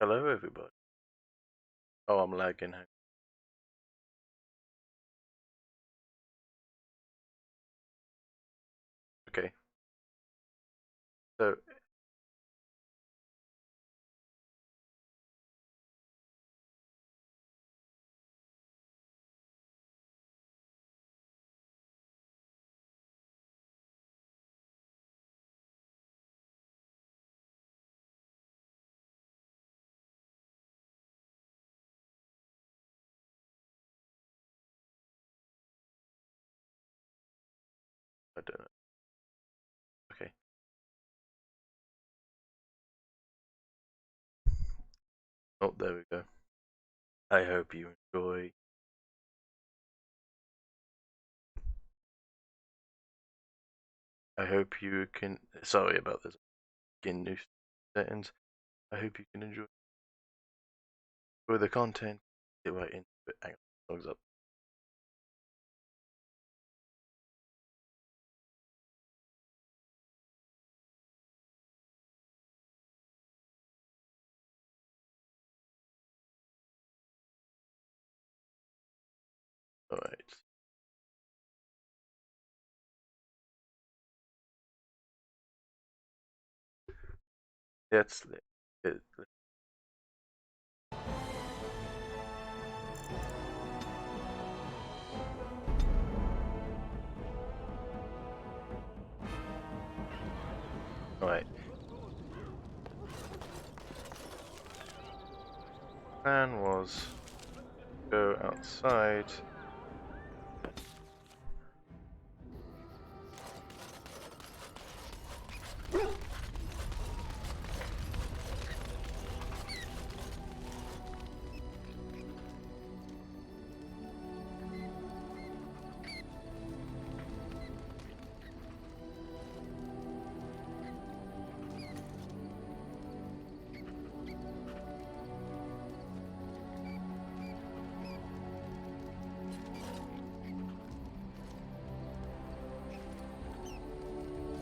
Hello, everybody. Oh, I'm lagging. Okay, so I don't know. Okay. Oh, there we go. I hope you enjoy. I hope you can. Sorry about this. In new settings. I hope you can enjoy the content. Get right into it. Hang on. Thumbs up. All right. Let's let. All right. Plan was go outside.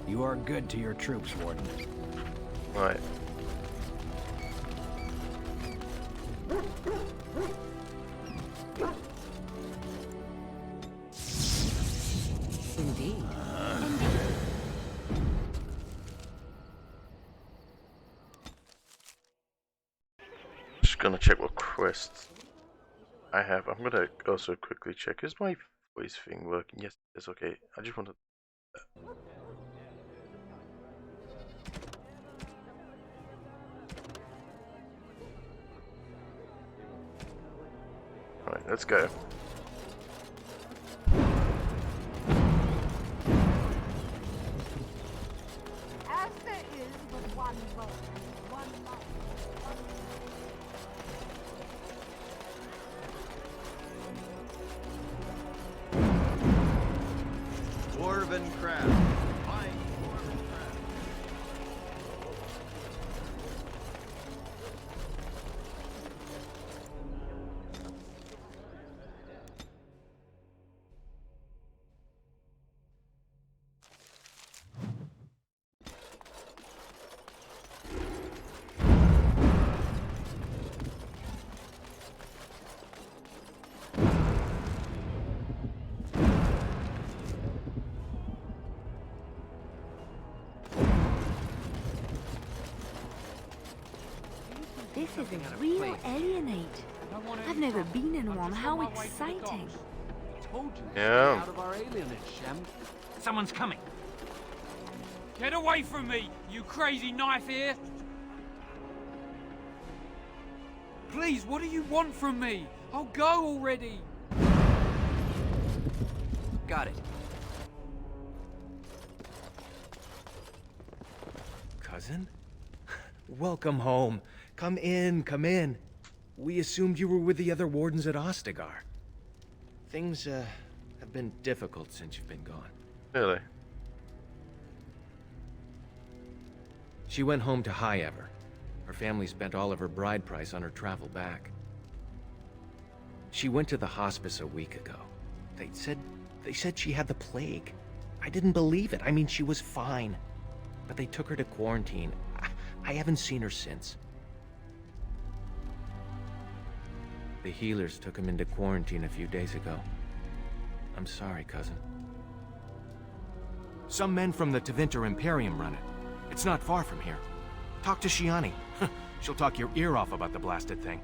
You are good to your troops, Warden. All right. Indeed. Just gonna check what quests I have. I'm gonna also quickly check. Is my voice thing working? Yes, it's okay. I just want to. All right, let's go. As there is but one vote, one life, one Dwarven craft. Fine dwarven craft. This is a real alienate. I've never been in one. How exciting. Told you. Yeah. Out of our alienage, Shem. Someone's coming. Get away from me, you crazy knife ear! Please, what do you want from me? I'll go already! Got it. Cousin? Welcome home. Come in, come in. We assumed you were with the other wardens at Ostagar. Things, have been difficult since you've been gone. Really? She went home to High Ever. Her family spent all of her bride price on her travel back. She went to the hospice a week ago. They said she had the plague. I didn't believe it. I mean, she was fine. But they took her to quarantine. I haven't seen her since. The healers took him into quarantine a few days ago. I'm sorry, cousin. Some men from the Tevinter Imperium run it. It's not far from here. Talk to Shiani. She'll talk your ear off about the blasted thing.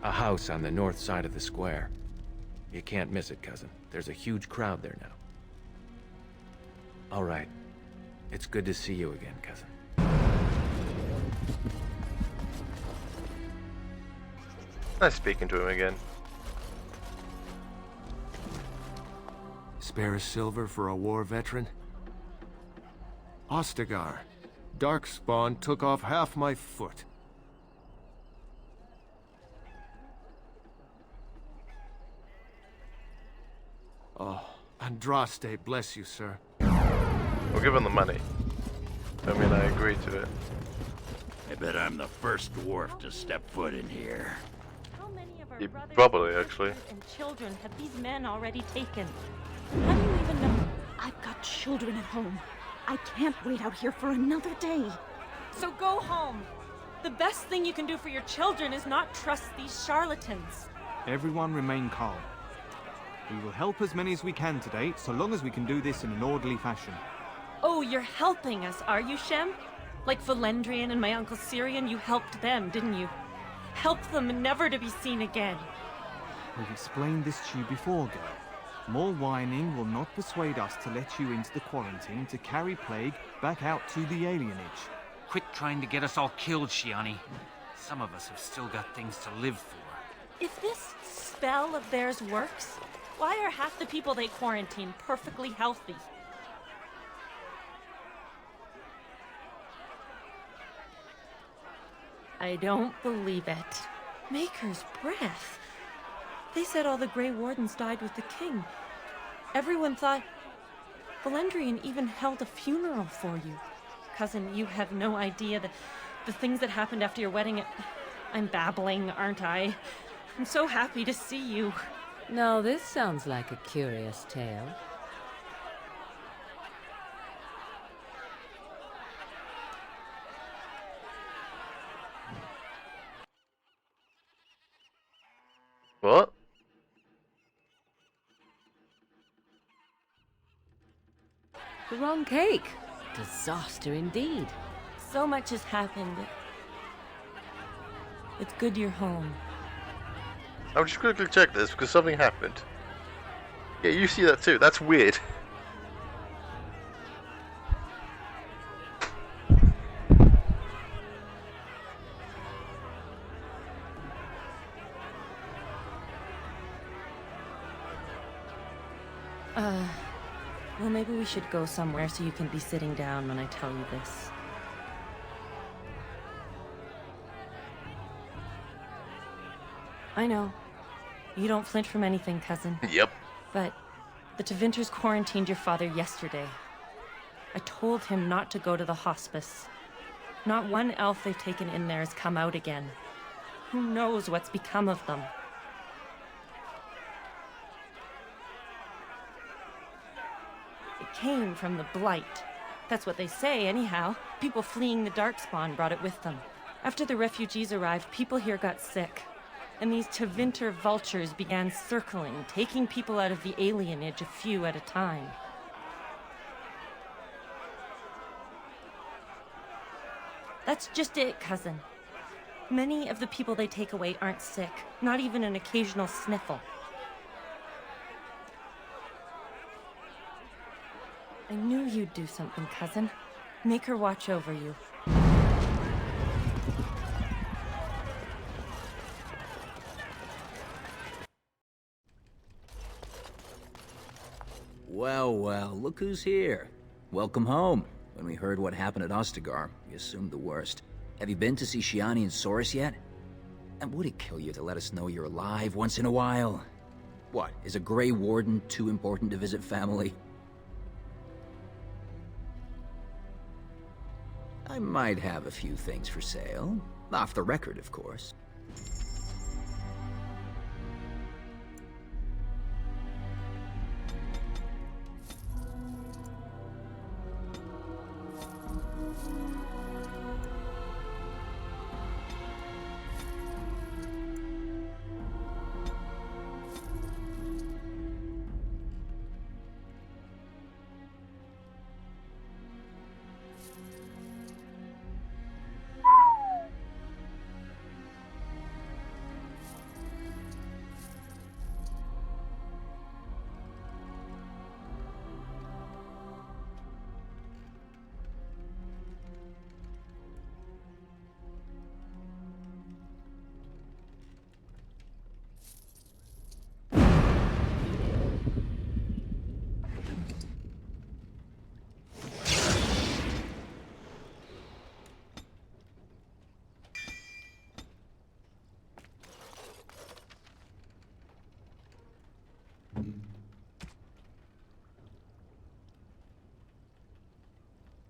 A house on the north side of the square. You can't miss it, cousin. There's a huge crowd there now. All right. It's good to see you again, cousin. Nice speaking to him again. Spare a silver for a war veteran? Ostagar. Darkspawn took off half my foot. Oh, Andraste, bless you, sir. We'll give him the money. I mean, I agree to it. I bet I'm the first dwarf to step foot in here. How many of our Yeah, brothers, probably, sisters, actually. and children have these men already taken? How do you even know? I've got children at home. I can't wait out here for another day. So go home. The best thing you can do for your children is not trust these charlatans. Everyone remain calm. We will help as many as we can today, so long as we can do this in an orderly fashion. Oh, you're helping us, are you, Shem? Like Valendrian and my uncle Syrian, you helped them, didn't you? Helped them never to be seen again. We've explained this to you before, girl. More whining will not persuade us to let you into the quarantine to carry plague back out to the alienage. Quit trying to get us all killed, Shiani. Some of us have still got things to live for. If this spell of theirs works, why are half the people they quarantine perfectly healthy? I don't believe it. Maker's breath. They said all the Grey Wardens died with the king. Everyone thought... Valendrian even held a funeral for you. Cousin, you have no idea the things that happened after your wedding. I'm babbling, aren't I? I'm so happy to see you. Now this sounds like a curious tale. What? The wrong cake. Disaster indeed. So much has happened. It's good you're home. I'll just quickly check this because something happened. Yeah, you see that too. That's weird. Well, maybe we should go somewhere so you can be sitting down when I tell you this. I know. You don't flinch from anything, cousin. Yep. But the Tevinters quarantined your father yesterday. I told him not to go to the hospice. Not one elf they've taken in there has come out again. Who knows what's become of them? It came from the Blight. That's what they say, anyhow. People fleeing the Darkspawn brought it with them. After the refugees arrived, people here got sick. And these Tevinter vultures began circling, taking people out of the alienage a few at a time. That's just it, cousin. Many of the people they take away aren't sick, not even an occasional sniffle. I knew you'd do something, cousin. Make her watch over you. Well, well, look who's here. Welcome home. When we heard what happened at Ostagar, we assumed the worst. Have you been to see Shiani and Soris yet? And would it kill you to let us know you're alive once in a while? What, is a Grey Warden too important to visit family? I might have a few things for sale. Off the record, of course.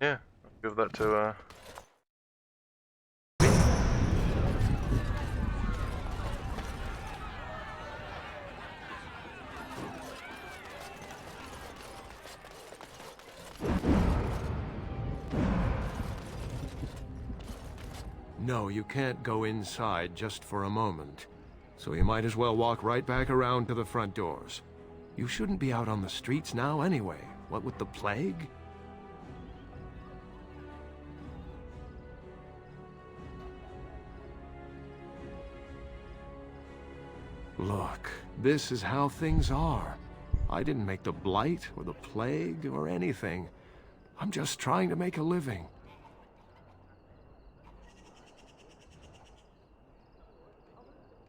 Yeah, I'll give that to No, you can't go inside just for a moment. So you might as well walk right back around to the front doors. You shouldn't be out on the streets now anyway. What with the plague? Look, this is how things are. I didn't make the Blight or the plague or anything. I'm just trying to make a living.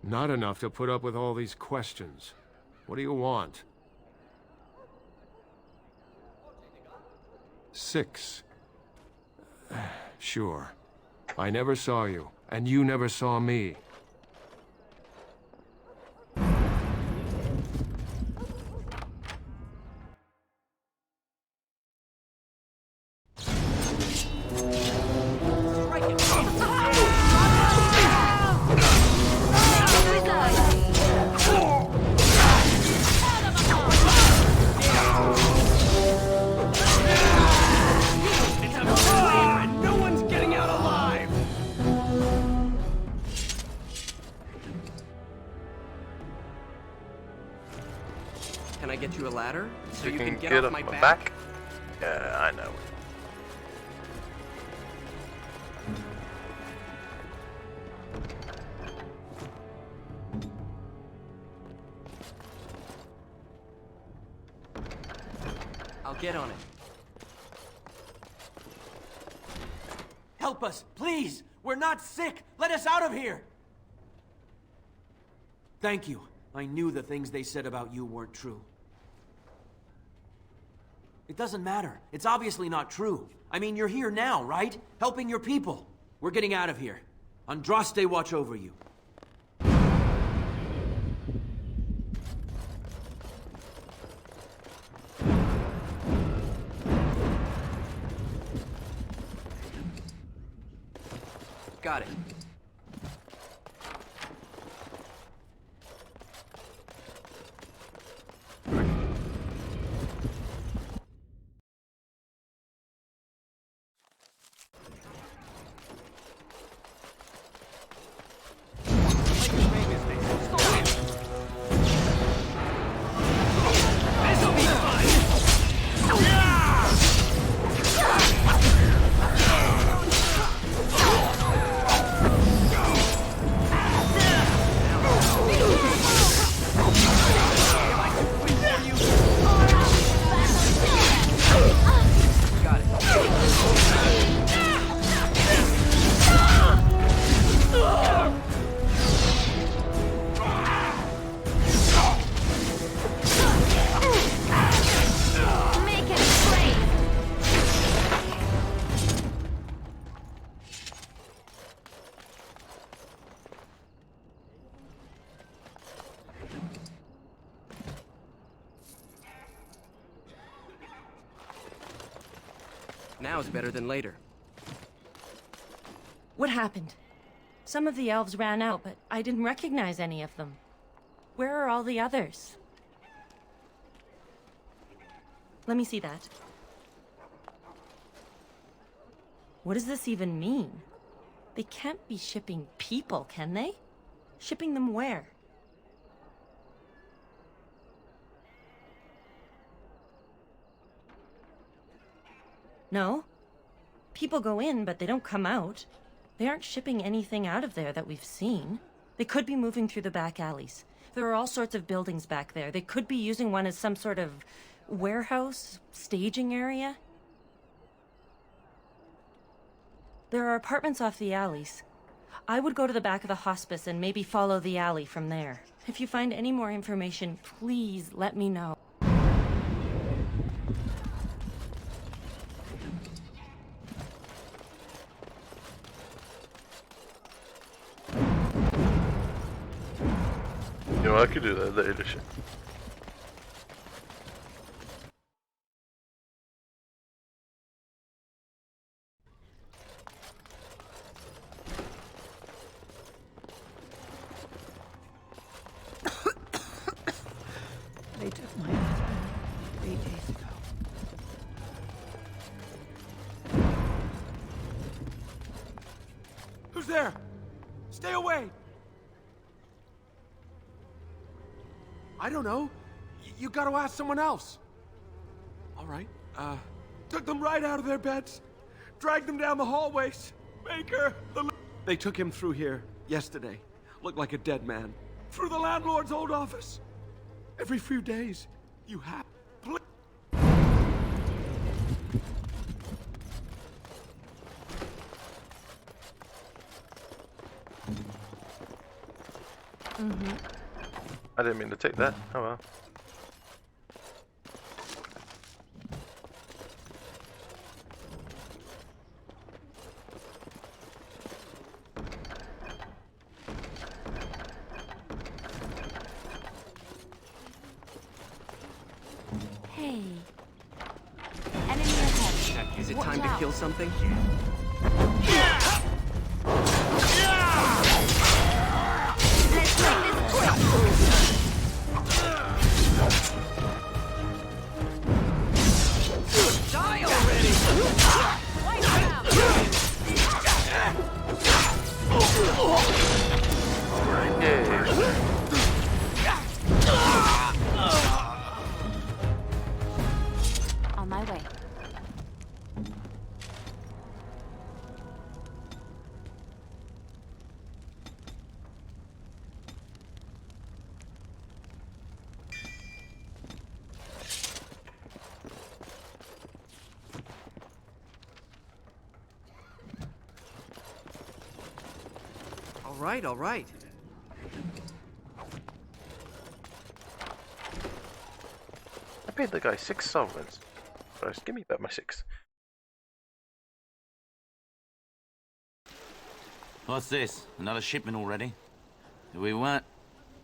Not enough to put up with all these questions. What do you want? 6. Sure. I never saw you, and you never saw me. Can I get you a ladder so you can get get off off my my back? Yeah, I know. I'll get on it. Help us, please! We're not sick! Let us out of here! Thank you. I knew the things they said about you weren't true. It doesn't matter. It's obviously not true. I mean, you're here now, right? Helping your people. We're getting out of here. Andraste watch over you. Got it. Now's better than later. What happened? Some of the elves ran out, but I didn't recognize any of them. Where are all the others? Let me see that. What does this even mean? They can't be shipping people, can they? Shipping them where? No. People go in, but they don't come out. They aren't shipping anything out of there that we've seen. They could be moving through the back alleys. There are all sorts of buildings back there. They could be using one as some sort of warehouse, staging area. There are apartments off the alleys. I would go to the back of the hospice and maybe follow the alley from there. If you find any more information, please let me know. You know, I could do that later. my husband 3 days ago. Who's there? Stay away! I don't know. You gotta ask someone else. All right. Took them right out of their beds. Dragged them down the hallways. Baker! They took him through here yesterday. Looked like a dead man. Through the landlord's old office. Every few days, you have... I didn't mean to take that. Oh well. Hey. Enemy ahead. Is it Watch time out. to kill something? Let's make this quick. Die already! On my way. All right. I paid the guy 6 sovereigns. First, give me back my 6. What's this? Another shipment already? We weren't...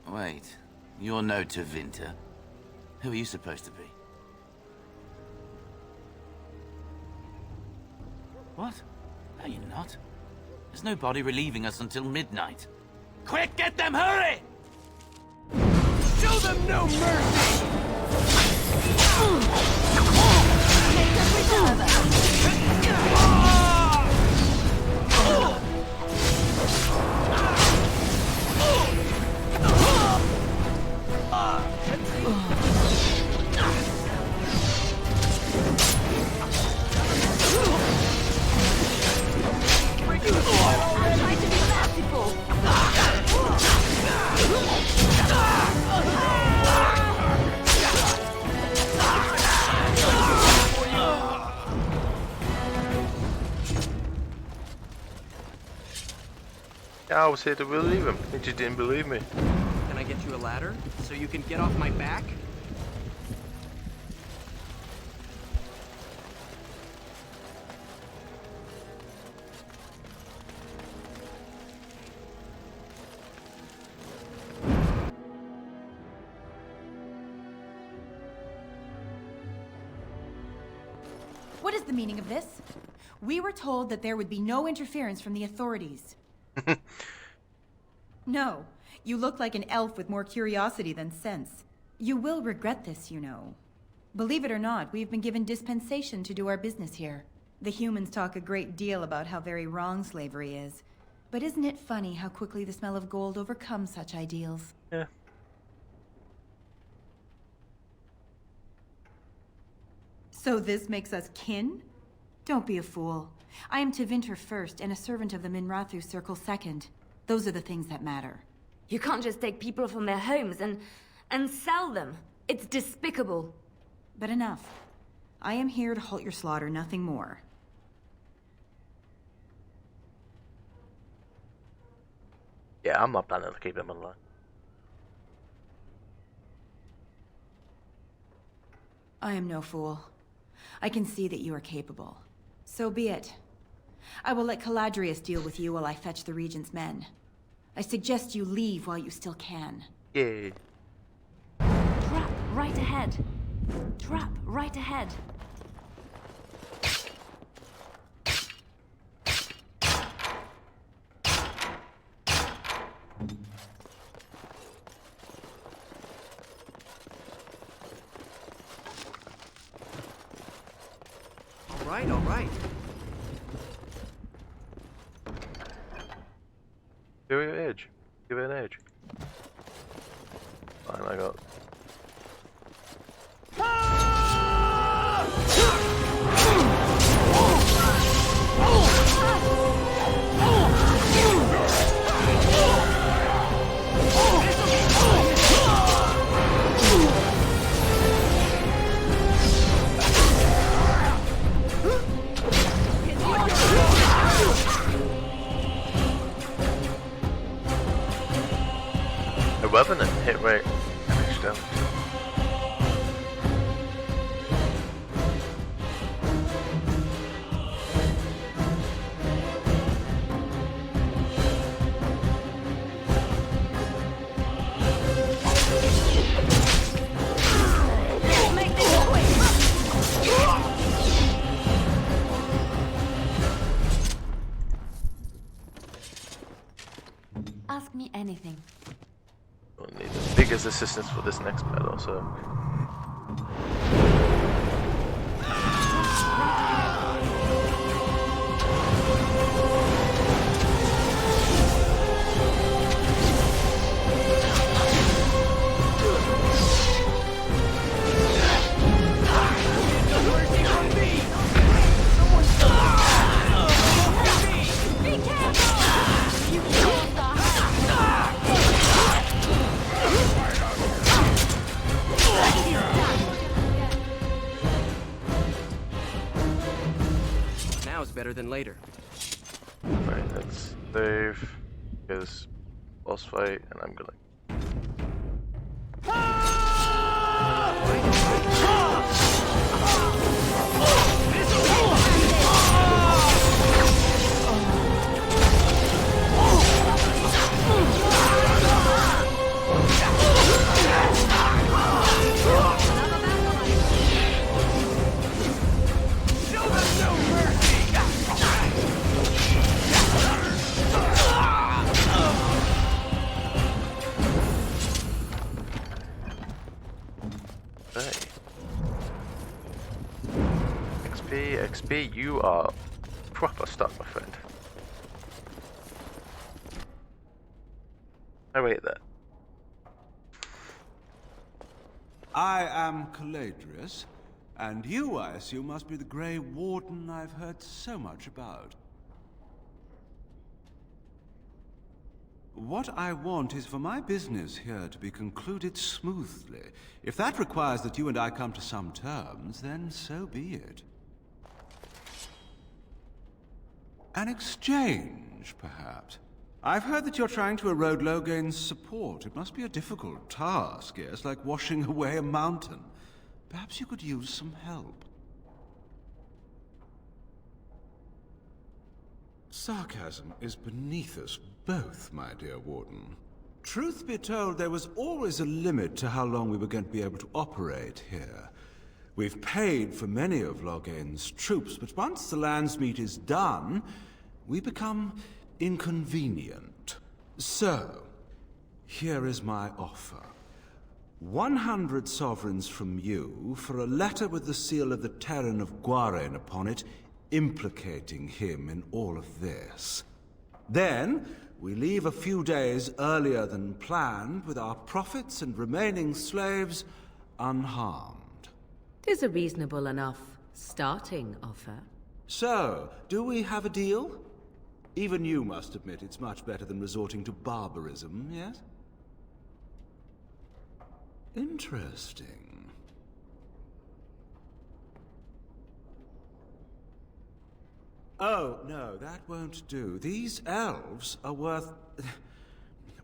Wait. You're no Tevinter. Who are you supposed to be? What? No, you're not. There's no body relieving us until midnight. Quick, get them, hurry! Show them no mercy! I'm trying to be merciful. Yeah, I was here to believe him. He just didn't believe me. Can I get you a ladder so you can get off my back? What is the meaning of this? We were told that there would be no interference from the authorities. No, you look like an elf with more curiosity than sense. You will regret this, you know. Believe it or not, we've been given dispensation to do our business here. The humans talk a great deal about how very wrong slavery is. But isn't it funny how quickly the smell of gold overcomes such ideals? Yeah. So this makes us kin? Don't be a fool. I am Tevinter first and a servant of the Minrathu Circle second. Those are the things that matter. You can't just take people from their homes and sell them. It's despicable. But enough. I am here to halt your slaughter, nothing more. Yeah, I'm not planning to keep him alive. I am no fool. I can see that you are capable. So be it. I will let Caladrius deal with you while I fetch the Regent's men. I suggest you leave while you still can. Yeah. Trap right ahead. Trap right ahead. right, all right. Give it an edge. Give it an edge. Fine, I got. A weapon and hit rate. Damage down. Ask me anything. We'll need the biggest assistance for this next battle, so. Now is better than later. Right, let's save his boss fight, and I'm gonna. XP, you are proper stuck, my friend. I rate that. I am Caladrius, and you, I assume, must be the Grey Warden I've heard so much about. What I want is for my business here to be concluded smoothly. If that requires that you and I come to some terms, then so be it. An exchange, perhaps. I've heard that you're trying to erode Logain's support. It must be a difficult task, yes, like washing away a mountain. Perhaps you could use some help. Sarcasm is beneath us both, my dear Warden. Truth be told, there was always a limit to how long we were going to be able to operate here. We've paid for many of Logain's troops, but once the Landsmeet is done, we become inconvenient. So, here is my offer. 100 sovereigns from you for a letter with the seal of the Terran of Guaren upon it, implicating him in all of this. Then, we leave a few days earlier than planned with our profits and remaining slaves unharmed. 'Tis a reasonable enough starting offer. So, do we have a deal? Even you must admit it's much better than resorting to barbarism, yes? Interesting. Oh, no, that won't do. These elves are worth...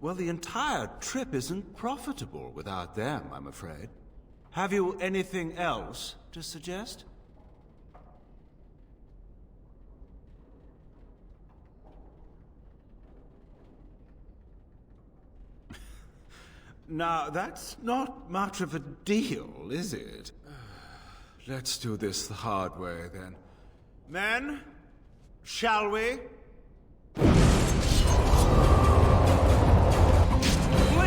Well, the entire trip isn't profitable without them, I'm afraid. Have you anything else to suggest? Now, that's not much of a deal, is it? Let's do this the hard way, then. Men, shall we? Let's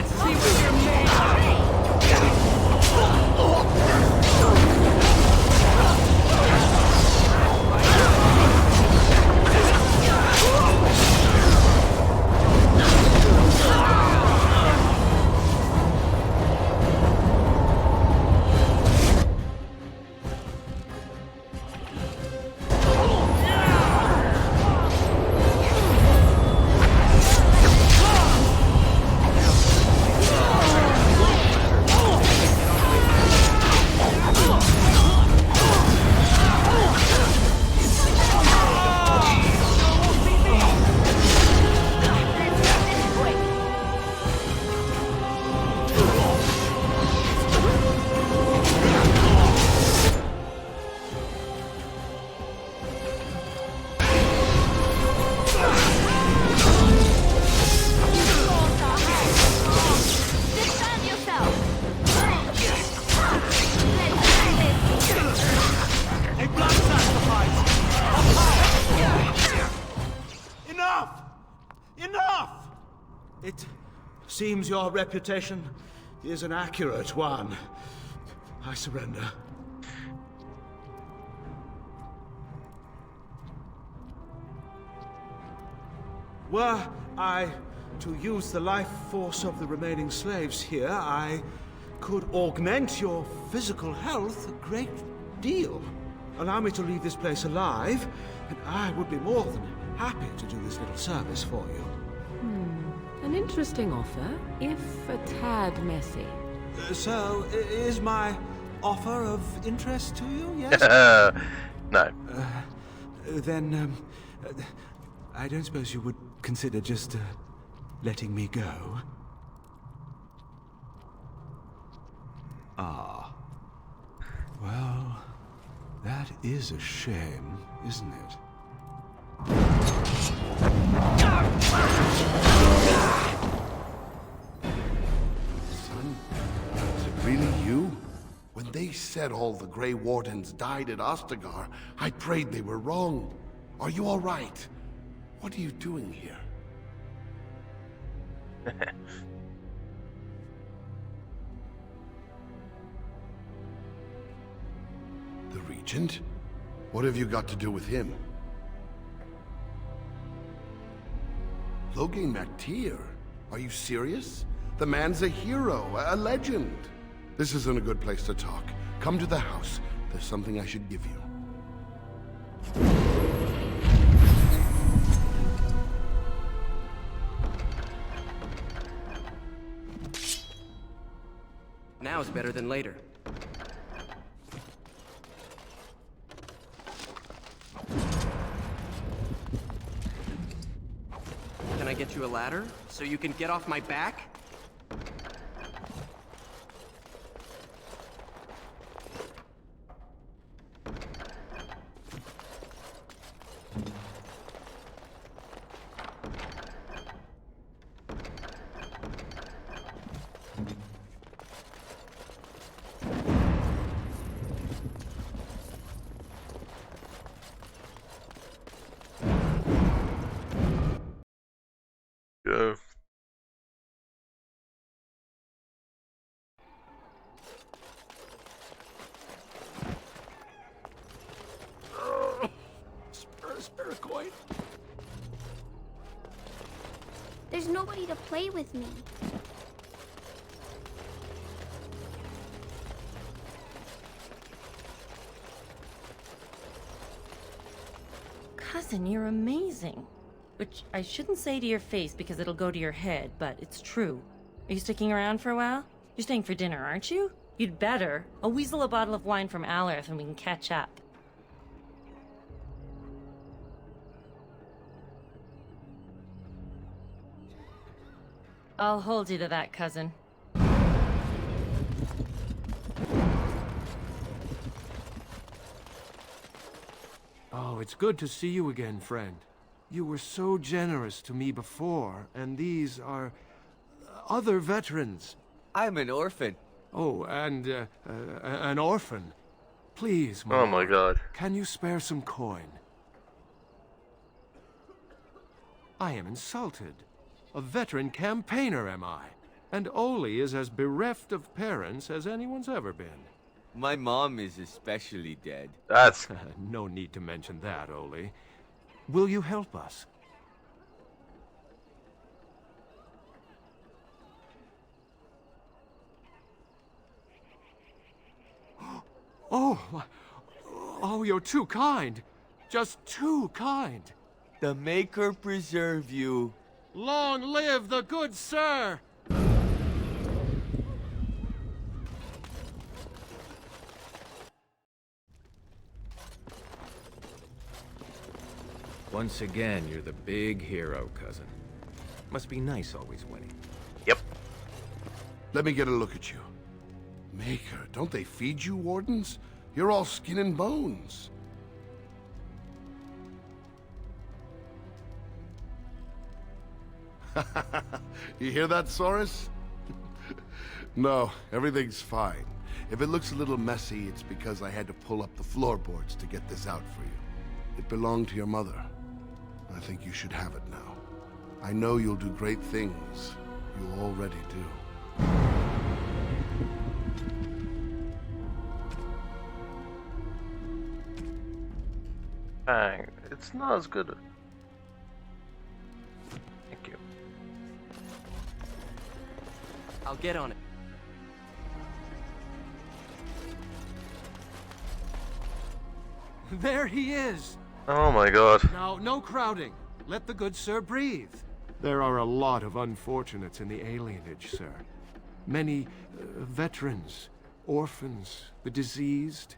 see what you're made of! seems your reputation is an accurate one. I surrender. Were I to use the life force of the remaining slaves here, I could augment your physical health a great deal. Allow me to leave this place alive, and I would be more than happy to do this little service for you. An interesting offer, if a tad messy. So, is my offer of interest to you, yes? No. Then, I don't suppose you would consider just letting me go? Ah. Well, that is a shame, isn't it? Son, is it really you? When they said all the Grey Wardens died at Ostagar, I prayed they were wrong. Are you all right? What are you doing here? The Regent? What have you got to do with him? Logain Mactir? Are you serious? The man's a hero, a legend. This isn't a good place to talk. Come to the house. There's something I should give you. Now is better than later. Can I get you a ladder so you can get off my back? Go. Spare a coin. There's nobody to play with me. Cousin, you're amazing. Which I shouldn't say to your face because it'll go to your head, but it's true. Are you sticking around for a while? You're staying for dinner, aren't you? You'd better. I'll weasel a bottle of wine from Alarth and we can catch up. I'll hold you to that, cousin. Oh, it's good to see you again, friend. You were so generous to me before, and these are other veterans. I'm an orphan. Oh, and an orphan. Please, Oh my god. can you spare some coin? I am insulted. A veteran campaigner am I, and Oli is as bereft of parents as anyone's ever been. My mom is especially dead. That's... No need to mention that, Oli. Will you help us? Oh, you're too kind. Just too kind. The Maker preserve you. Long live the good sir! Once again, you're the big hero, cousin. Must be nice always winning. Yep. Let me get a look at you. Maker, don't they feed you, Wardens? You're all skin and bones. You hear that, Soris? No, everything's fine. If it looks a little messy, it's because I had to pull up the floorboards to get this out for you. It belonged to your mother. I think you should have it now. I know you'll do great things, You already do. Bang. It's not as good. Thank you. I'll get on it. There he is! Oh my god. Now, no crowding. Let the good sir breathe. There are a lot of unfortunates in the alienage, sir. Many veterans, orphans, the diseased,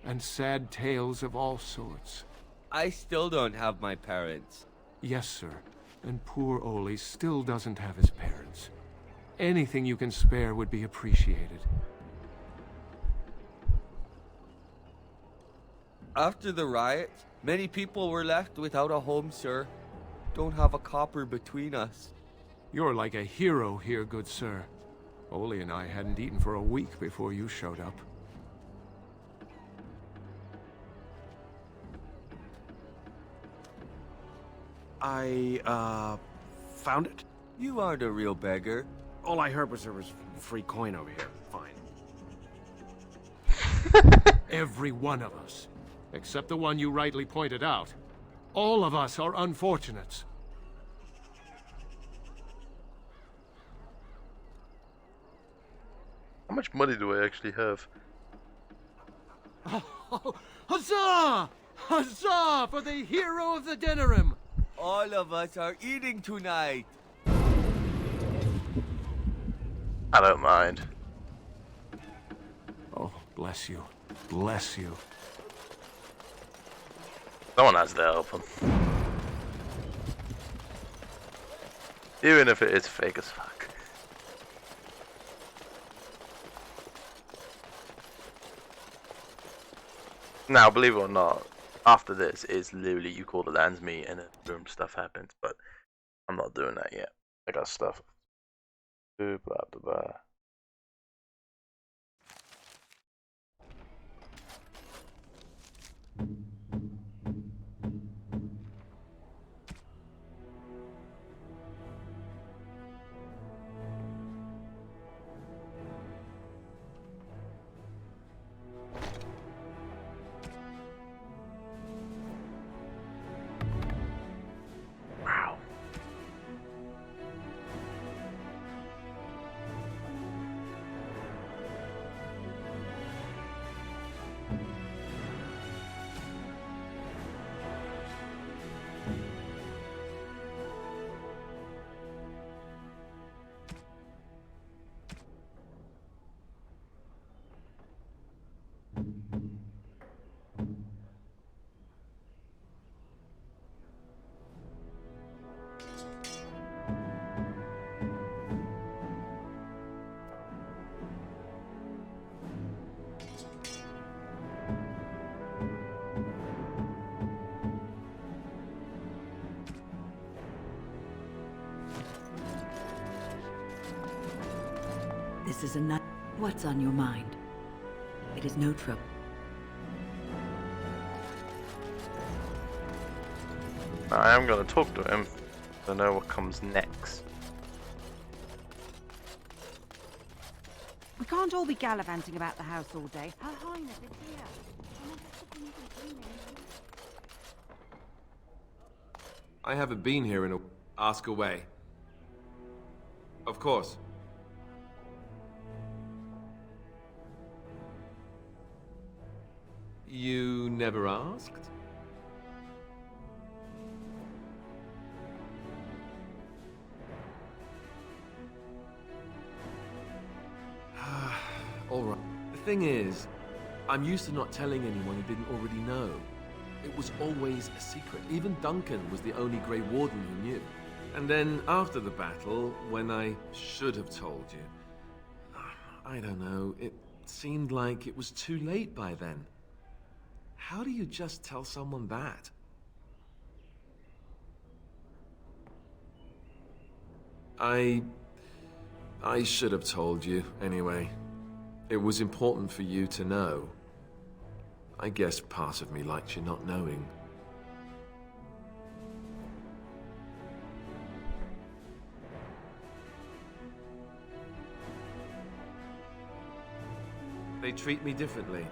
and sad tales of all sorts. I still don't have my parents. Yes, sir. And poor Oli still doesn't have his parents. Anything you can spare would be appreciated. After the riots, many people were left without a home, sir. Don't have a copper between us. You're like a hero here, good sir. Oli and I hadn't eaten for a week before you showed up. I, found it. You aren't a real beggar. All I heard was there was free coin over here. Fine. Every one of us. Except the one you rightly pointed out. All of us are unfortunates. How much money do I actually have? Oh, huzzah! Huzzah for the hero of the Denerim! All of us are eating tonight. I don't mind. Oh, bless you. Bless you. Someone has to help him. Even if it is fake as fuck. Now, believe it or not, after this is literally you call the lands meet and then boom, stuff happens. But I'm not doing that yet. I got stuff. Blah blah blah. Wow. This is a nut. What's on your mind? It is no trouble. I am gonna talk to him to know what comes next. We can't all be gallivanting about the house all day. Her Highness is here. I haven't been here in a... Ask away. Of course. You never asked? Alright. The thing is, I'm used to not telling anyone who didn't already know. It was always a secret. Even Duncan was the only Grey Warden who knew. And then after the battle, when I should have told you, I don't know, it seemed like it was too late by then. How do you just tell someone that? I should have told you, anyway. It was important for you to know. I guess part of me likes you not knowing. They treat me differently.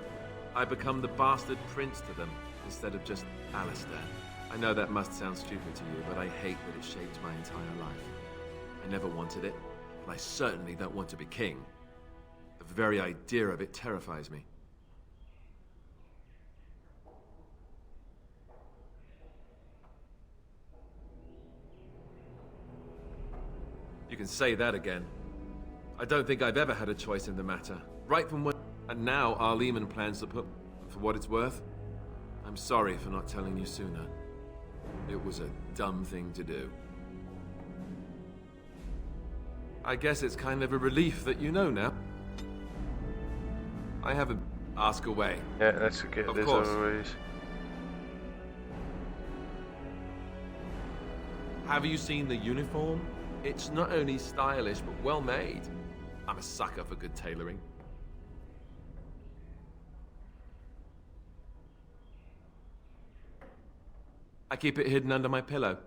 I become the bastard prince to them, instead of just Alistair. I know that must sound stupid to you, but I hate that it shaped my entire life. I never wanted it, and I certainly don't want to be king. The very idea of it terrifies me. You can say that again. I don't think I've ever had a choice in the matter. Right from when... And now Arleman plans to put... For what it's worth, I'm sorry for not telling you sooner. It was a dumb thing to do. I guess it's kind of a relief that you know now. I have a... Ask away. Yeah, that's okay. Of There's course. always... Have you seen the uniform? It's not only stylish, but well made. I'm a sucker for good tailoring. I keep it hidden under my pillow.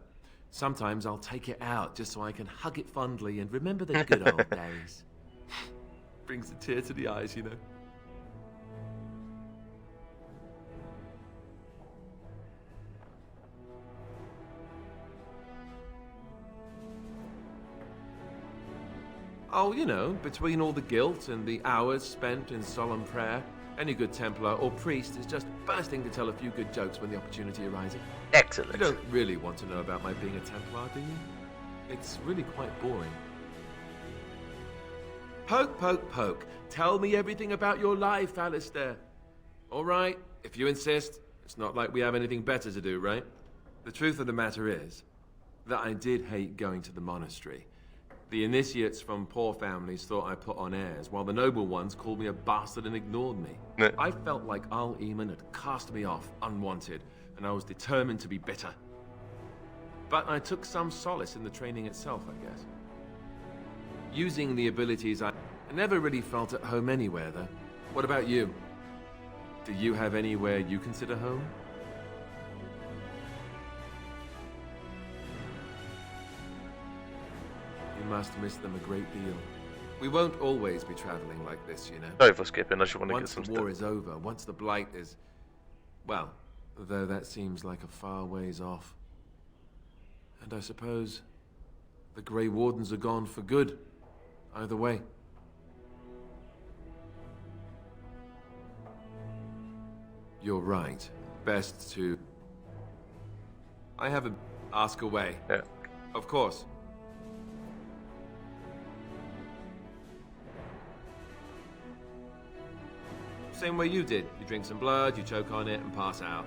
Sometimes I'll take it out just so I can hug it fondly and remember the good old days. Brings a tear to the eyes, you know. Oh, you know, between all the guilt and the hours spent in solemn prayer, any good Templar or priest is just bursting to tell a few good jokes when the opportunity arises. Excellent. You don't really want to know about my being a Templar, do you? It's really quite boring. Poke, poke, poke. Tell me everything about your life, Alistair. All right, if you insist. It's not like we have anything better to do, right? The truth of the matter is that I did hate going to the monastery. The initiates from poor families thought I put on airs, while the noble ones called me a bastard and ignored me. I felt like Arleman had cast me off, unwanted, and I was determined to be bitter. But I took some solace in the training itself, I guess. Using the abilities, I never really felt at home anywhere, though. What about you? Do you have anywhere you consider home? You must miss them a great deal. We won't always be traveling like this, you know. Sorry for skipping, I just want to get Once some the stuff. war is over, once the Blight is... Well, though that seems like a far ways off. And I suppose the Grey Wardens are gone for good, either way. You're right. Best to... I have a... Ask away. Yeah. Of course. Same way you did. You drink some blood, you choke on it, and pass out.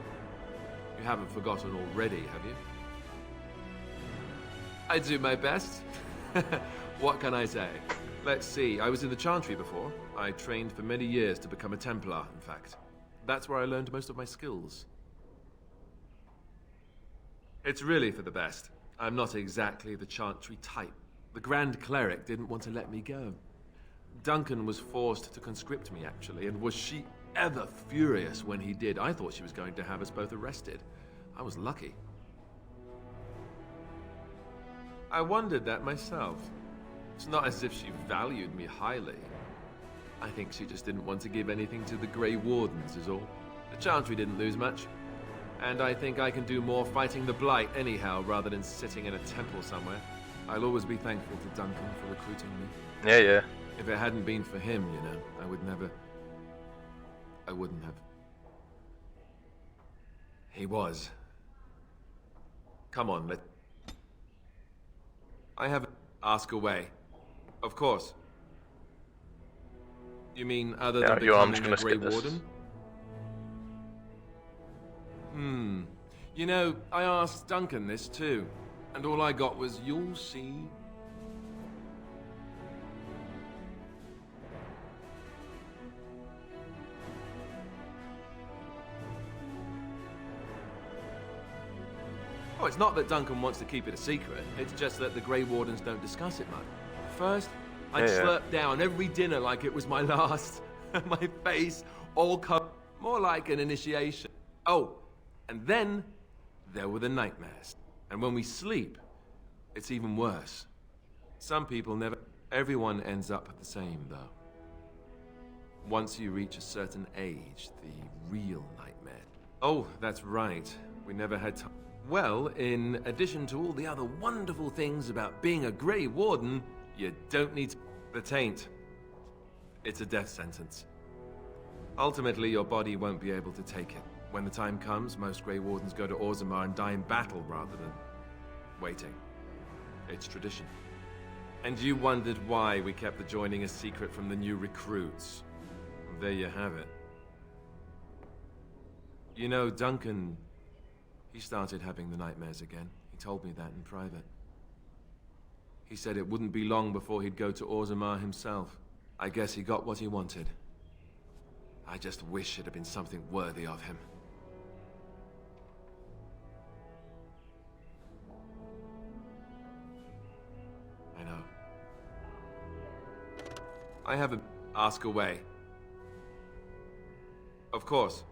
You haven't forgotten already, have you? I do my best. What can I say? Let's see, I was in the Chantry before. I trained for many years to become a Templar, in fact. That's where I learned most of my skills. It's really for the best. I'm not exactly the Chantry type. The Grand Cleric didn't want to let me go. Duncan was forced to conscript me, actually, and was she ever furious when he did. I thought she was going to have us both arrested. I was lucky. I wondered that myself. It's not as if she valued me highly. I think she just didn't want to give anything to the Grey Wardens, is all. The Chantry didn't lose much. And I think I can do more fighting the Blight anyhow, rather than sitting in a temple somewhere. I'll always be thankful to Duncan for recruiting me. Yeah, yeah. If it hadn't been for him, you know, I wouldn't have. He was. Come on, I have... Ask away. Of course. You mean other than becoming a Grey Warden? You know, I asked Duncan this too, and all I got was, "You'll see." Oh, it's not that Duncan wants to keep it a secret. It's just that the Grey Wardens don't discuss it much. First, I'd slurp down every dinner like it was my last. My face all covered, more like an initiation. Oh, and then there were the nightmares. And when we sleep, it's even worse. Some people never... Everyone ends up the same, though. once you reach a certain age, the real nightmare. Oh, that's right. We never had time. Well, in addition to all the other wonderful things about being a Grey Warden, you don't need the taint. It's a death sentence. Ultimately, your body won't be able to take it. When the time comes, most Grey Wardens go to Orzammar and die in battle rather than waiting. It's tradition. And you wondered why we kept the joining a secret from the new recruits. There you have it. You know, Duncan, he started having the nightmares again. He told me that in private. He said it wouldn't be long before he'd go to Orzammar himself. I guess he got what he wanted. I just wish it had been something worthy of him. I know. I have a ask away. Of course.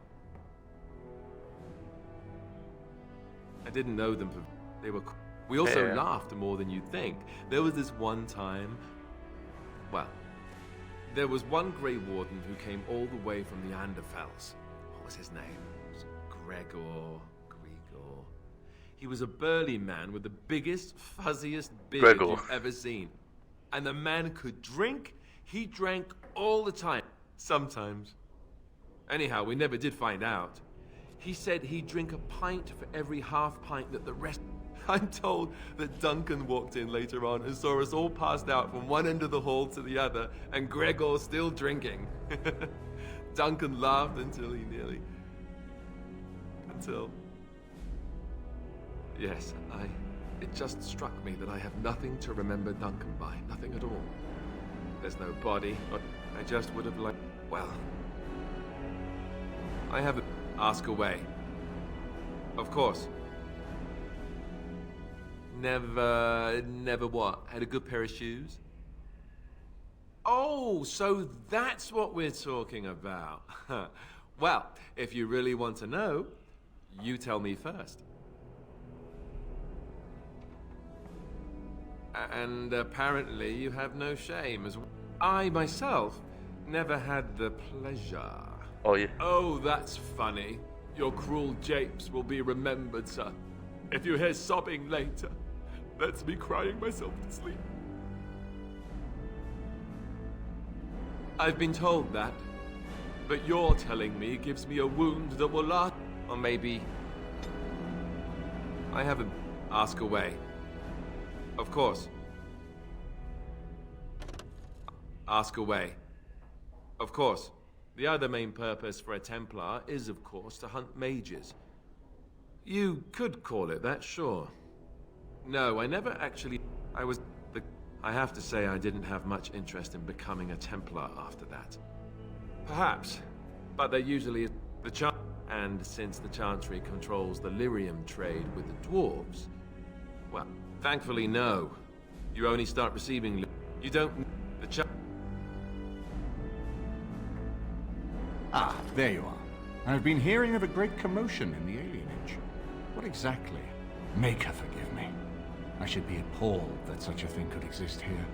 I didn't know them for... They were... We also laughed more than you'd think. There was this one time... Well... There was one Grey Warden who came all the way from the Anderfells. What was his name? It was Gregor... He was a burly man with the biggest, fuzziest beard you've ever seen. And the man could drink. He drank all the time. Sometimes. Anyhow, we never did find out. He said he'd drink a pint for every half pint that the rest... I'm told that Duncan walked in later on and saw us all passed out from one end of the hall to the other, and Gregor still drinking. Duncan laughed until he nearly... Until... Yes, It just struck me that I have nothing to remember Duncan by. Nothing at all. There's no body. I just would have liked... Well... I have a... Ask away. Of course. Never what? Had a good pair of shoes? Oh, so that's what we're talking about. Well, if you really want to know, you tell me first. And apparently you have no shame as well. I myself never had the pleasure. Oh, yeah. Oh, that's funny. Your cruel japes will be remembered, sir. If you hear sobbing later, that's me crying myself to sleep. I've been told that, but you're telling me gives me a wound that will last. Or maybe... I have a... Ask away. Of course. Ask away. Of course. The other main purpose for a Templar is, of course, to hunt mages. You could call it that, sure. No, I never actually... I have to say I didn't have much interest in becoming a Templar after that. Perhaps. But there usually is the and since the Chantry controls the lyrium trade with the dwarves... Well, thankfully, no. You only start receiving... You don't... The Ah, there you are. I've been hearing of a great commotion in the alienage. What exactly? Maker forgive me. I should be appalled that such a thing could exist here.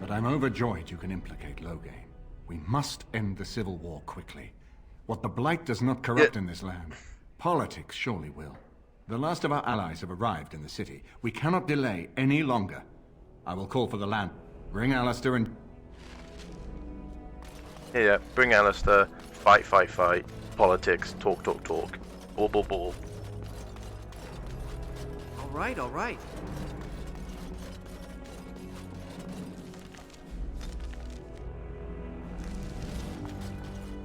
But I'm overjoyed you can implicate Loghain. We must end the civil war quickly. What the Blight does not corrupt in this land, politics surely will. The last of our allies have arrived in the city. We cannot delay any longer. I will call for the land. Bring Alistair and... Yeah, bring Alistair. Fight, fight, fight. Politics. Talk, talk, talk. Ball, ball, ball. All right, all right.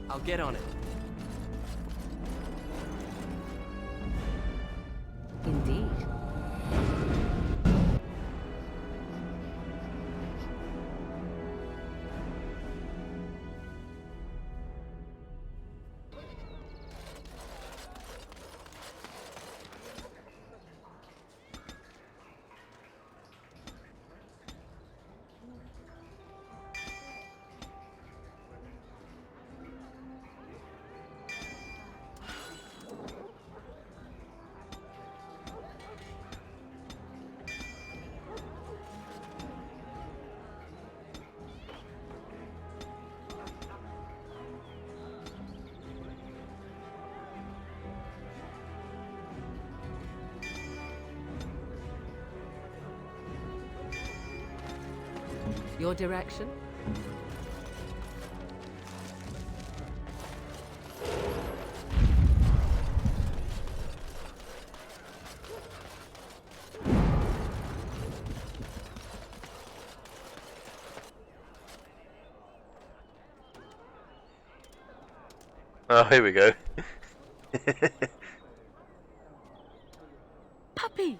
I'll get on it. Indeed. Your direction? Oh, here we go. Puppy!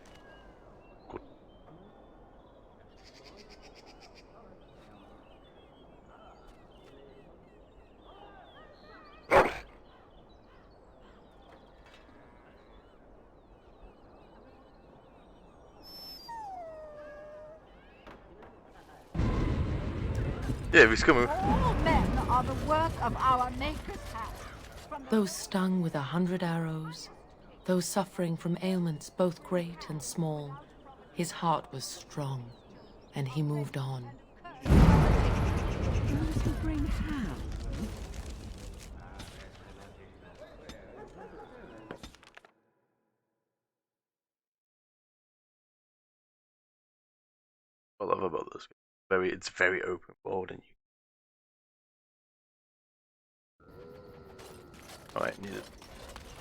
Yeah, he's coming. All men are the work of our Maker's hand. Those stung with 100 arrows, those suffering from ailments both great and small, his heart was strong, and he moved on. Those who bring ham. What I love about this game. It's very open world, and you. Alright, needed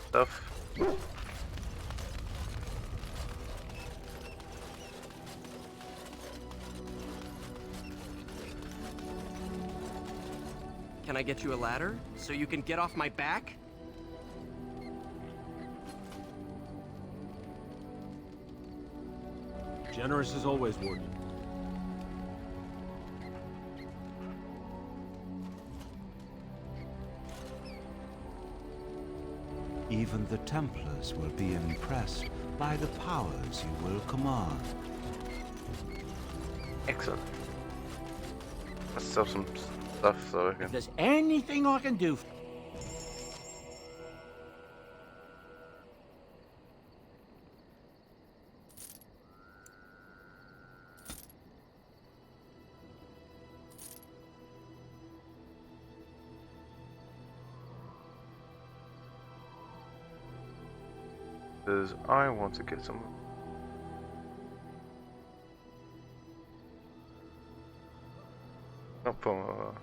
stuff. Can I get you a ladder so you can get off my back? Generous as always, Warden. Even the Templars will be impressed by the powers you will command. Excellent. Let's sell some stuff so I can. If there's anything I can do. Because I want to get some. Not for.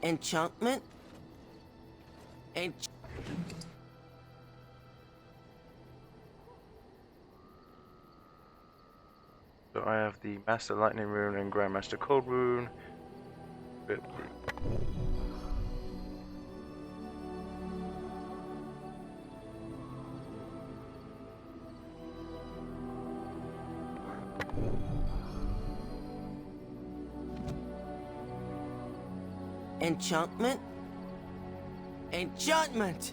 Enchantment? So I have the Master Lightning Rune and Grandmaster Cold Rune. Enchantment? Enchantment!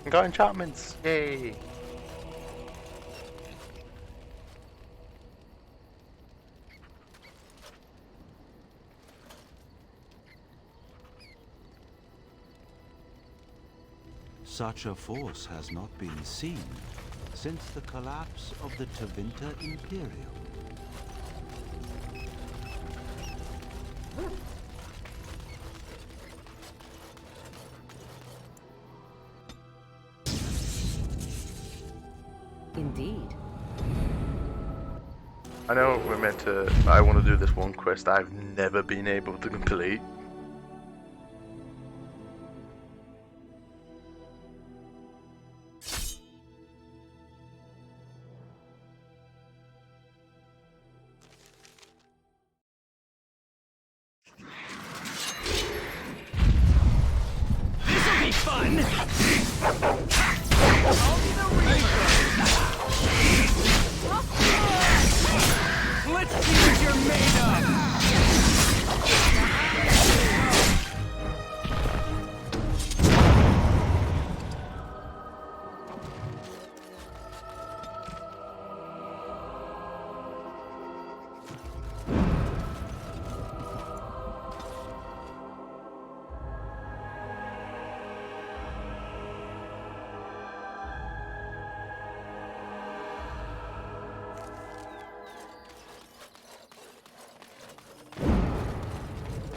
Got enchantments! Yay! Such a force has not been seen since the collapse of the Tevinter Imperium. Indeed. I know we're meant to. I want to do this one quest I've never been able to complete. This'll be fun! Only the Reaper! Let's see what you're made of!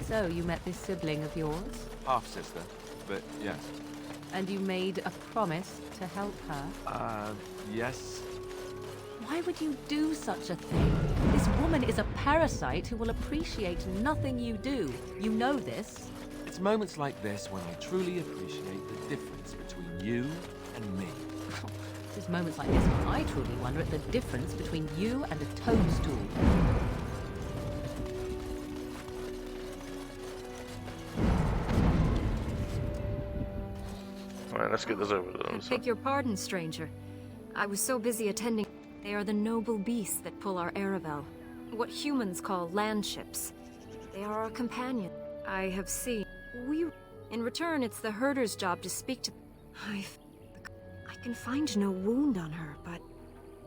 So, you met this sibling of yours? Half-sister, but yes. And you made a promise to help her? Yes. Why would you do such a thing? This woman is a parasite who will appreciate nothing you do. You know this. It's moments like this when I truly appreciate the difference between you and me. It's moments like this when I truly wonder at the difference between you and a toadstool. Alright, let's get this over with. Beg your pardon, stranger. I was so busy attending. They are the noble beasts that pull our Aravel. What humans call land ships. They are our companion. I have seen. In return, it's the herder's job to speak to. I can find no wound on her, but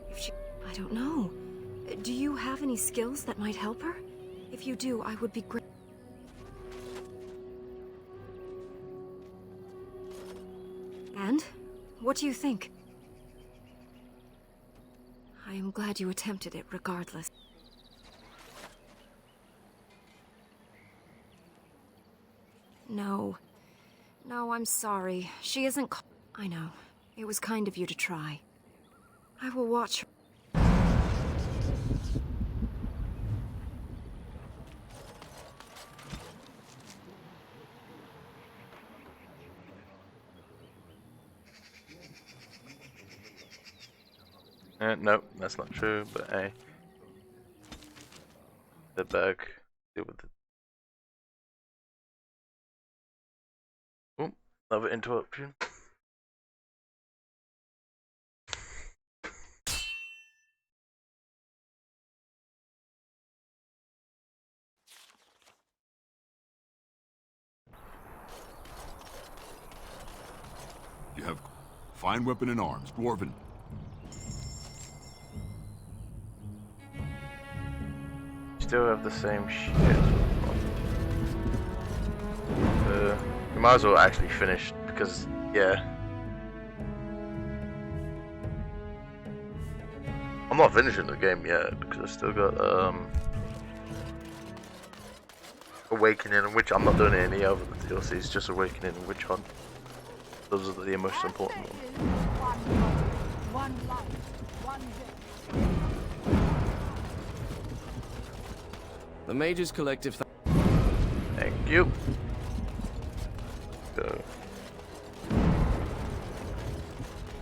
if she, I don't know. Do you have any skills that might help her? If you do, I would be grateful. And? What do you think? I am glad you attempted it regardless. No. No, I'm sorry. She isn't I know. It was kind of you to try. I will watch her. Nope, that's not true, but hey. The bag. Deal with it. Oh, another interruption. You have fine weapon and arms, Dwarven. Still have the same shit. We might as well actually finish because, yeah. I'm not finishing the game yet because I still got Awakening, which I'm not doing any other than DLCs, just Awakening and Witch Hunt. Those are the most important ones. One life, one death. The Mages Collective. Thank you. Go.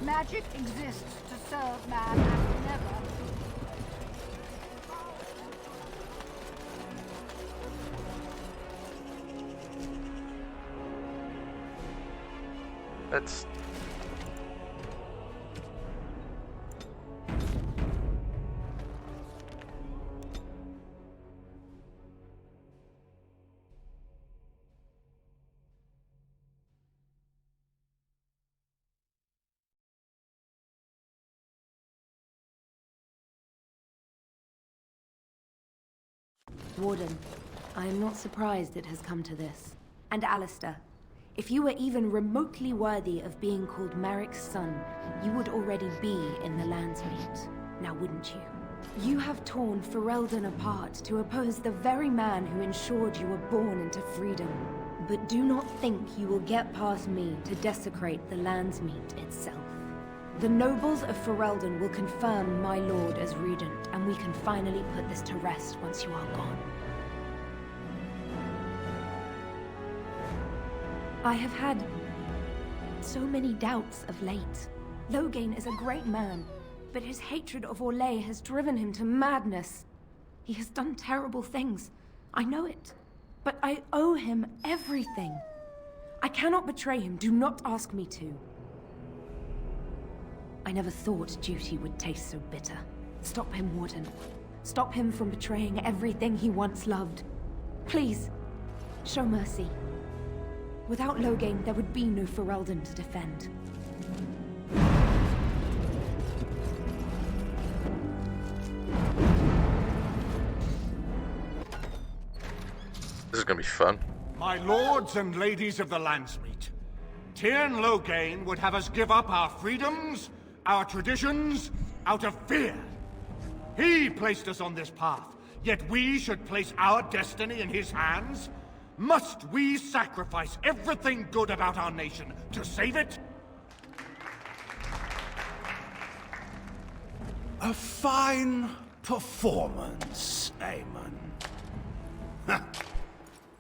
Magic exists to serve man and never. Let's. Warden, I am not surprised it has come to this. And Alistair, if you were even remotely worthy of being called Merrick's son, you would already be in the Landsmeet, now wouldn't you? You have torn Ferelden apart to oppose the very man who ensured you were born into freedom. But do not think you will get past me to desecrate the Landsmeet itself. The nobles of Ferelden will confirm my lord as regent, and we can finally put this to rest once you are gone. I have had so many doubts of late. Loghain is a great man, but his hatred of Orlais has driven him to madness. He has done terrible things. I know it. But I owe him everything. I cannot betray him. Do not ask me to. I never thought duty would taste so bitter. Stop him, Warden. Stop him from betraying everything he once loved. Please, show mercy. Without Loghain, there would be no Ferelden to defend. This is gonna be fun. My lords and ladies of the Landsmeet, Tyrn Loghain would have us give up our freedoms, our traditions, out of fear. He placed us on this path, yet we should place our destiny in his hands? Must we sacrifice everything good about our nation to save it? A fine performance, Aemon.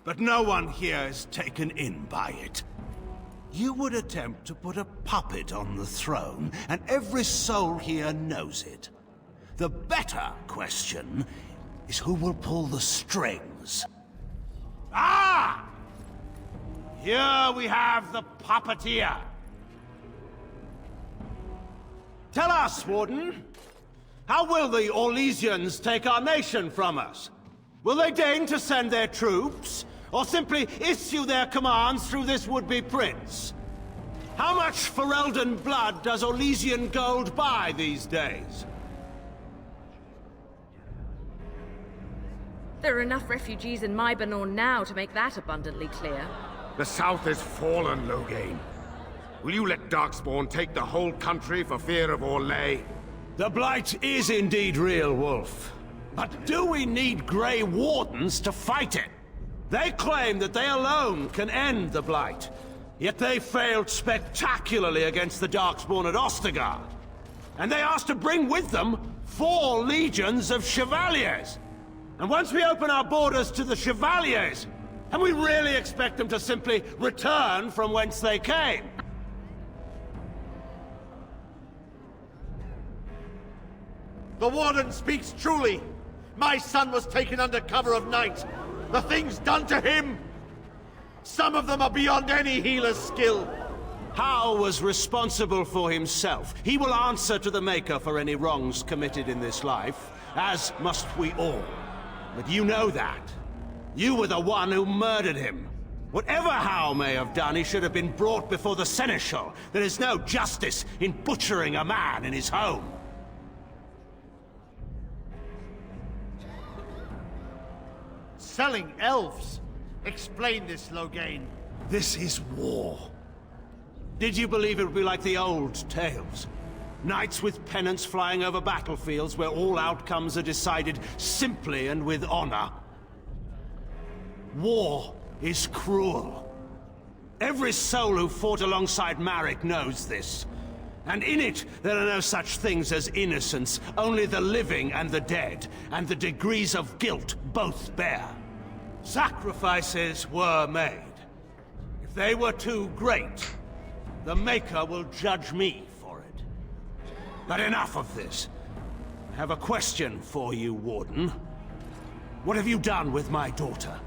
But no one here is taken in by it. You would attempt to put a puppet on the throne, and every soul here knows it. The better question is who will pull the strings. Ah! Here we have the puppeteer. Tell us, Warden, how will the Orlesians take our nation from us? Will they deign to send their troops, or simply issue their commands through this would-be prince? How much Ferelden blood does Orlesian gold buy these days? There are enough refugees in Mybanor now to make that abundantly clear. The South has fallen, Loghain. Will you let Darkspawn take the whole country for fear of Orlais? The Blight is indeed real, Wolf. But do we need Grey Wardens to fight it? They claim that they alone can end the Blight, yet they failed spectacularly against the Darkspawn at Ostagar. And they asked to bring with them 4 legions of Chevaliers. And once we open our borders to the Chevaliers, and we really expect them to simply return from whence they came? The Warden speaks truly. My son was taken under cover of night. The things done to him, some of them are beyond any healer's skill. Hal was responsible for himself. He will answer to the Maker for any wrongs committed in this life, as must we all. But you know that. You were the one who murdered him. Whatever Hal may have done, he should have been brought before the Seneschal. There is no justice in butchering a man in his home. Selling elves. Explain this, Loghain. This is war. Did you believe it would be like the old tales? Knights with pennants flying over battlefields where all outcomes are decided simply and with honor? War is cruel. Every soul who fought alongside Maric knows this. And in it, there are no such things as innocence, only the living and the dead, and the degrees of guilt both bear. Sacrifices were made. If they were too great, the Maker will judge me for it. But enough of this. I have a question for you, Warden. What have you done with my daughter?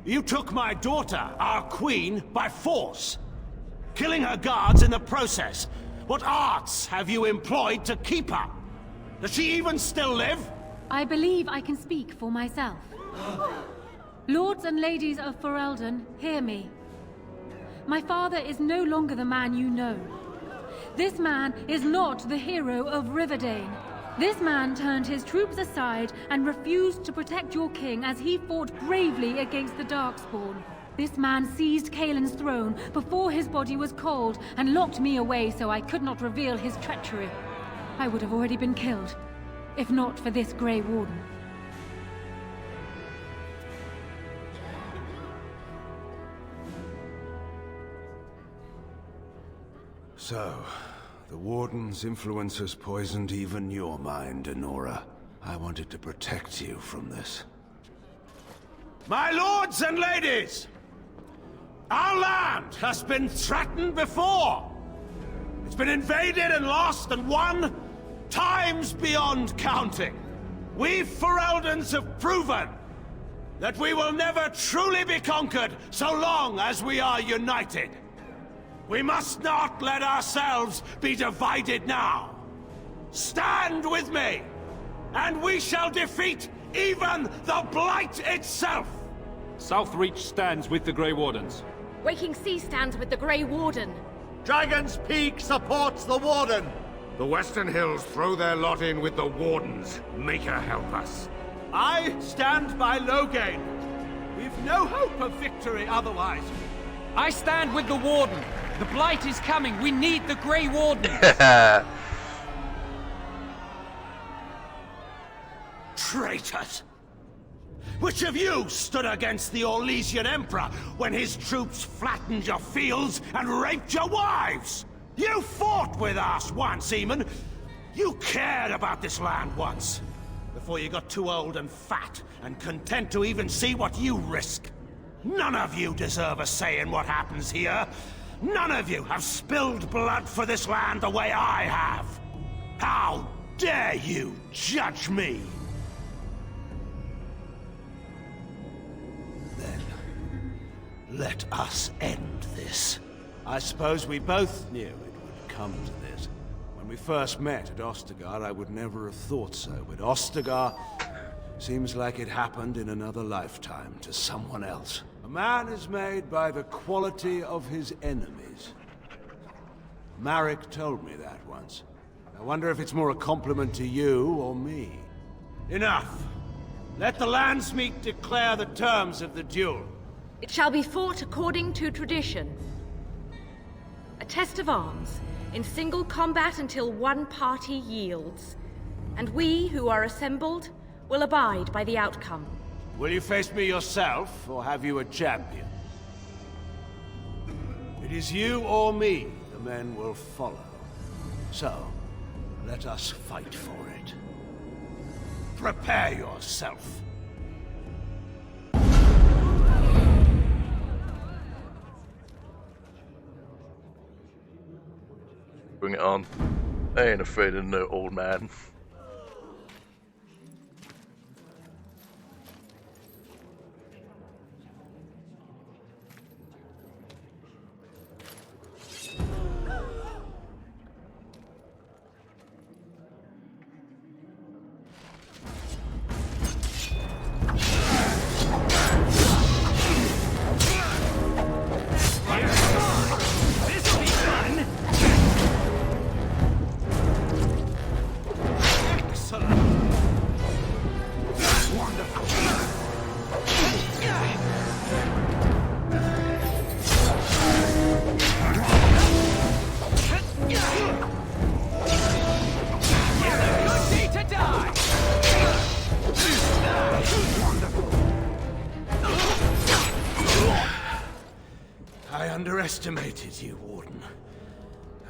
You took my daughter, our queen, by force, killing her guards in the process. What arts have you employed to keep her? Does she even still live? I believe I can speak for myself. Lords and ladies of Ferelden, hear me. My father is no longer the man you know. This man is not the hero of Riverdane. This man turned his troops aside and refused to protect your king as he fought bravely against the Darkspawn. This man seized Kaelin's throne before his body was cold and locked me away so I could not reveal his treachery. I would have already been killed, if not for this Grey Warden. So, the Warden's influence has poisoned even your mind, Enora. I wanted to protect you from this. My lords and ladies! Our land has been threatened before! It's been invaded and lost and won times beyond counting. We Fereldans have proven that we will never truly be conquered so long as we are united. We must not let ourselves be divided now. Stand with me, and we shall defeat even the Blight itself! Southreach stands with the Grey Wardens. Waking Sea stands with the Grey Warden. Dragon's Peak supports the Warden! The Western Hills throw their lot in with the Wardens. Make her help us. I stand by Loghain. We've no hope of victory otherwise. I stand with the Warden. The Blight is coming. We need the Grey Warden. Traitors! Which of you stood against the Orlesian Emperor when his troops flattened your fields and raped your wives? You fought with us once, Eamon. You cared about this land once. Before you got too old and fat and content to even see what you risk. None of you deserve a say in what happens here. None of you have spilled blood for this land the way I have. How dare you judge me? Then, let us end this. I suppose we both knew it would come to this. When we first met at Ostagar, I would never have thought so, but Ostagar seems like it happened in another lifetime to someone else. A man is made by the quality of his enemies. Marek told me that once. I wonder if it's more a compliment to you or me. Enough! Let the Landsmeet declare the terms of the duel. It shall be fought according to tradition. A test of arms, in single combat until one party yields. And we, who are assembled, will abide by the outcome. Will you face me yourself, or have you a champion? It is you or me the men will follow. So, let us fight for it. Prepare yourself. Bring it on. I ain't afraid of no old man. I underestimated you, Warden.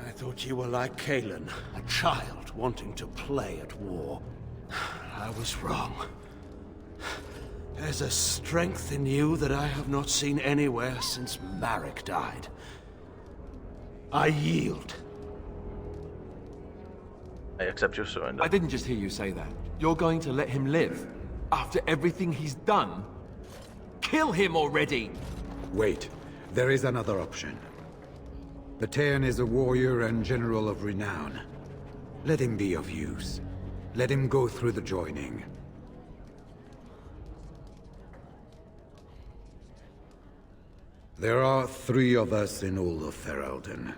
I thought you were like Cailan, a child wanting to play at war. I was wrong. There's a strength in you that I have not seen anywhere since Marek died. I yield. I accept your surrender. I didn't just hear you say that. You're going to let him live? After everything he's done? Kill him already! Wait. There is another option. Batean is a warrior and general of renown. Let him be of use. Let him go through the joining. There are 3 of us in all of Ferelden,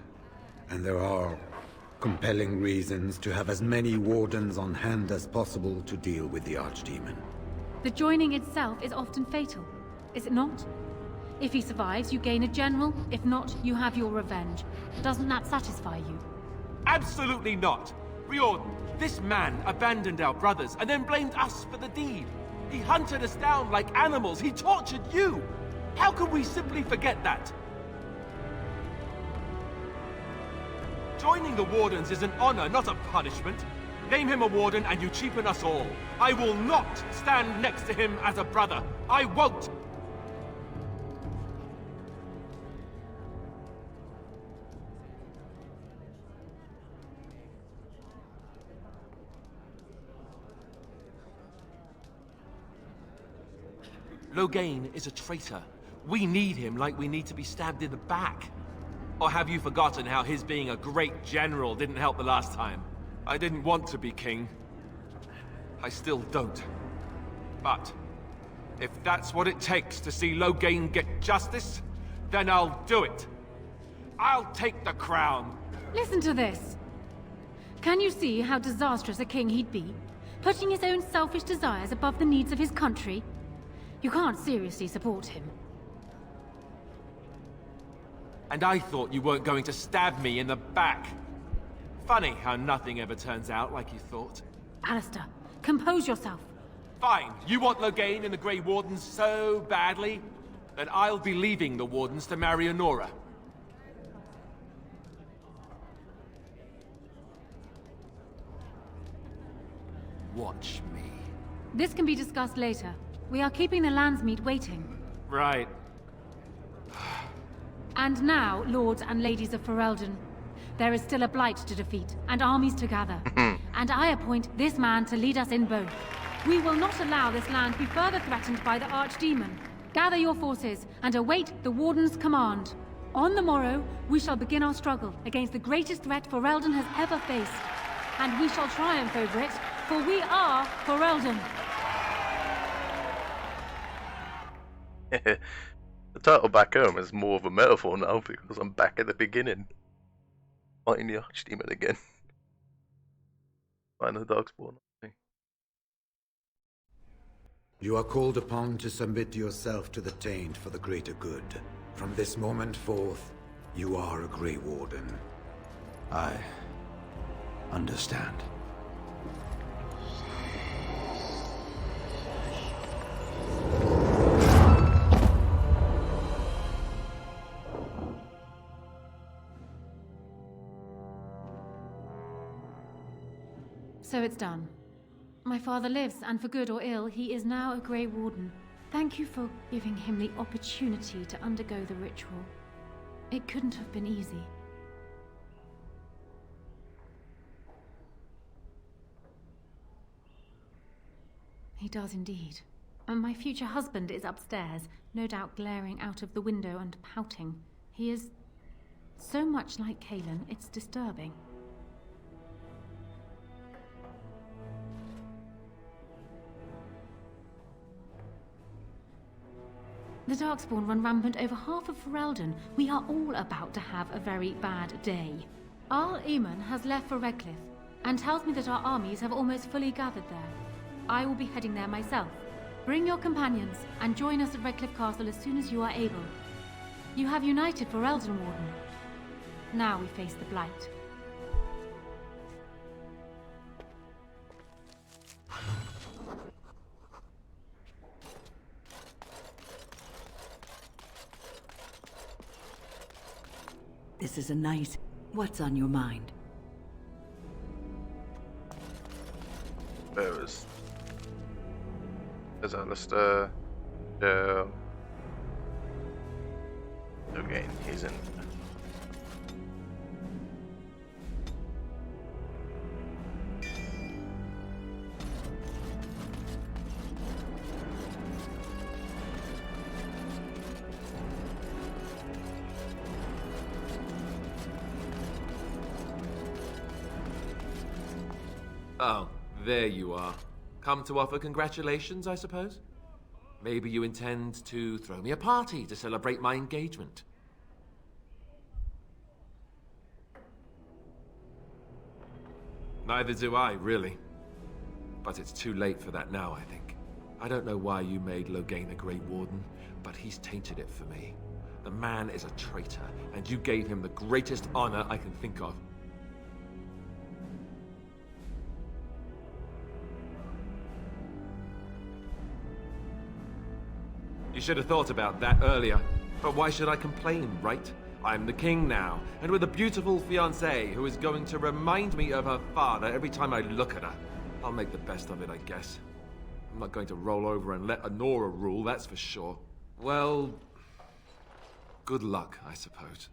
and there are compelling reasons to have as many wardens on hand as possible to deal with the Archdemon. The joining itself is often fatal, is it not? If he survives, you gain a general. If not, you have your revenge. Doesn't that satisfy you? Absolutely not! Riordan, this man abandoned our brothers and then blamed us for the deed. He hunted us down like animals. He tortured you! How can we simply forget that? Joining the Wardens is an honor, not a punishment. Name him a Warden and you cheapen us all. I will not stand next to him as a brother. I won't! Loghain is a traitor. We need him like we need to be stabbed in the back. Or have you forgotten how his being a great general didn't help the last time? I didn't want to be king. I still don't. But if that's what it takes to see Loghain get justice, then I'll do it. I'll take the crown. Listen to this. Can you see how disastrous a king he'd be? Putting his own selfish desires above the needs of his country? You can't seriously support him. And I thought you weren't going to stab me in the back. Funny how nothing ever turns out like you thought. Alistair, compose yourself. Fine, you want Loghain and the Grey Wardens so badly? Then I'll be leaving the Wardens to marry Honora. Watch me. This can be discussed later. We are keeping the Landsmeet waiting. Right. And now, lords and ladies of Ferelden, there is still a blight to defeat, and armies to gather. And I appoint this man to lead us in both. We will not allow this land be further threatened by the Archdemon. Gather your forces, and await the Warden's command. On the morrow, we shall begin our struggle against the greatest threat Ferelden has ever faced. And we shall triumph over it, for we are Ferelden. The title back home is more of a metaphor now because I'm back at the beginning. Fighting the Archdemon again. Fighting the Darkspawn. You are called upon to submit yourself to the Taint for the greater good. From this moment forth, you are a Grey Warden. I understand. So it's done. My father lives, and for good or ill, he is now a Grey Warden. Thank you for giving him the opportunity to undergo the ritual. It couldn't have been easy. He does indeed. And my future husband is upstairs, no doubt glaring out of the window and pouting. He is so much like Cailan, it's disturbing. The Darkspawn run rampant over half of Ferelden. We are all about to have a very bad day. Arl Eamon has left for Redcliffe, and tells me that our armies have almost fully gathered there. I will be heading there myself. Bring your companions, and join us at Redcliffe Castle as soon as you are able. You have united Ferelden, Warden. Now we face the Blight. This is a nice... What's on your mind? There's Alistair, Joe. Okay, he's in. Oh, there you are. Come to offer congratulations, I suppose? Maybe you intend to throw me a party to celebrate my engagement. Neither do I, really. But it's too late for that now, I think. I don't know why you made Loghain a Grey Warden, but he's tainted it for me. The man is a traitor, and you gave him the greatest honor I can think of. You should have thought about that earlier. But why should I complain, right? I'm the king now, and with a beautiful fiancée who is going to remind me of her father every time I look at her. I'll make the best of it, I guess. I'm not going to roll over and let Honora rule, that's for sure. Well, good luck, I suppose.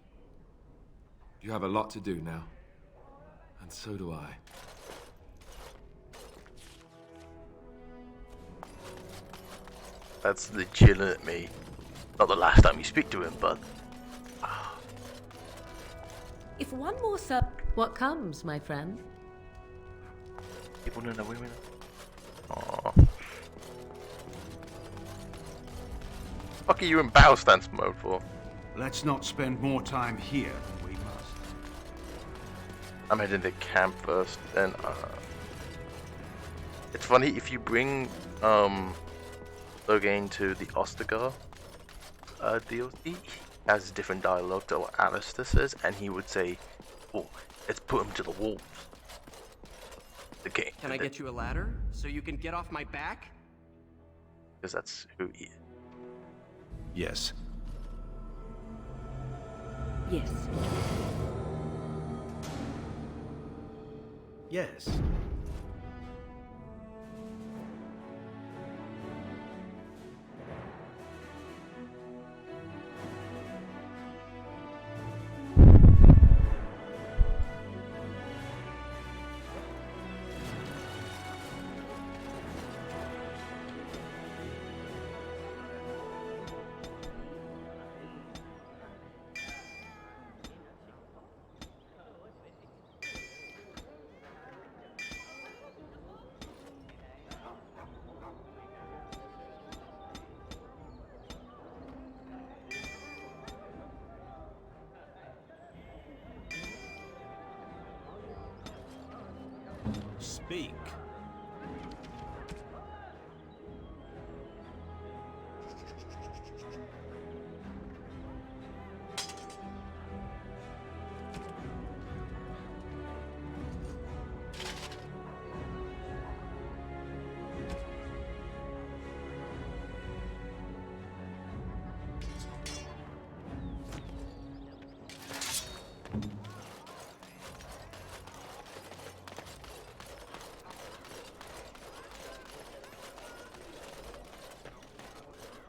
You have a lot to do now. And so do I. That's legitimately not the last time you speak to him, but... If one more what comes, my friend? People know the women. Aww. Fuck are you in battle stance mode for? Let's not spend more time here than we must. I'm heading to camp first, then it's funny if you bring Loghain to the Ostagar DLC, he has different dialogue to what Alistair says, and he would say, "Oh, let's put him to the wolves." The king. Can I get you a ladder so you can get off my back? Because that's who he is. Yes. Yes. Yes. Speak.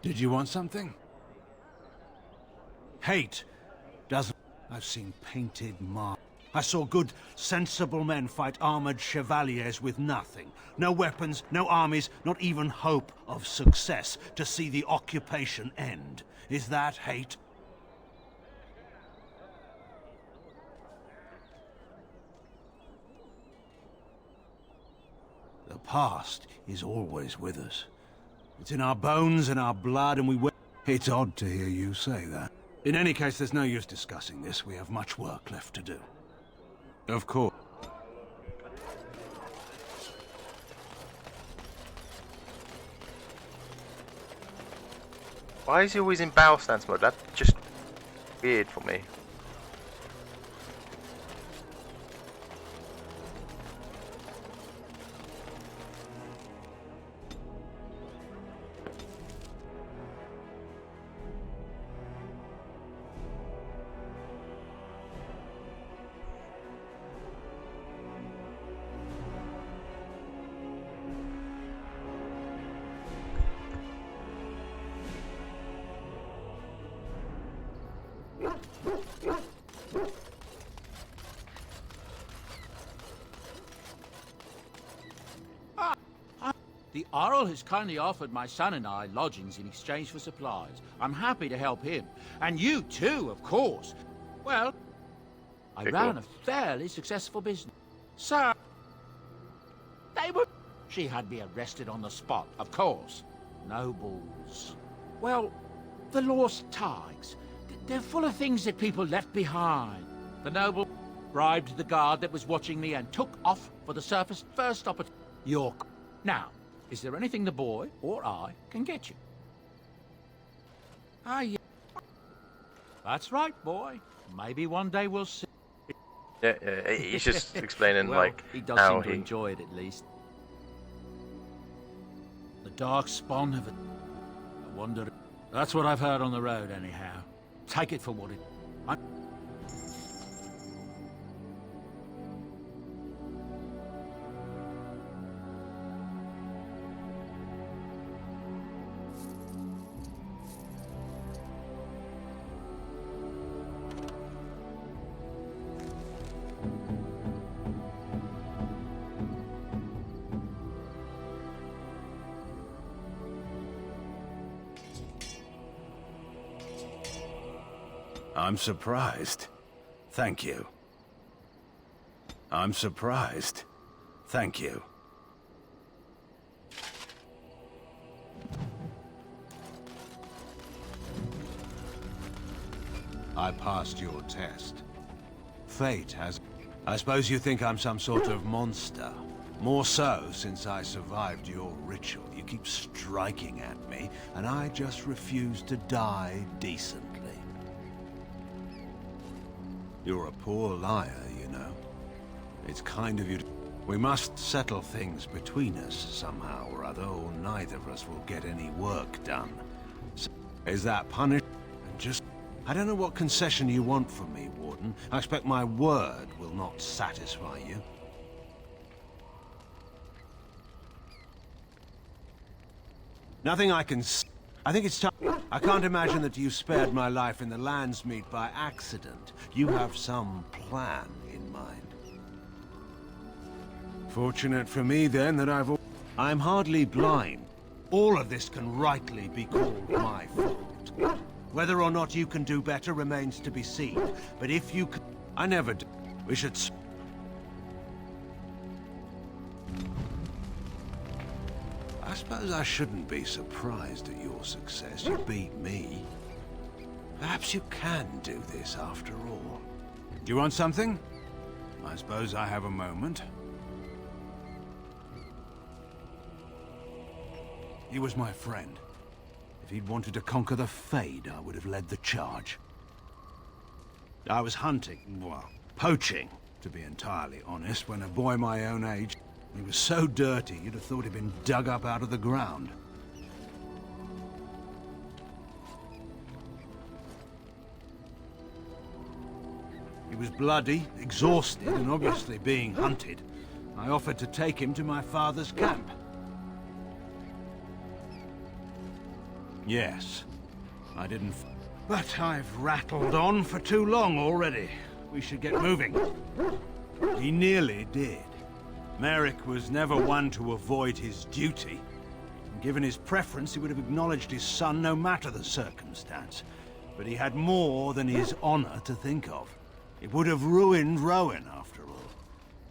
Did you want something? Hate doesn't... I've seen painted mark. I saw good, sensible men fight armored chevaliers with nothing. No weapons, no armies, not even hope of success to see the occupation end. Is that hate? The past is always with us. It's in our bones and our blood, and we will... It's odd to hear you say that. In any case, there's no use discussing this. We have much work left to do. Of course. Why is he always in battle stance mode? That's just weird for me. The Arl has kindly offered my son and I lodgings in exchange for supplies. I'm happy to help him. And you too, of course. Well, I ran a fairly successful business. So, they were... She had me arrested on the spot, of course. Nobles. Well, the lost tigers. They're full of things that people left behind. The noble bribed the guard that was watching me and took off for the surface first opportunity. York. Now, is there anything the boy or I can get you? Ah, yeah. That's right, boy. Maybe one day we'll see. Yeah, he's just explaining well, like he does how seem to enjoy it at least. The dark spawn of it. I wonder. That's what I've heard on the road, anyhow. Take it for what it. I'm surprised. Thank you. I'm surprised. Thank you. I passed your test. Fate has... I suppose you think I'm some sort of monster. More so since I survived your ritual. You keep striking at me, and I just refuse to die decently. You're a poor liar, you know. It's kind of you to... We must settle things between us somehow or other, or neither of us will get any work done. So, is that punishment? Just... I don't know what concession you want from me, Warden. I expect my word will not satisfy you. Nothing I can... I think it's time... I can't imagine that you spared my life in the Landsmeet by accident. You have some plan in mind. Fortunate for me, then, that I'm hardly blind. All of this can rightly be called my fault. Whether or not you can do better remains to be seen. But if you can... I never do. We should... I suppose I shouldn't be surprised at your success. You beat me. Perhaps you can do this after all. Do you want something? I suppose I have a moment. He was my friend. If he'd wanted to conquer the Fade, I would have led the charge. I was hunting, well, poaching, to be entirely honest, when a boy my own age... He was so dirty, you'd have thought he'd been dug up out of the ground. He was bloody, exhausted, and obviously being hunted. I offered to take him to my father's camp. Yes, I didn't... But I've rattled on for too long already. We should get moving. He nearly did. Merrick was never one to avoid his duty. Given his preference, he would have acknowledged his son no matter the circumstance. But he had more than his honor to think of. It would have ruined Rowan, after all.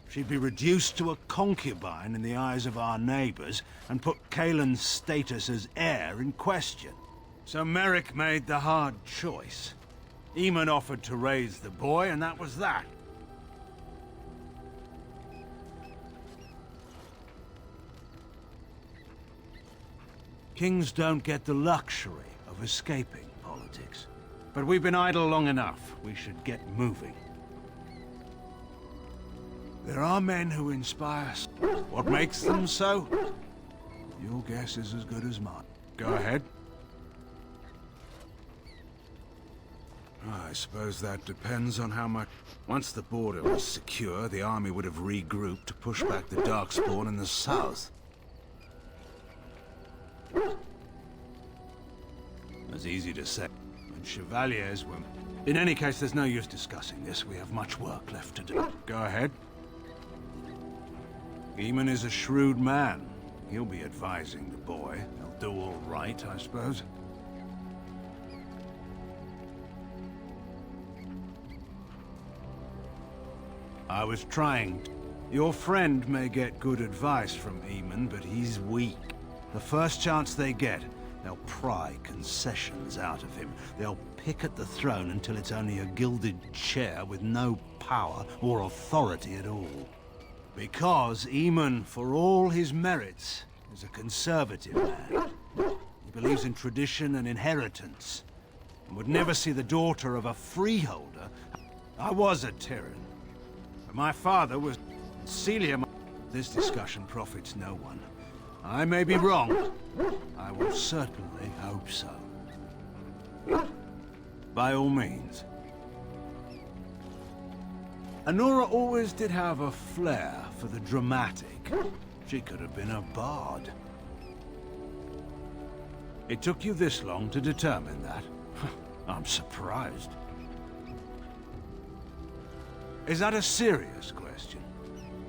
She'd be reduced to a concubine in the eyes of our neighbors, and put Cailan's status as heir in question. So Merrick made the hard choice. Eamon offered to raise the boy, and that was that. Kings don't get the luxury of escaping politics. But we've been idle long enough. We should get moving. There are men who inspire us. What makes them so? Your guess is as good as mine. Go ahead. I suppose that depends on how much... Once the border was secure, the army would have regrouped to push back the Darkspawn in the south. That's easy to say. And Chevaliers were... In any case, there's no use discussing this. We have much work left to do. Go ahead. Eamon is a shrewd man. He'll be advising the boy. He'll do all right, I suppose. I was trying. Your friend may get good advice from Eamon, but he's weak. The first chance they get, they'll pry concessions out of him. They'll pick at the throne until it's only a gilded chair with no power or authority at all. Because Eamon, for all his merits, is a conservative man. He believes in tradition and inheritance, and would never see the daughter of a freeholder. I was a Tyran. But my father was... Celia... This discussion profits no one. I may be wrong. I will certainly hope so. By all means. Anora always did have a flair for the dramatic. She could have been a bard. It took you this long to determine that? I'm surprised. Is that a serious question?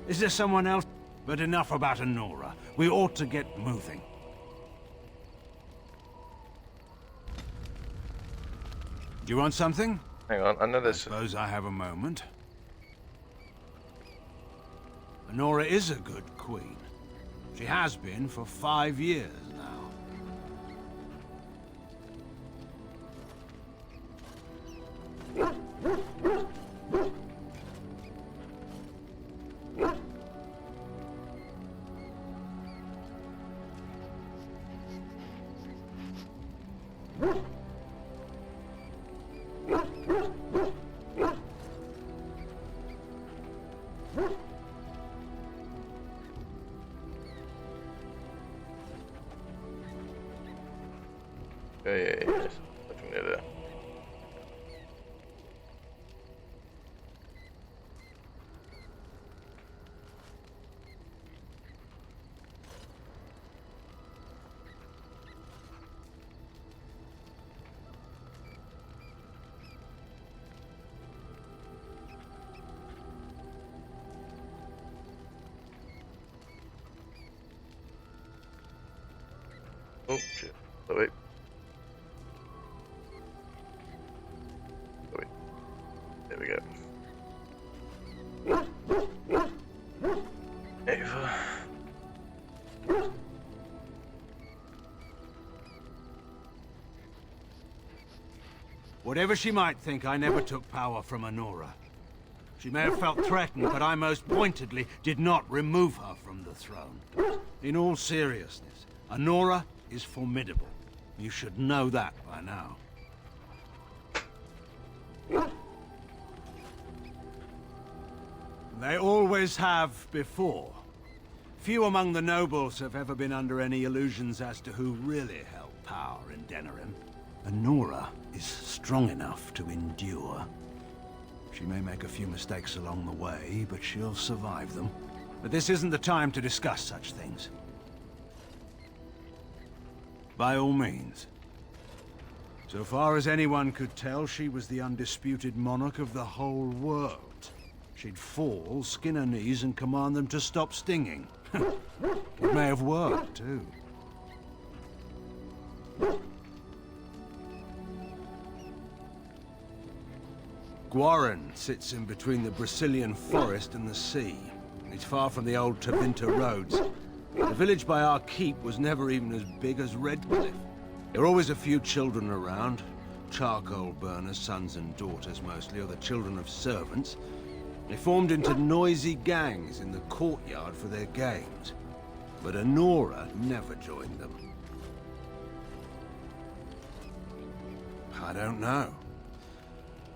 Is there someone else? But enough about Anora. We ought to get moving. Do you want something? Hang on, I know I this. suppose I have a moment. Honora is a good queen. She has been for 5 years now. Yeah. Nothing near there. Oh shit. Oh wait. There we go. Ava. Whatever she might think, I never took power from Honora. She may have felt threatened, but I most pointedly did not remove her from the throne. In all seriousness, Honora is formidable. You should know that by now. They always have before. Few among the nobles have ever been under any illusions as to who really held power in Denerim. Honora is strong enough to endure. She may make a few mistakes along the way, but she'll survive them. But this isn't the time to discuss such things. By all means. So far as anyone could tell, she was the undisputed monarch of the whole world. She'd fall, skin her knees, and command them to stop stinging. It may have worked, too. Gwaran sits in between the Brazilian forest and the sea. It's far from the old Tevinter roads. The village by our keep was never even as big as Redcliffe. There are always a few children around. Charcoal burners, sons and daughters mostly, or the children of servants. They formed into noisy gangs in the courtyard for their games. But Honora never joined them. I don't know.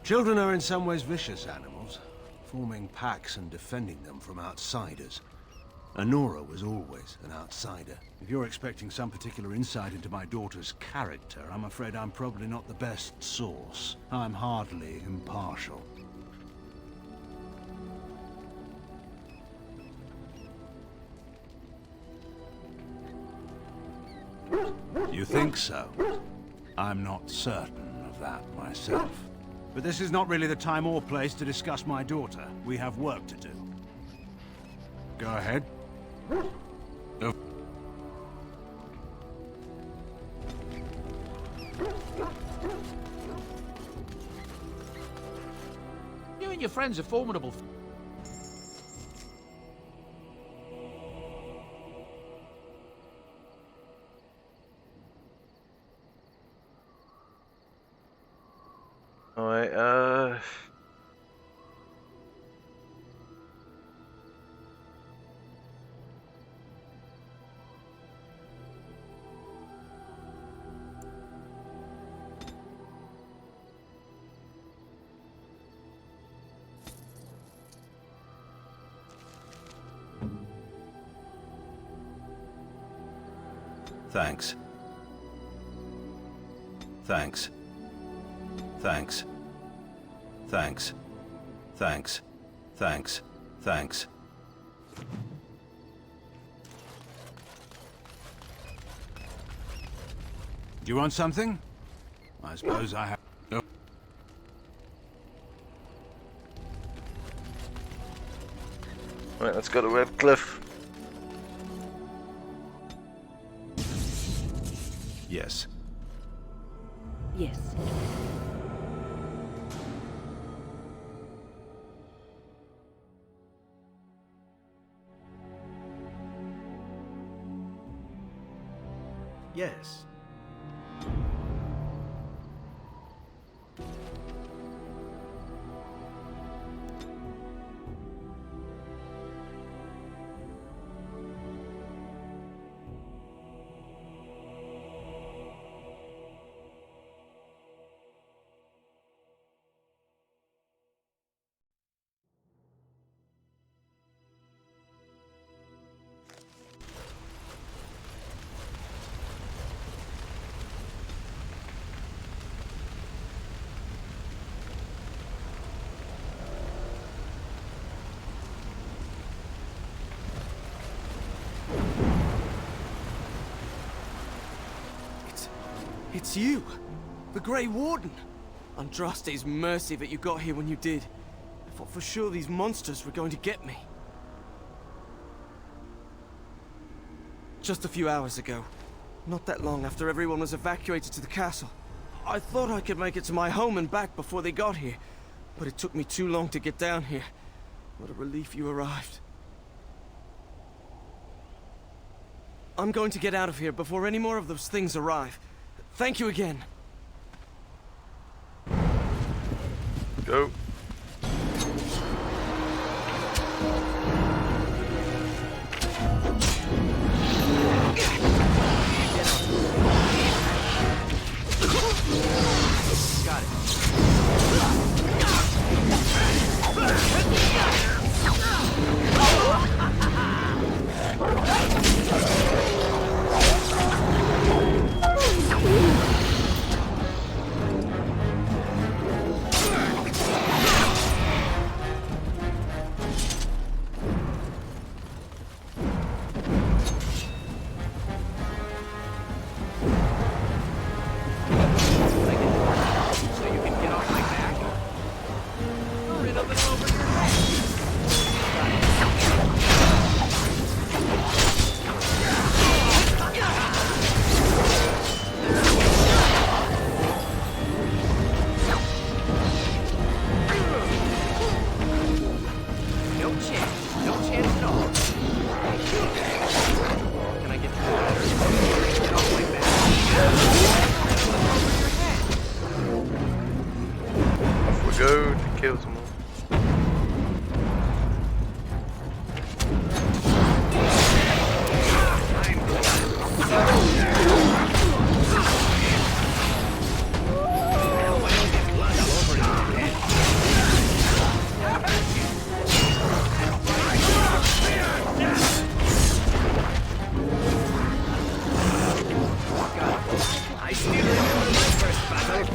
Children are in some ways vicious animals, forming packs and defending them from outsiders. Honora was always an outsider. If you're expecting some particular insight into my daughter's character, I'm afraid I'm probably not the best source. I'm hardly impartial. You think so? I'm not certain of that myself. But this is not really the time or place to discuss my daughter. We have work to do. Go ahead. You and your friends are formidable. Alright, Thanks. Thanks. Thanks. Thanks. Thanks. Thanks. Thanks. Do you want something? I suppose I have... Oh. Right, let's go to Redcliffe. Yes. Yes. Yes. It's you! The Grey Warden! Andraste's mercy that you got here when you did. I thought for sure these monsters were going to get me. Just a few hours ago, not that long after everyone was evacuated to the castle, I thought I could make it to my home and back before they got here, but it took me too long to get down here. What a relief you arrived. I'm going to get out of here before any more of those things arrive. Thank you again. Go. Got it. Go to kill someone. I still remember my first battle.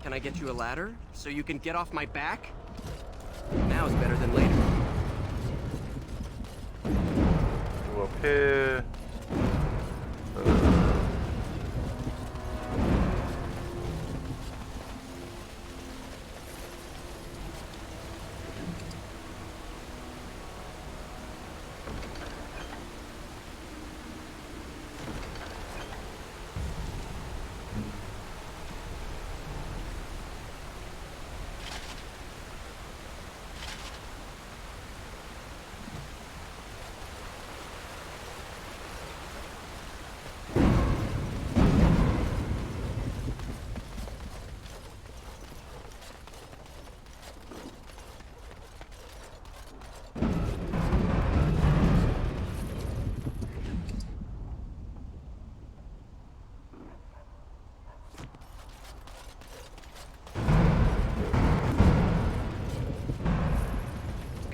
Can I get you a ladder so you can get off my back? Now is better than later. Go up here.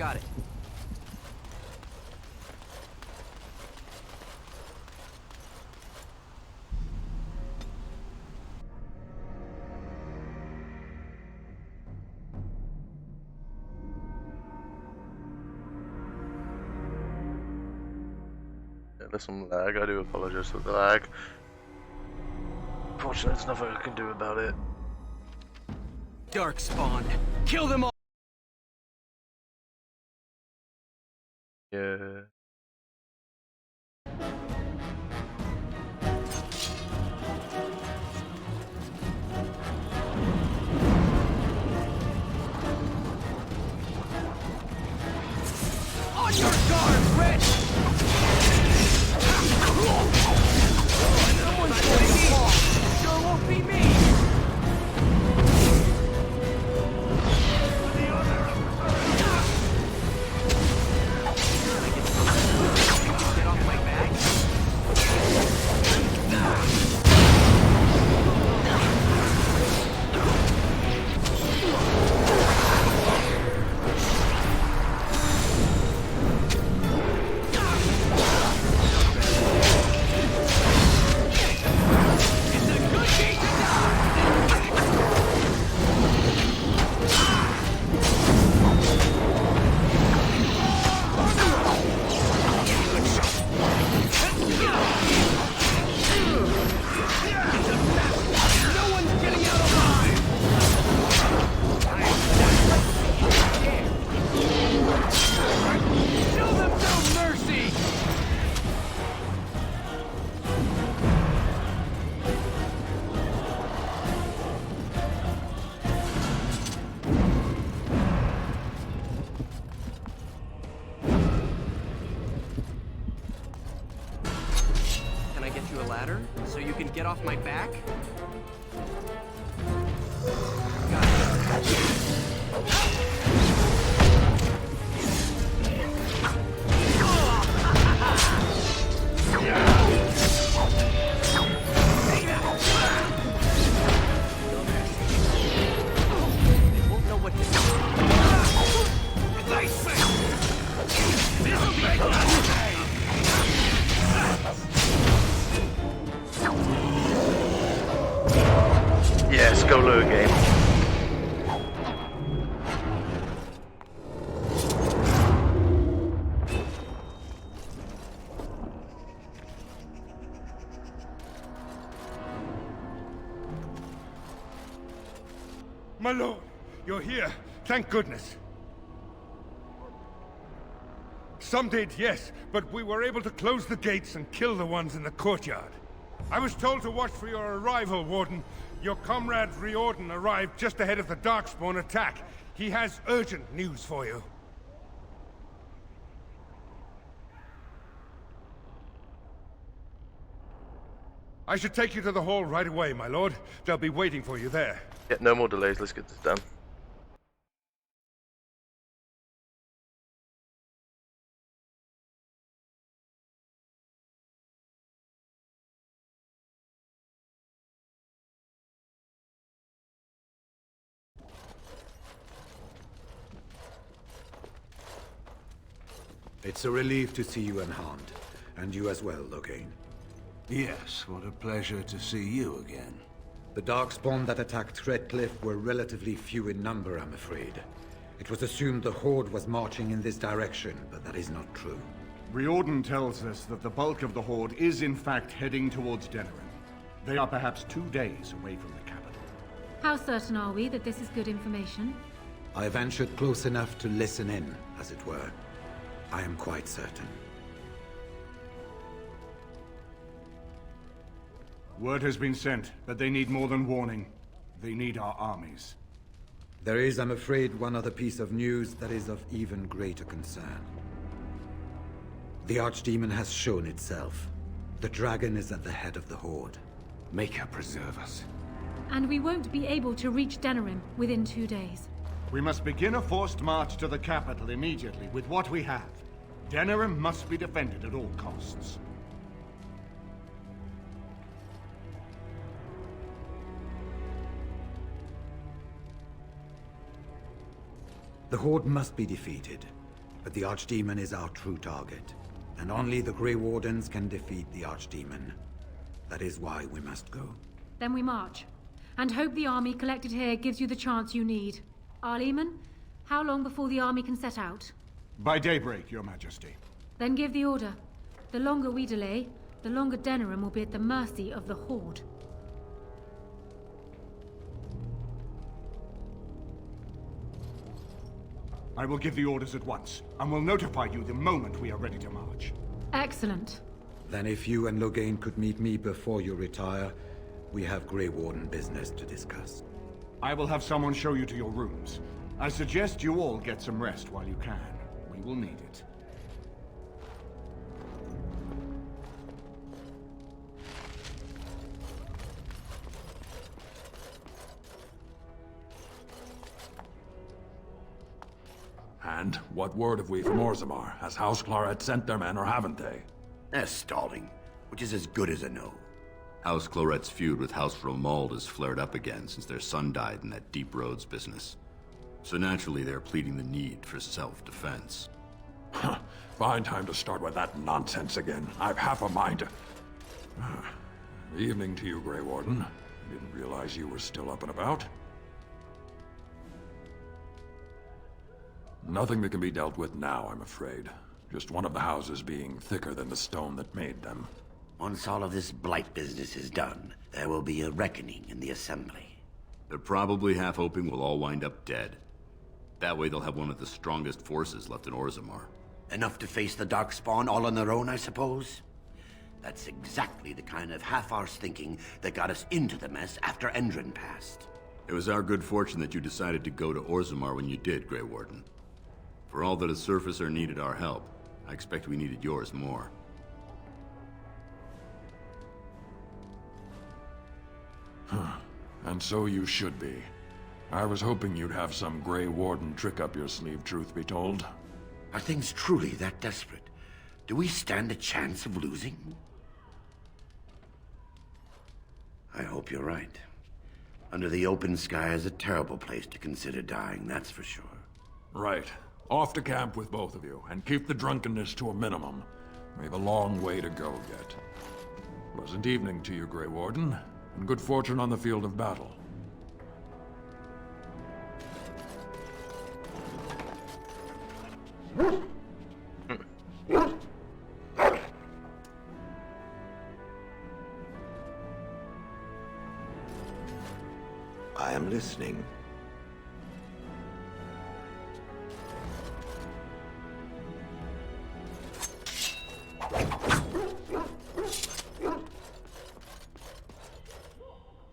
Got it. Yeah, there's some lag. I do apologize for the lag. Unfortunately, there's nothing I can do about it. Darkspawn. Kill them all! Yeah. On your guard, Red! Someone's getting caught. Sure won't be me. Get off my back. So you can get off my back? Yes, go low game. My lord, you're here. Thank goodness. Some did, yes, but we were able to close the gates and kill the ones in the courtyard. I was told to watch for your arrival, Warden. Your comrade Riordan arrived just ahead of the Darkspawn attack. He has urgent news for you. I should take you to the hall right away, my lord. They'll be waiting for you there. Yeah, no more delays. Let's get this done. It's a relief to see you unharmed. And you as well, Loghain. Yes, what a pleasure to see you again. The Darkspawn that attacked Redcliffe were relatively few in number, I'm afraid. It was assumed the Horde was marching in this direction, but that is not true. Riordan tells us that the bulk of the Horde is in fact heading towards Denerim. They are perhaps 2 days away from the capital. How certain are we that this is good information? I ventured close enough to listen in, as it were. I am quite certain. Word has been sent, but they need more than warning. They need our armies. There is, I'm afraid, one other piece of news that is of even greater concern. The Archdemon has shown itself. The dragon is at the head of the Horde. Make her preserve us. And we won't be able to reach Denerim within 2 days. We must begin a forced march to the capital immediately with what we have. Denerim must be defended at all costs. The Horde must be defeated. but the Archdemon is our true target, and only the Grey Wardens can defeat the Archdemon. That is why we must go. Then we march, and hope the army collected here gives you the chance you need. Arleman, how long before the army can set out? By daybreak, Your Majesty. Then give the order. The longer we delay, the longer Denerim will be at the mercy of the Horde. I will give the orders at once, and will notify you the moment we are ready to march. Excellent. Then if you and Loghain could meet me before you retire, we have Grey Warden business to discuss. I will have someone show you to your rooms. I suggest you all get some rest while you can. We will need it. And what word have we from Orzammar? Has House Clorette sent their men, or haven't they? They're stalling, which is as good as a no. House Clorette's feud with House Romald has flared up again since their son died in that Deep Roads business. So naturally, they're pleading the need for self-defense. Fine time to start with that nonsense again. I've half a mind to... Evening to you, Grey Warden. Didn't realize you were still up and about. Nothing that can be dealt with now, I'm afraid. Just one of the houses being thicker than the stone that made them. Once all of this blight business is done, there will be a reckoning in the Assembly. They're probably half hoping we'll all wind up dead. That way they'll have one of the strongest forces left in Orzammar. Enough to face the Darkspawn all on their own, I suppose? That's exactly the kind of half-arse thinking that got us into the mess after Endron passed. It was our good fortune that you decided to go to Orzammar when you did, Grey Warden. For all that a surfacer needed our help, I expect we needed yours more. And so you should be. I was hoping you'd have some Grey Warden trick up your sleeve, truth be told. Are things truly that desperate? Do we stand a chance of losing? I hope you're right. Under the open sky is a terrible place to consider dying, that's for sure. Right. Off to camp with both of you, and keep the drunkenness to a minimum. We have a long way to go yet. Pleasant evening to you, Grey Warden, and good fortune on the field of battle. I am listening.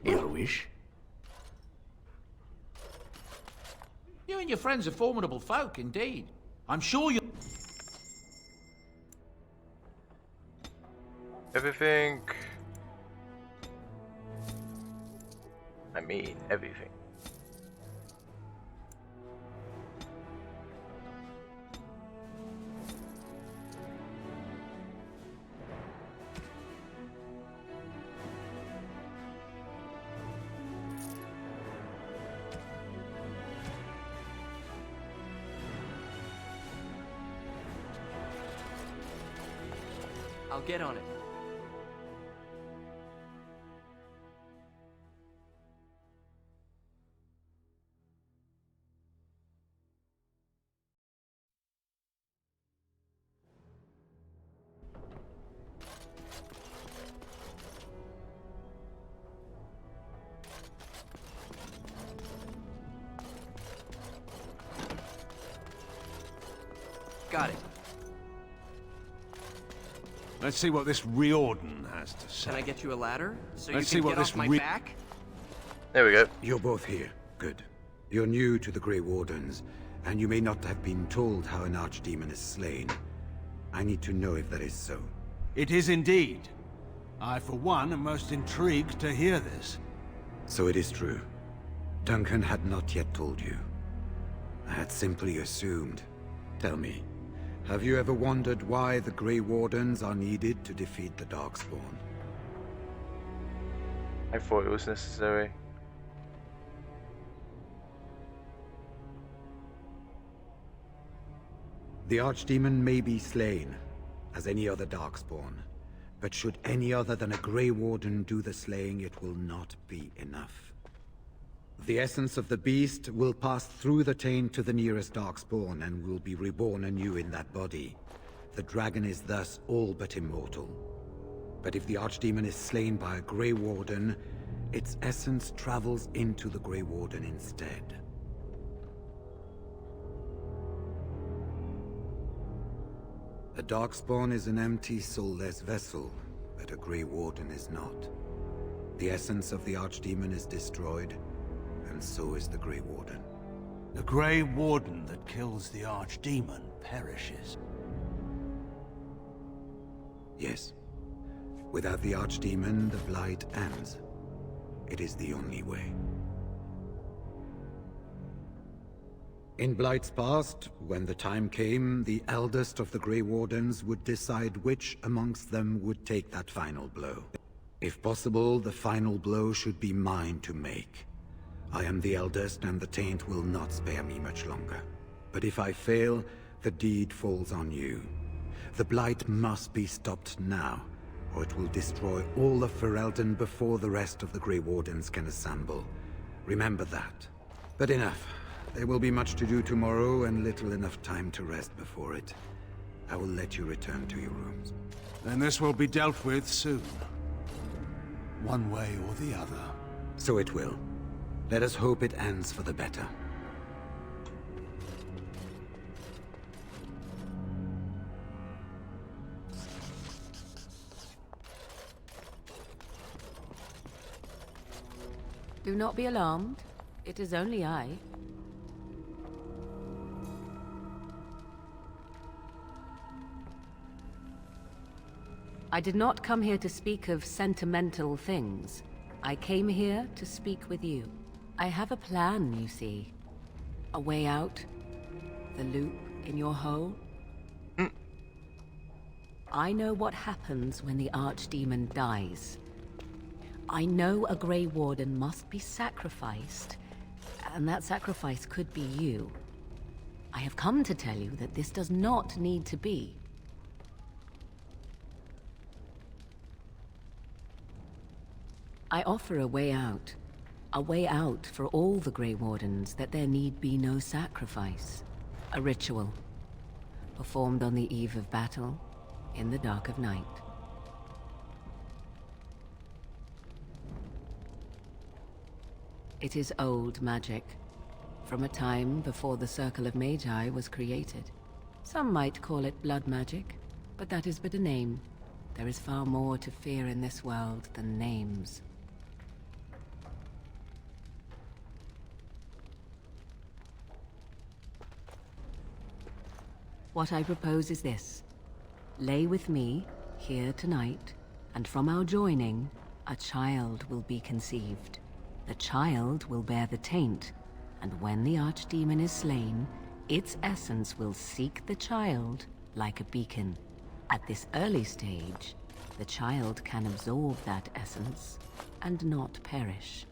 Your wish? You and your friends are formidable folk, indeed. I'm sure you... Everything. I mean, everything. I'll get on it. Got it. Let's see what this Riordan has to say. Can I get you a ladder so Let's you see can what get this off my back? There we go. You're both here. Good. You're new to the Grey Wardens, and you may not have been told how an Archdemon is slain. I need to know if that is so. It is indeed. I, for one, am most intrigued to hear this. So it is true. Duncan had not yet told you. I had simply assumed. Tell me, have you ever wondered why the Grey Wardens are needed to defeat the Darkspawn? I thought it was necessary. The Archdemon may be slain, as any other Darkspawn. But should any other than a Grey Warden do the slaying, it will not be enough. The essence of the beast will pass through the taint to the nearest Darkspawn and will be reborn anew in that body. The dragon is thus all but immortal. But if the Archdemon is slain by a Grey Warden, its essence travels into the Grey Warden instead. A Darkspawn is an empty, soulless vessel, but a Grey Warden is not. The essence of the Archdemon is destroyed, and so is the Grey Warden. The Grey Warden that kills the Archdemon perishes. Yes. Without the Archdemon, the Blight ends. It is the only way. In Blight's past, when the time came, the eldest of the Grey Wardens would decide which amongst them would take that final blow. If possible, the final blow should be mine to make. I am the eldest, and the taint will not spare me much longer. But if I fail, the deed falls on you. The Blight must be stopped now, or it will destroy all of Ferelden before the rest of the Grey Wardens can assemble. Remember that. But enough. There will be much to do tomorrow, and little enough time to rest before it. I will let you return to your rooms. Then this will be dealt with soon. One way or the other. So it will. Let us hope it ends for the better. Do not be alarmed. It is only I. I did not come here to speak of sentimental things. I came here to speak with you. I have a plan, you see. A way out. The loop in your hole. I know what happens when the Archdemon dies. I know a Grey Warden must be sacrificed, and that sacrifice could be you. I have come to tell you that this does not need to be. I offer a way out for all the Grey Wardens, that there need be no sacrifice. A ritual, performed on the eve of battle, in the dark of night. It is old magic, from a time before the Circle of Magi was created. Some might call it blood magic, but that is but a name. There is far more to fear in this world than names. What I propose is this. Lay with me, here tonight, and from our joining, a child will be conceived. The child will bear the taint, and when the Archdemon is slain, its essence will seek the child like a beacon. At this early stage, the child can absorb that essence and not perish.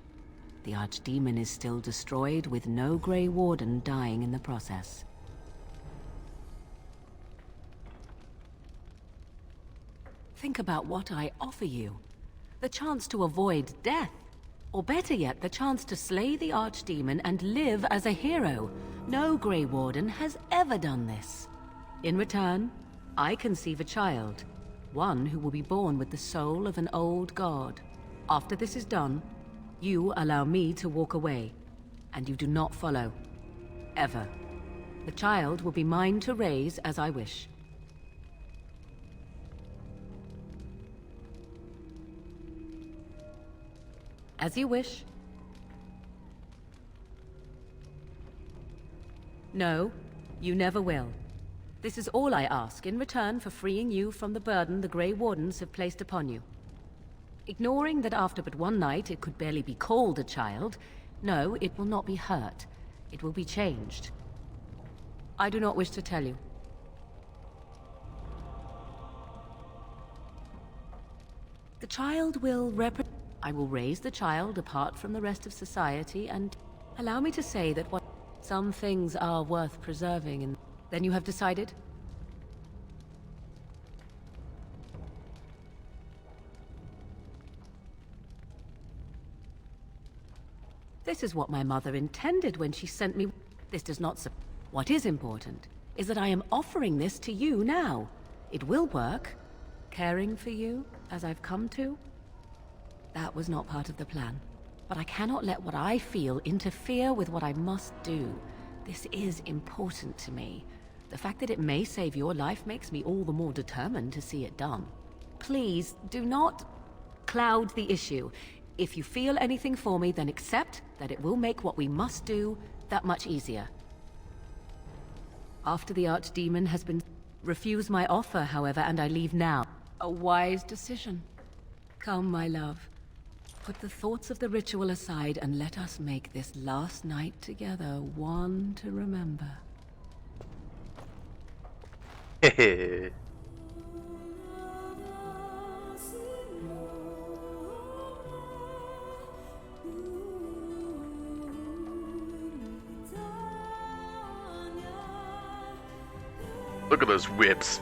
The Archdemon is still destroyed, with no Grey Warden dying in the process. Think about what I offer you. The chance to avoid death. Or better yet, the chance to slay the Archdemon and live as a hero. No Grey Warden has ever done this. In return, I conceive a child. One who will be born with the soul of an old god. After this is done, you allow me to walk away. And you do not follow. Ever. The child will be mine to raise as I wish. As you wish. No, you never will. This is all I ask in return for freeing you from the burden the Grey Wardens have placed upon you. Ignoring that after but one night it could barely be called a child, no, it will not be hurt. It will be changed. I do not wish to tell you. The child will I will raise the child apart from the rest of society, and allow me to say that some things are worth preserving, and Then you have decided? This is what my mother intended when she sent me. This does not. What is important is that I am offering this to you now. It will work. Caring for you, as I've come to. That was not part of the plan. But I cannot let what I feel interfere with what I must do. This is important to me. The fact that it may save your life makes me all the more determined to see it done. Please, do not cloud the issue. If you feel anything for me, then accept that it will make what we must do that much easier. After the Archdemon has been... Refuse my offer, however, and I leave now. A wise decision. Come, my love. Put the thoughts of the ritual aside and let us make this last night together one to remember. Look at those whips.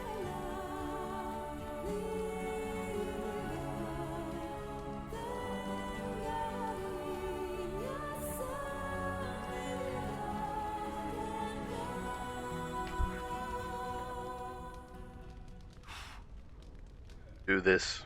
Do this.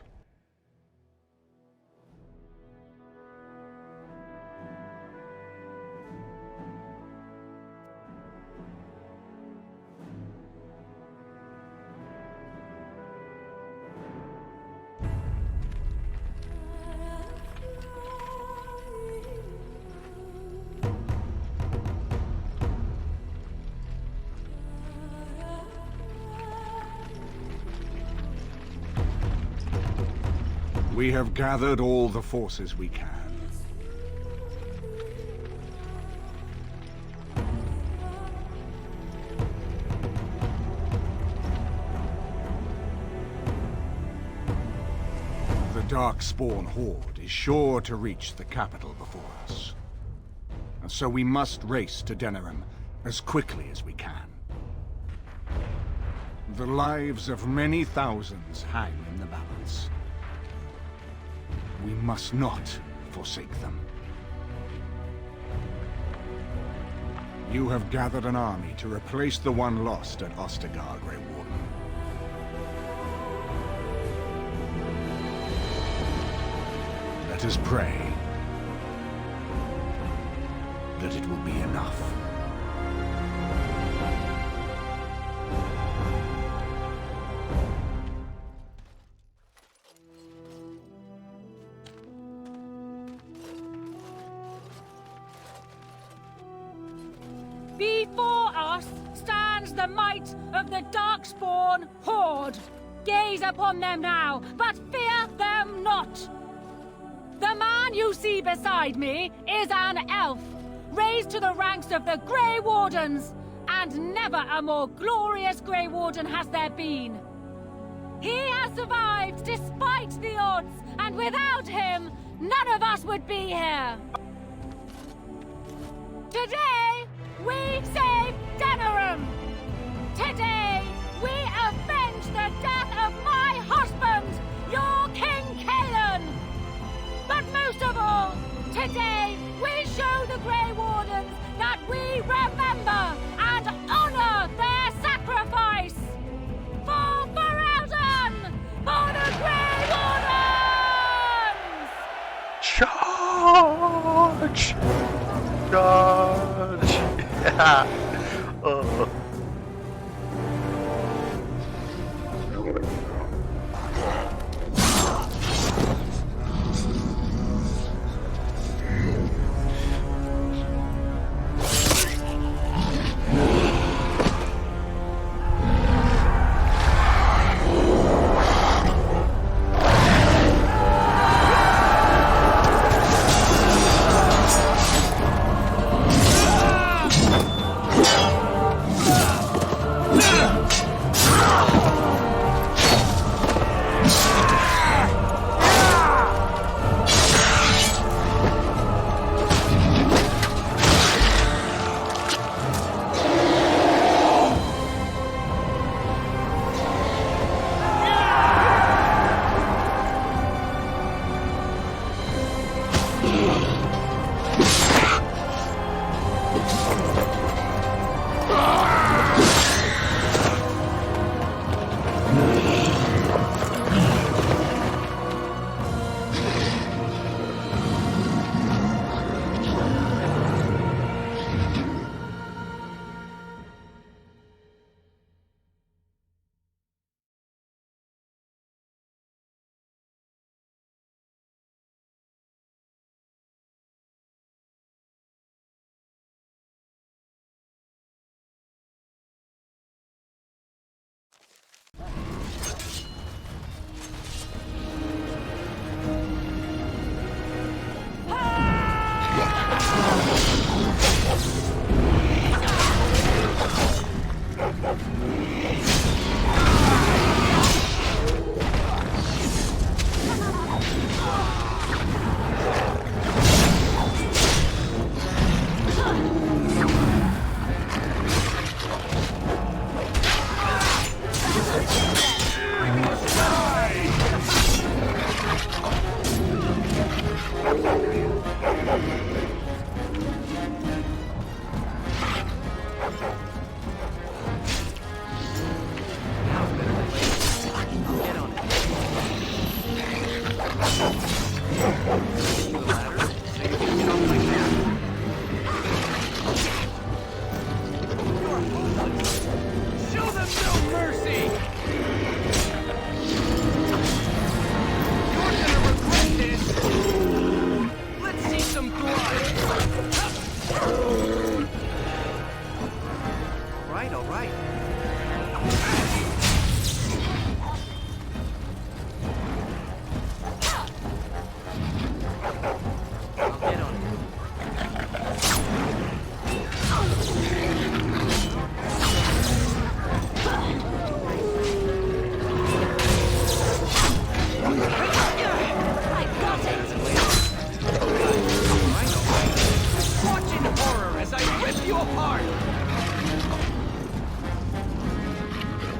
We have gathered all the forces we can. The Darkspawn Horde is sure to reach the capital before us. And so we must race to Denerim as quickly as we can. The lives of many thousands hang in the balance. We must not forsake them. You have gathered an army to replace the one lost at Ostagar, Grey Warden. Let us pray that it will be enough. Before us stands the might of the Darkspawn Horde. Gaze upon them now, but fear them not. The man you see beside me is an elf, raised to the ranks of the Grey Wardens, and never a more glorious Grey Warden has there been. He has survived despite the odds, and without him, none of us would be here. Today, we save Denerim! Today, we avenge the death of my husband, your King Cailan! But most of all, today, we show the Grey Wardens that we remember and honor their sacrifice! For Ferelden! For the Grey Wardens! Charge! Charge! Oh.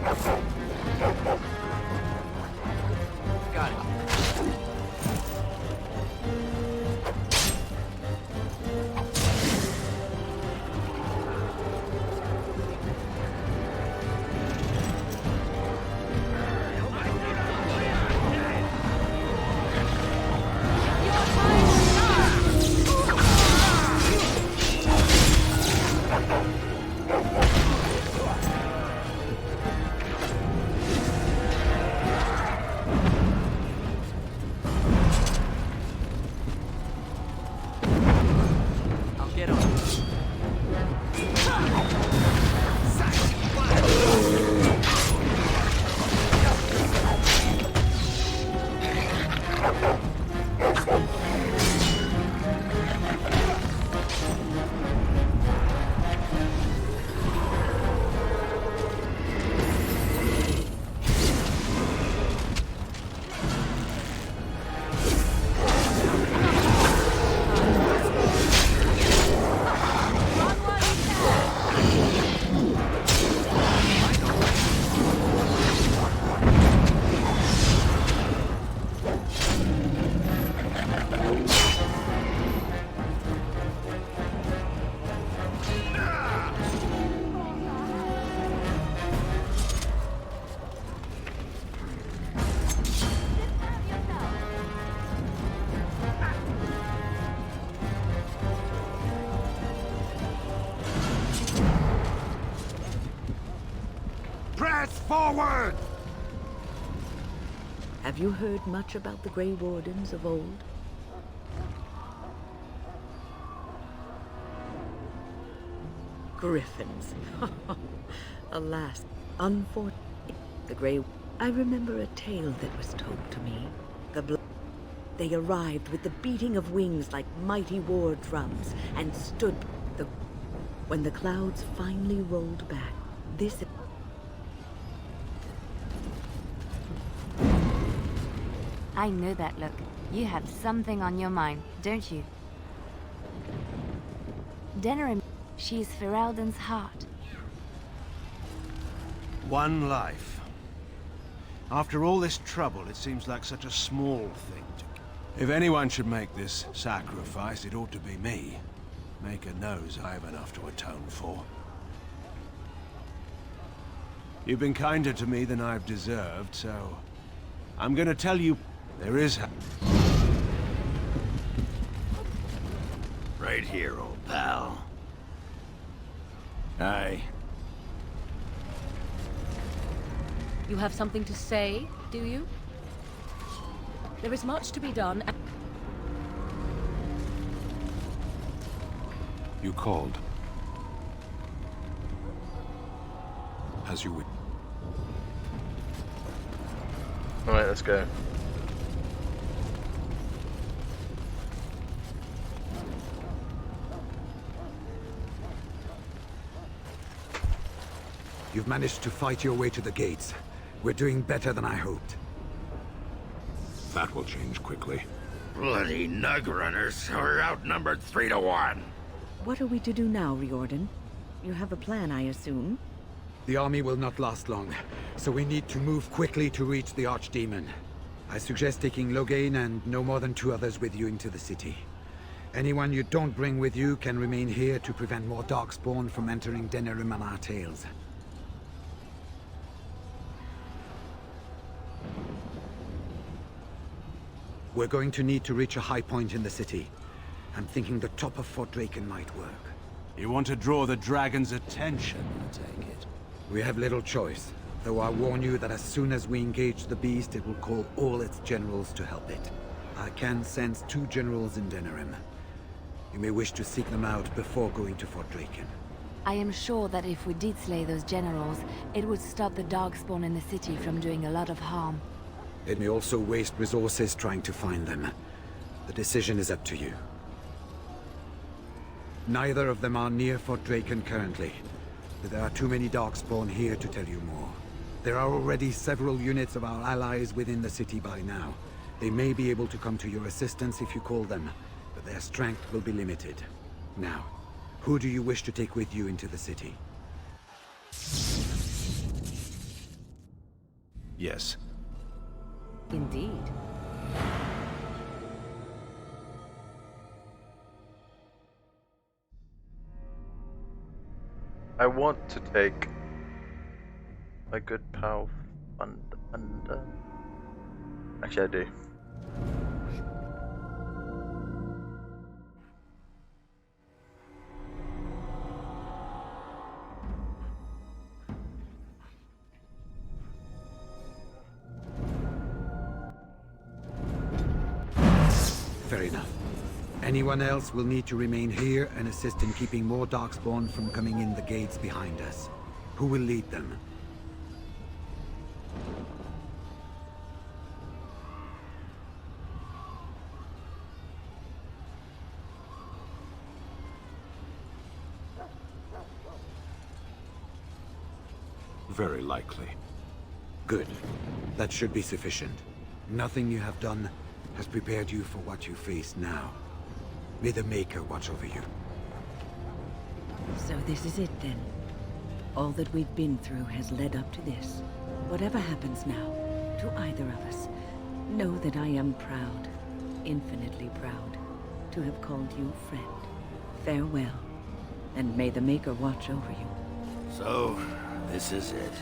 Got it. Press forward! Have you heard much about the Grey Wardens of old? Griffins. Alas, unfortunately, the Grey... I remember a tale that was told to me. They arrived with the beating of wings like mighty war drums and stood when the clouds finally rolled back. This... I know that look. You have something on your mind, don't you? Denerim, she's Ferelden's heart. One life. After all this trouble, it seems like such a small thing to... If anyone should make this sacrifice, it ought to be me. Maker knows I have enough to atone for. You've been kinder to me than I've deserved, so... I'm gonna tell you... There is... Right here, old pal. Aye. You have something to say, do you? There is much to be done. You called. As you would. Alright, let's go. You've managed to fight your way to the gates. We're doing better than I hoped. That will change quickly. Bloody nug runners are outnumbered 3 to 1. What are we to do now, Riordan? You have a plan, I assume? The army will not last long, so we need to move quickly to reach the Archdemon. I suggest taking Loghain and no more than 2 others with you into the city. Anyone you don't bring with you can remain here to prevent more Darkspawn from entering Denerim and our tails. We're going to need to reach a high point in the city. I'm thinking the top of Fort Draken might work. You want to draw the dragon's attention, I take it? We have little choice, though I warn you that as soon as we engage the beast, it will call all its generals to help it. I can sense 2 generals in Denerim. You may wish to seek them out before going to Fort Draken. I am sure that if we did slay those generals, it would stop the Darkspawn in the city from doing a lot of harm. It may also waste resources trying to find them. The decision is up to you. Neither of them are near Fort Draken currently, but there are too many Darkspawn here to tell you more. There are already several units of our allies within the city by now. They may be able to come to your assistance if you call them, but their strength will be limited. Now, who do you wish to take with you into the city? Yes. Indeed. I want to take a good pal under. Actually, I do. Fair enough. Anyone else will need to remain here and assist in keeping more Darkspawn from coming in the gates behind us. Who will lead them? Very likely. Good. That should be sufficient. Nothing you have done has prepared you for what you face now. May the Maker watch over you. So this is it then. All that we've been through has led up to this. Whatever happens now, to either of us, know that I am proud, infinitely proud, to have called you friend. Farewell, and may the Maker watch over you. So, this is it.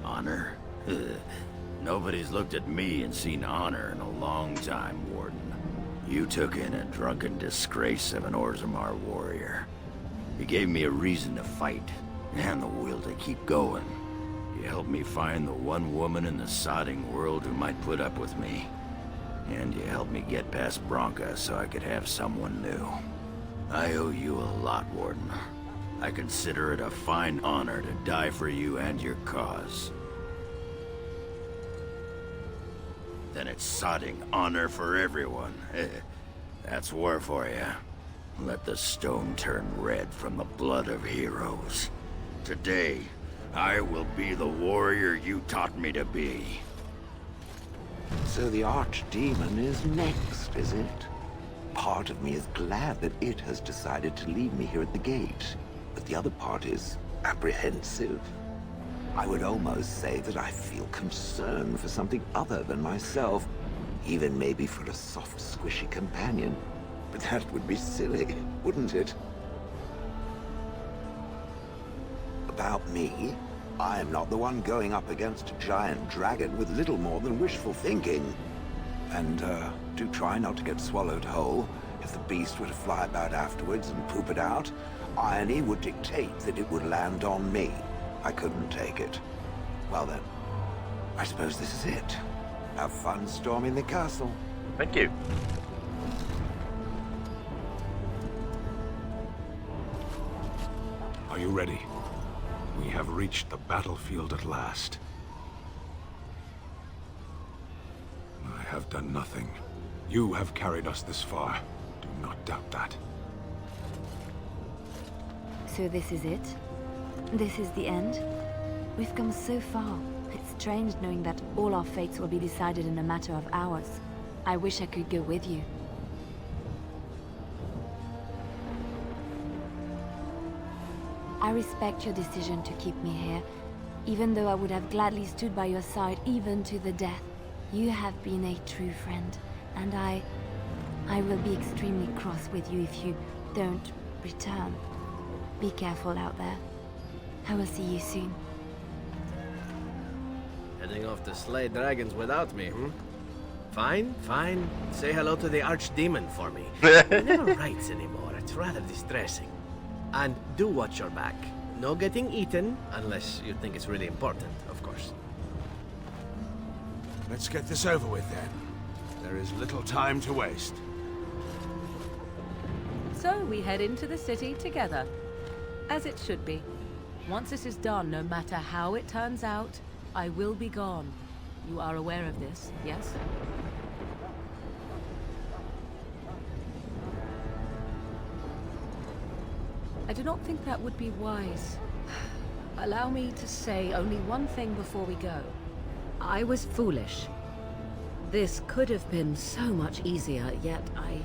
Honor? Nobody's looked at me and seen honor in a long time, Warden. You took in a drunken disgrace of an Orzammar warrior. You gave me a reason to fight, and the will to keep going. You helped me find the one woman in the sodding world who might put up with me. And you helped me get past Branka so I could have someone new. I owe you a lot, Warden. I consider it a fine honor to die for you and your cause. Then it's sodding honor for everyone. That's war for you. Let the stone turn red from the blood of heroes. Today, I will be the warrior you taught me to be. So the Archdemon is next, is it? Part of me is glad that it has decided to leave me here at the gate, but the other part is apprehensive. I would almost say that I feel concern for something other than myself, even maybe for a soft, squishy companion. But that would be silly, wouldn't it? About me, I am not the one going up against a giant dragon with little more than wishful thinking. And, do try not to get swallowed whole. If the beast were to fly about afterwards and poop it out, irony would dictate that it would land on me. I couldn't take it. Well then, I suppose this is it. Have fun storming the castle. Thank you. Are you ready? We have reached the battlefield at last. I have done nothing. You have carried us this far. Do not doubt that. So this is it? This is the end? We've come so far. It's strange knowing that all our fates will be decided in a matter of hours. I wish I could go with you. I respect your decision to keep me here, even though I would have gladly stood by your side even to the death. You have been a true friend, and I will be extremely cross with you if you don't return. Be careful out there. I will see you soon. Heading off to slay dragons without me, Fine, fine. Say hello to the Archdemon for me. He never writes anymore. It's rather distressing. And do watch your back. No getting eaten, unless you think it's really important, of course. Let's get this over with then. There is little time to waste. So we head into the city together. As it should be. Once this is done, no matter how it turns out, I will be gone. You are aware of this, yes? I do not think that would be wise. Allow me to say only one thing before we go. I was foolish. This could have been so much easier, yet I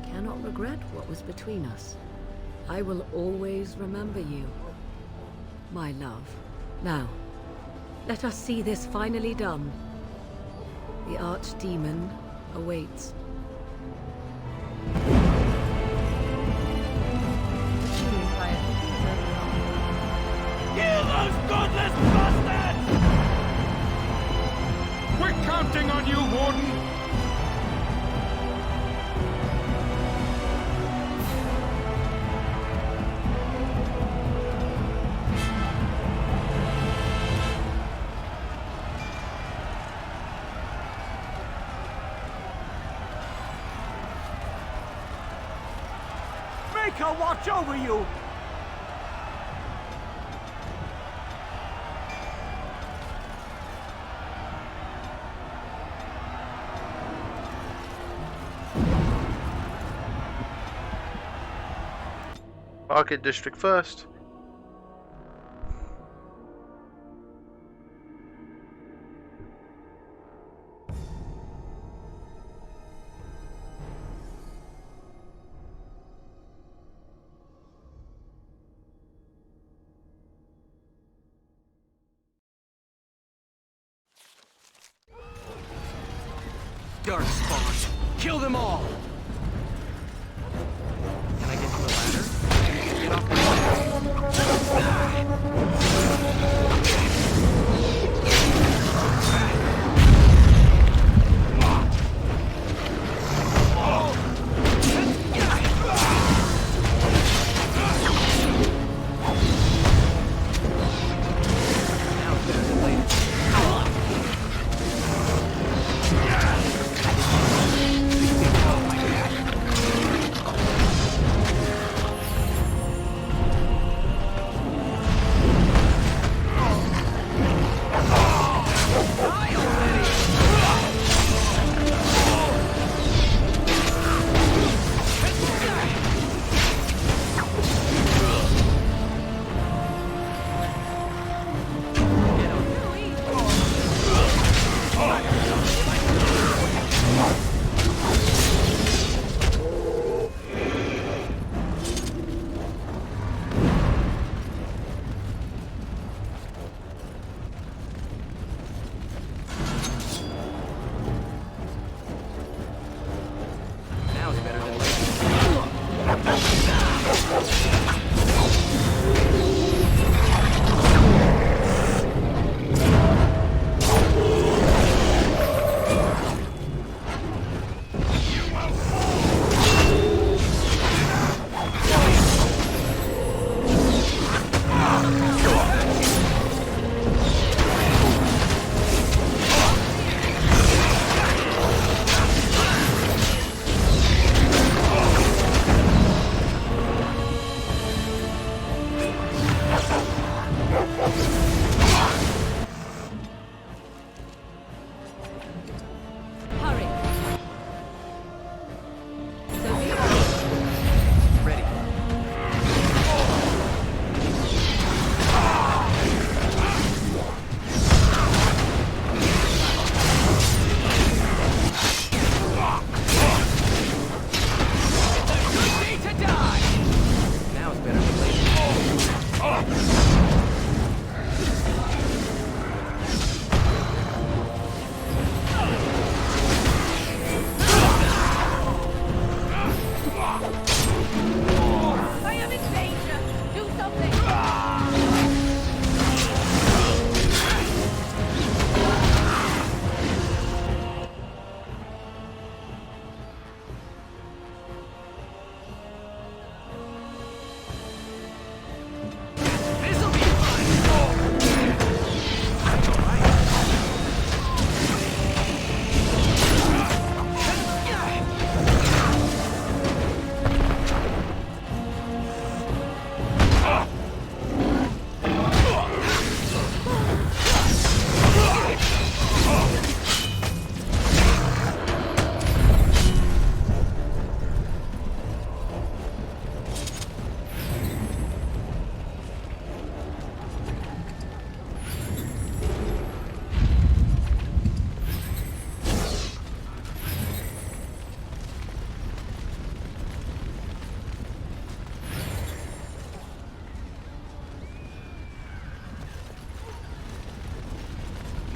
cannot regret what was between us. I will always remember you, my love. Now, let us see this finally done. The Archdemon awaits. Kill those godless bastards! We're counting on you, Warden! Make her watch over you! Market District first. Darkspawn! Kill them all! Can I get you a ladder? Get off the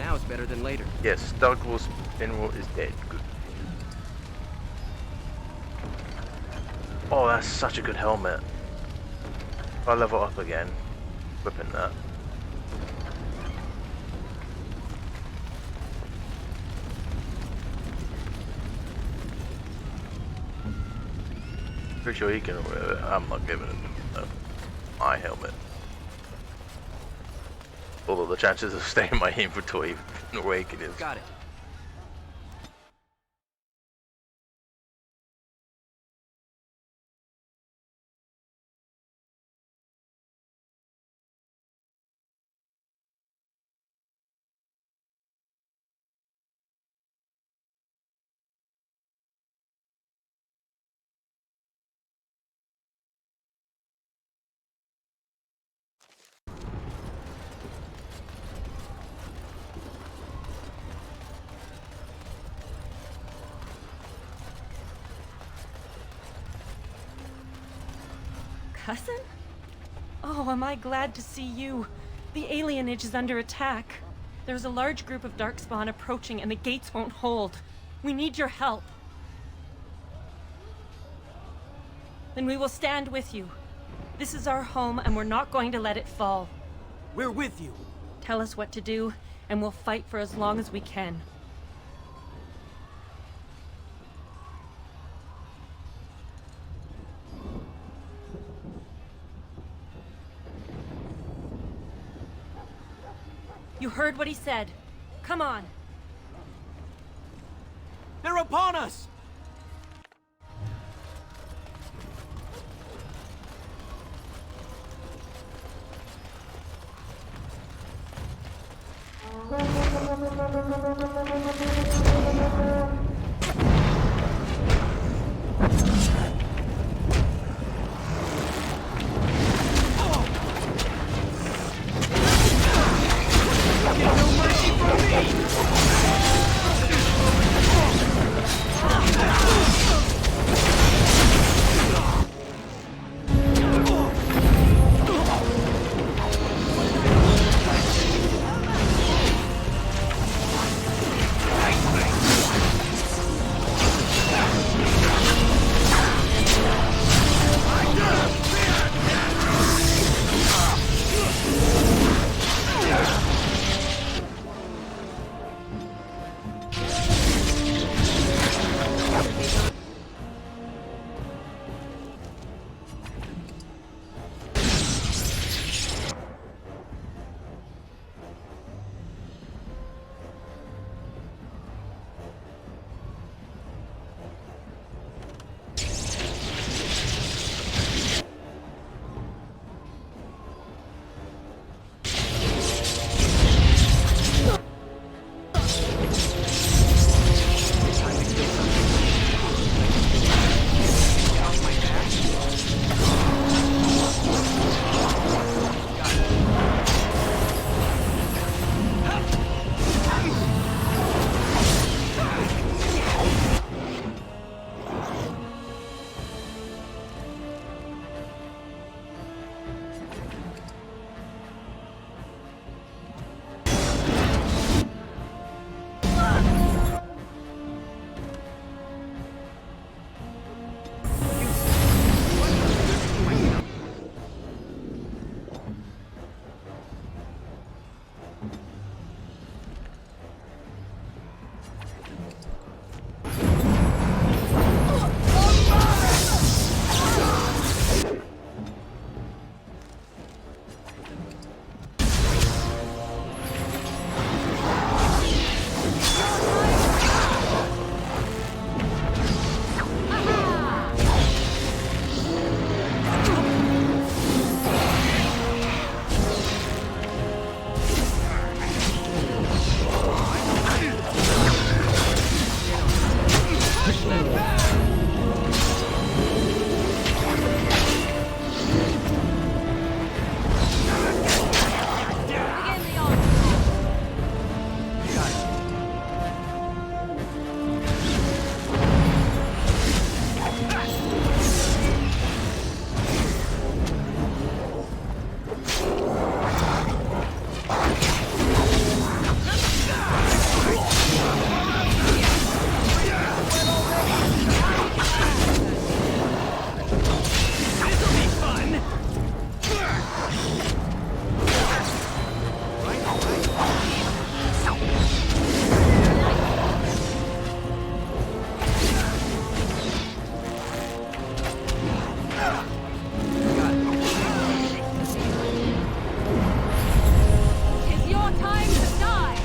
Now is better than later. Yes, Douglas General is dead. Good. Oh, that's such a good helmet. If I level up again, whipping that. Pretty sure he can. I'm not giving him my helmet. Although the chances of staying in my inventory awake it is. Got it. Cousin? Oh, am I glad to see you. The alienage is under attack. There's a large group of Darkspawn approaching and the gates won't hold. We need your help. Then we will stand with you. This is our home and we're not going to let it fall. We're with you. Tell us what to do and we'll fight for as long as we can. You heard what he said. Come on. They're upon us! time to die!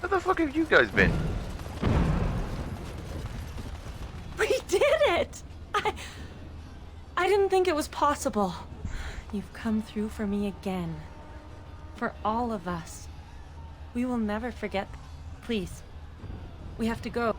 Where the fuck have you guys been? We did it! I didn't think it was possible. You've come through for me again. For all of us. We will never forget. Please. We have to go.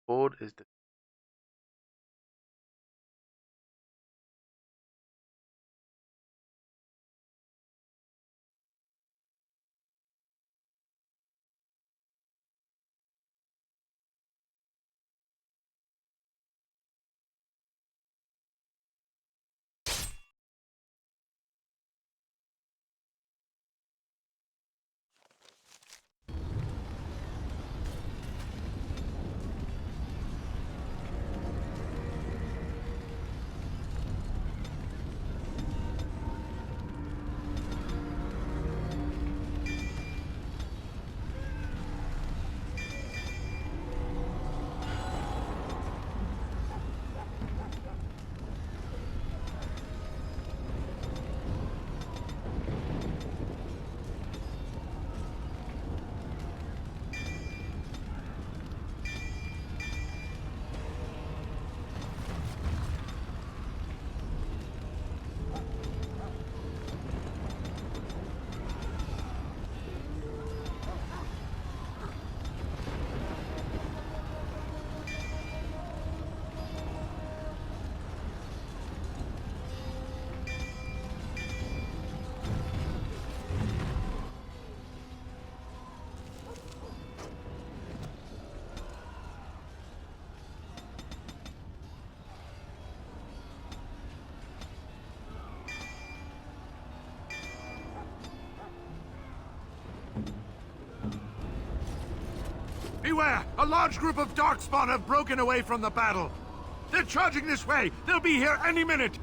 Board is the Beware! A large group of Darkspawn have broken away from the battle. They're charging this way. They'll be here any minute.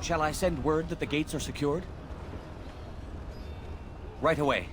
Shall I send word that the gates are secured? Right away.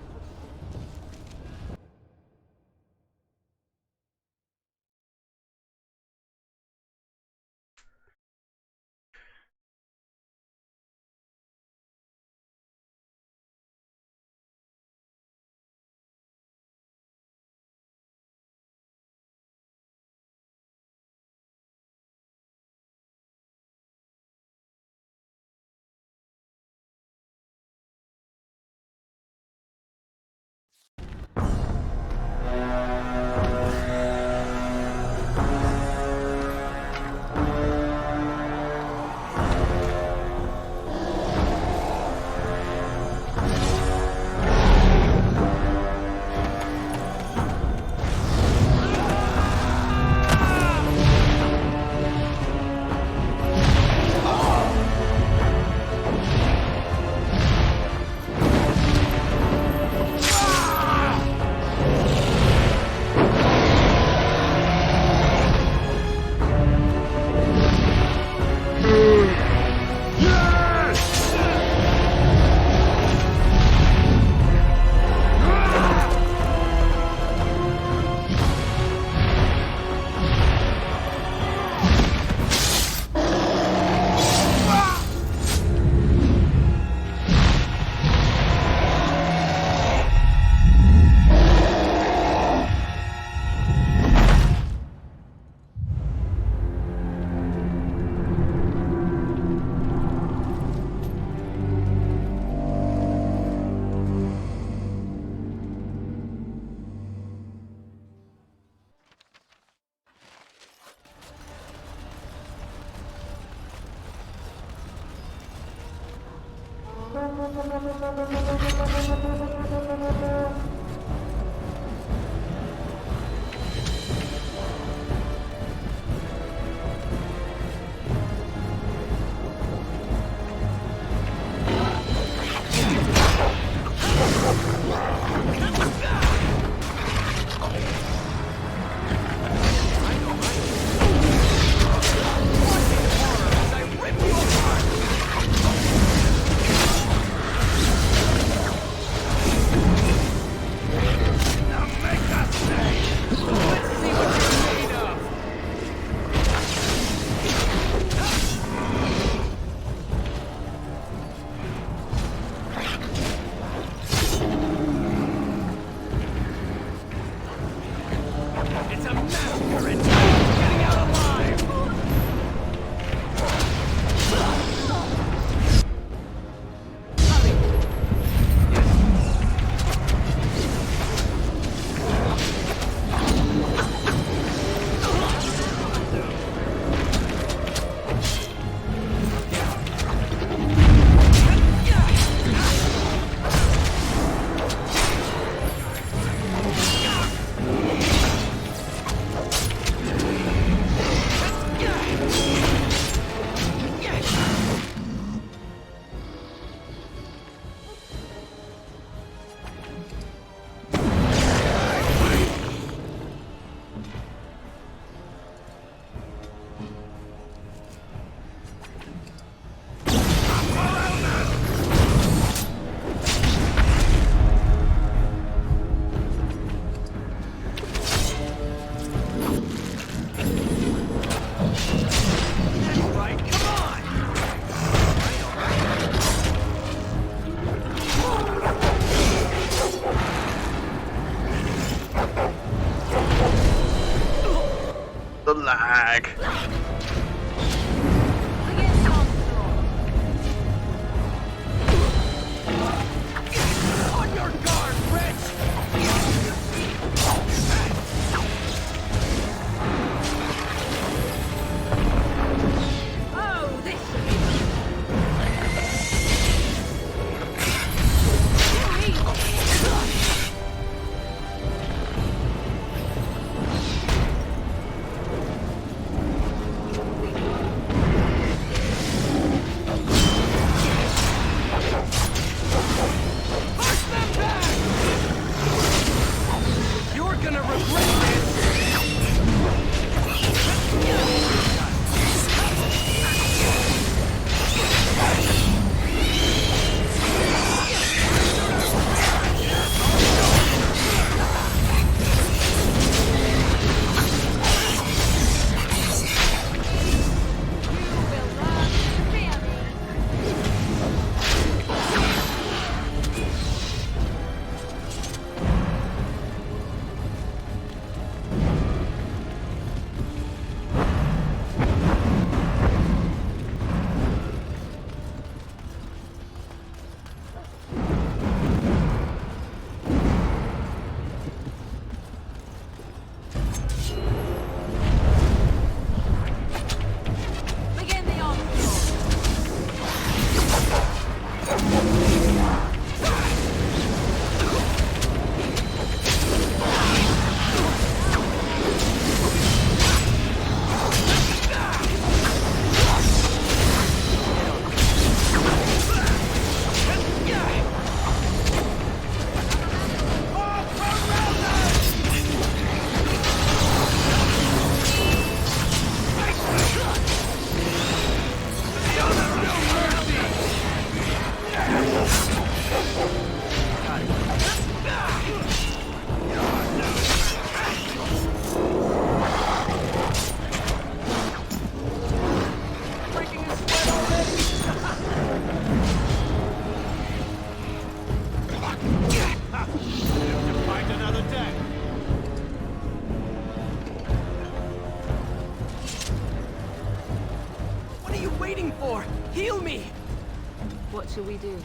shall we do?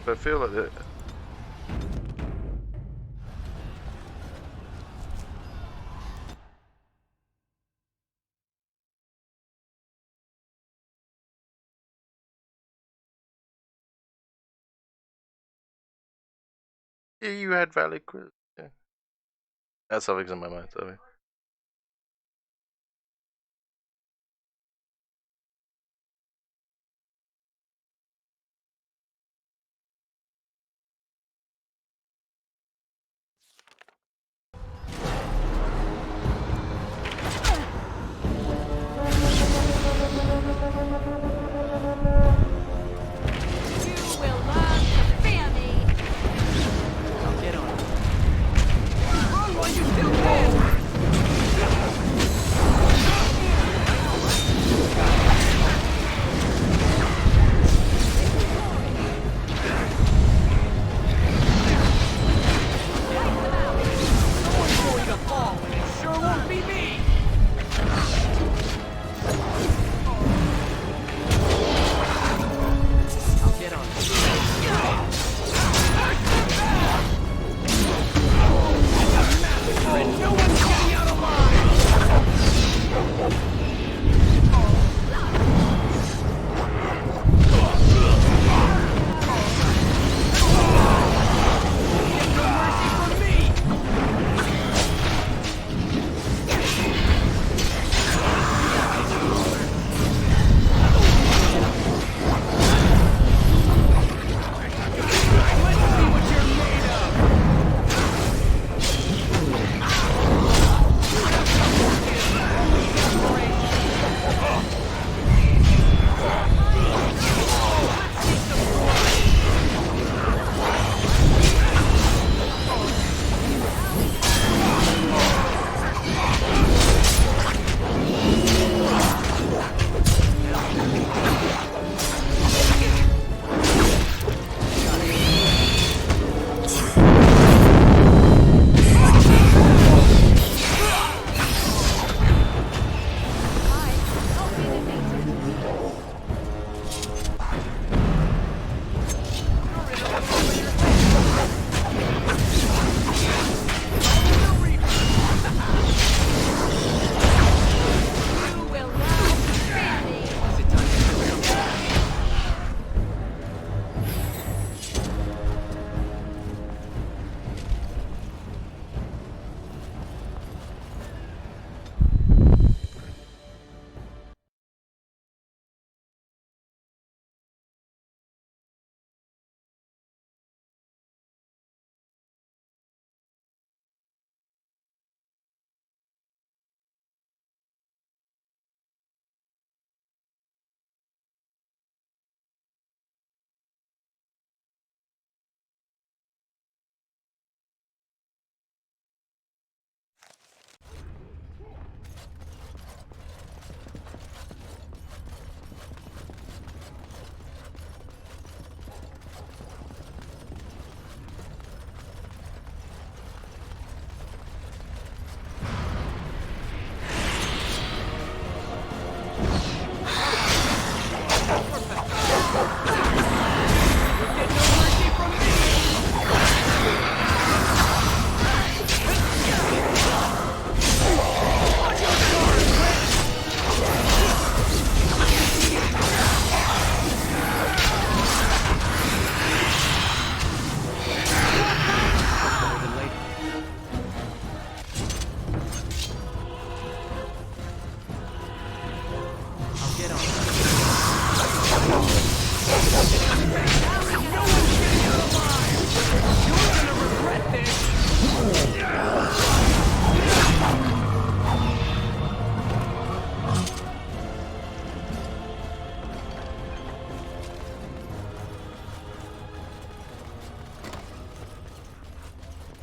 I feel like it. Yeah, you had valid quiz. Yeah. That's something's in my mind, sorry.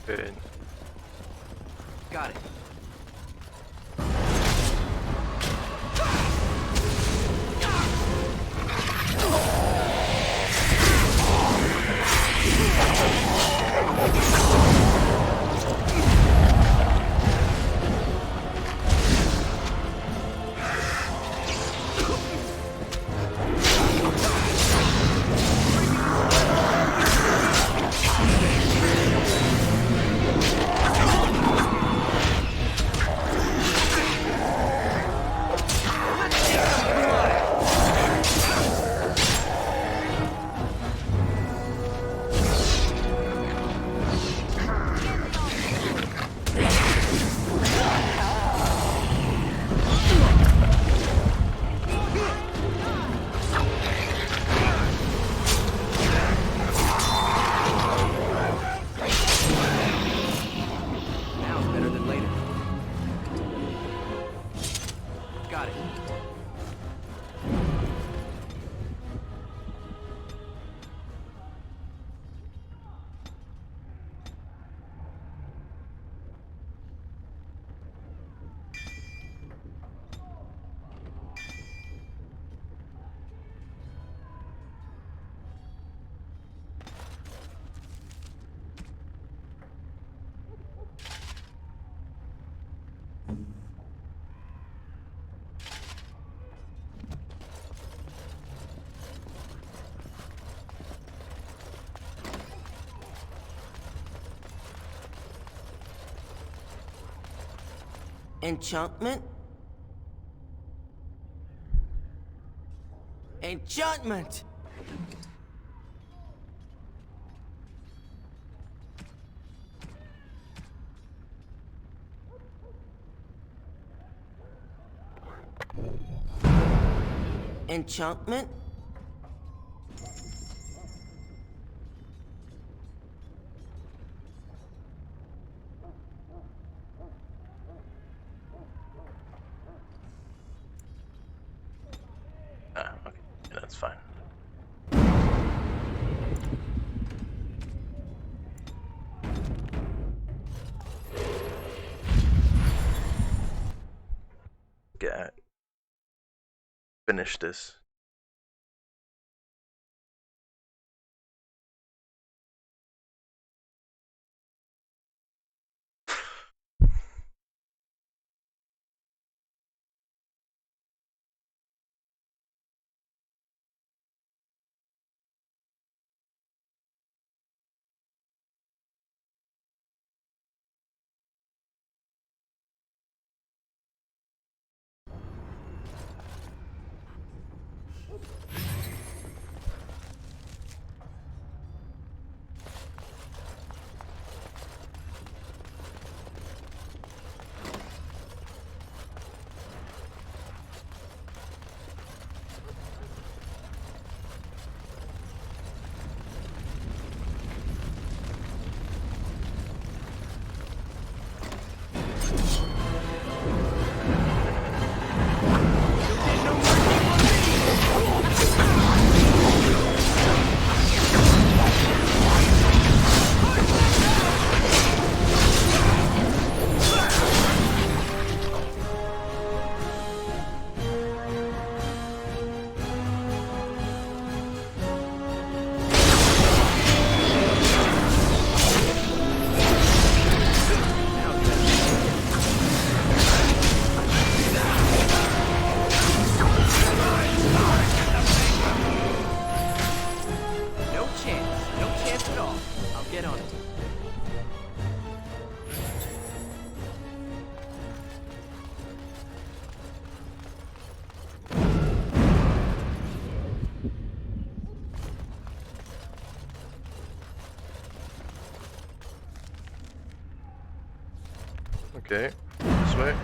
Good. Got it. Got it. Enchantment? Enchantment! Enchantment? Okay, yeah, that's fine. Get finish this. Okay, this way.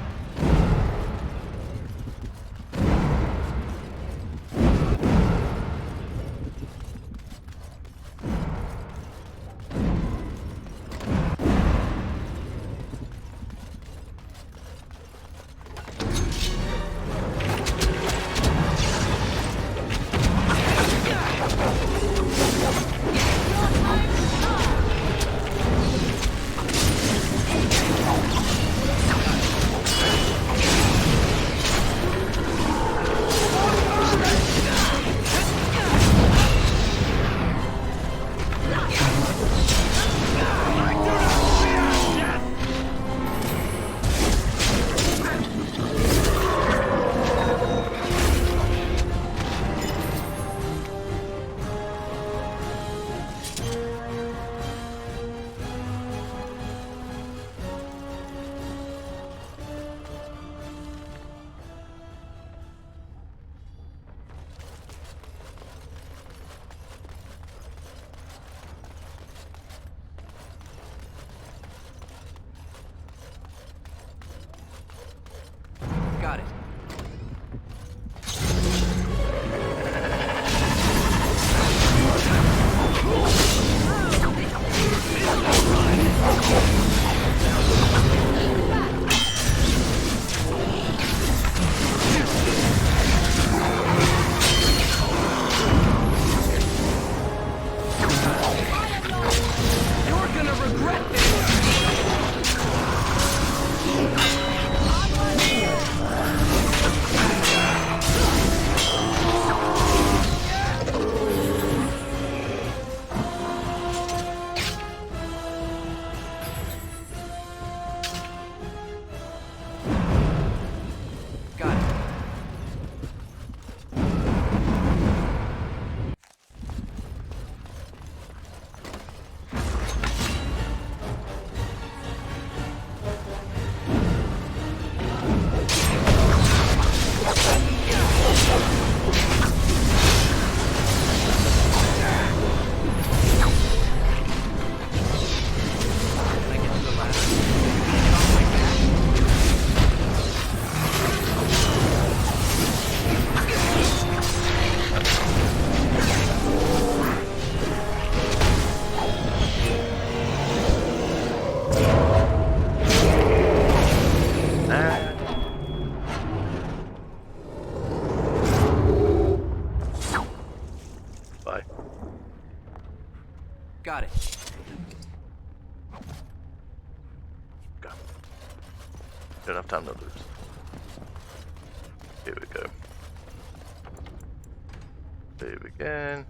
Got it. Go. Don't have time to lose. Here we go. Save again.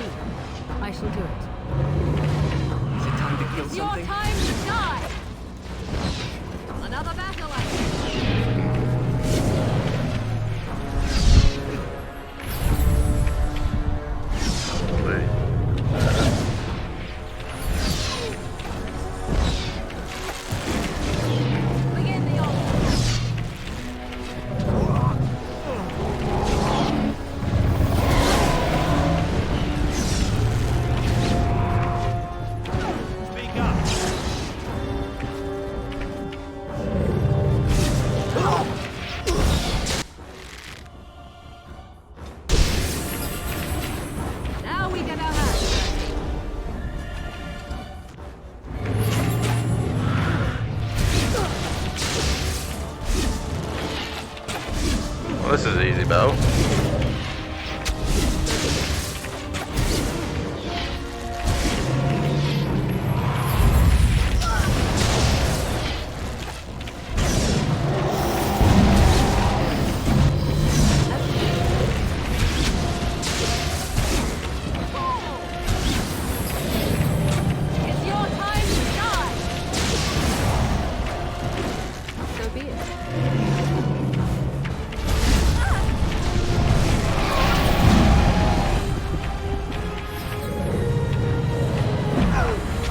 see. I shall do it. Is it time to kill It's your something? time to die! Another battle axe! Begin the altar. Speak up. Now we get our hands dirty. Well, this is easy, Bo. It's your time to die! So be it.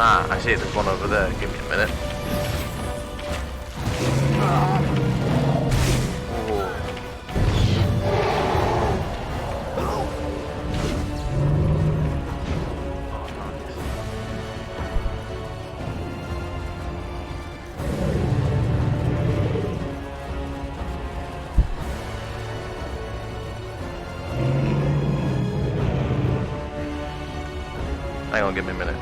Ah, I see there's one over there. Give me a minute. Hang on, give me a minute.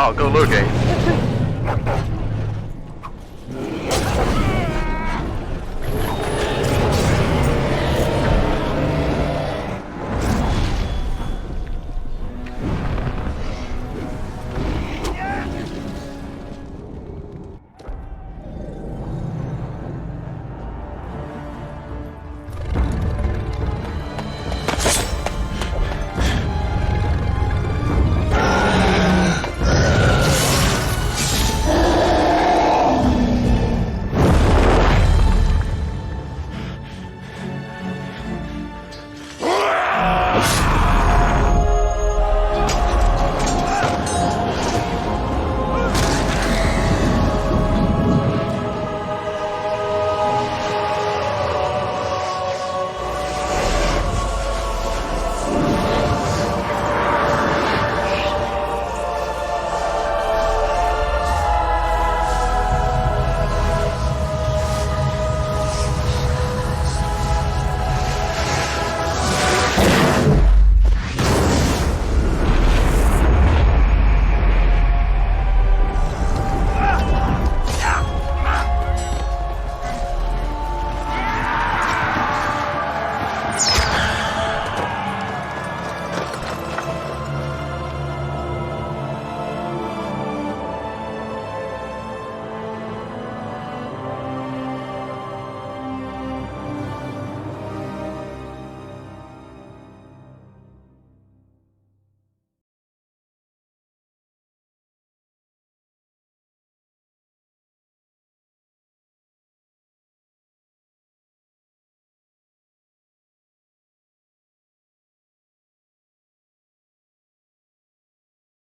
Oh, go Loki.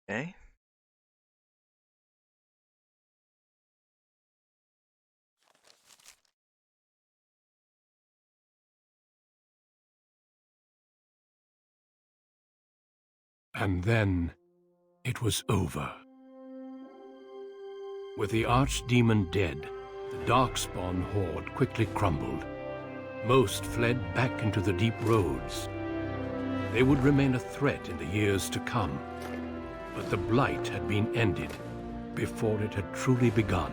Okay. And then it was over. With the Archdemon dead, the Darkspawn horde quickly crumbled. Most fled back into the deep roads. They would remain a threat in the years to come, but the Blight had been ended before it had truly begun.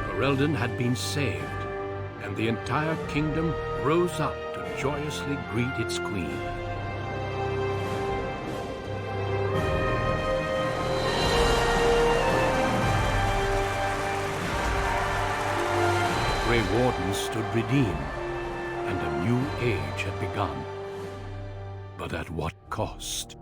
Ferelden had been saved, and the entire kingdom rose up to joyously greet its queen. The Grey Wardens stood redeemed, and a new age had begun. But at what cost?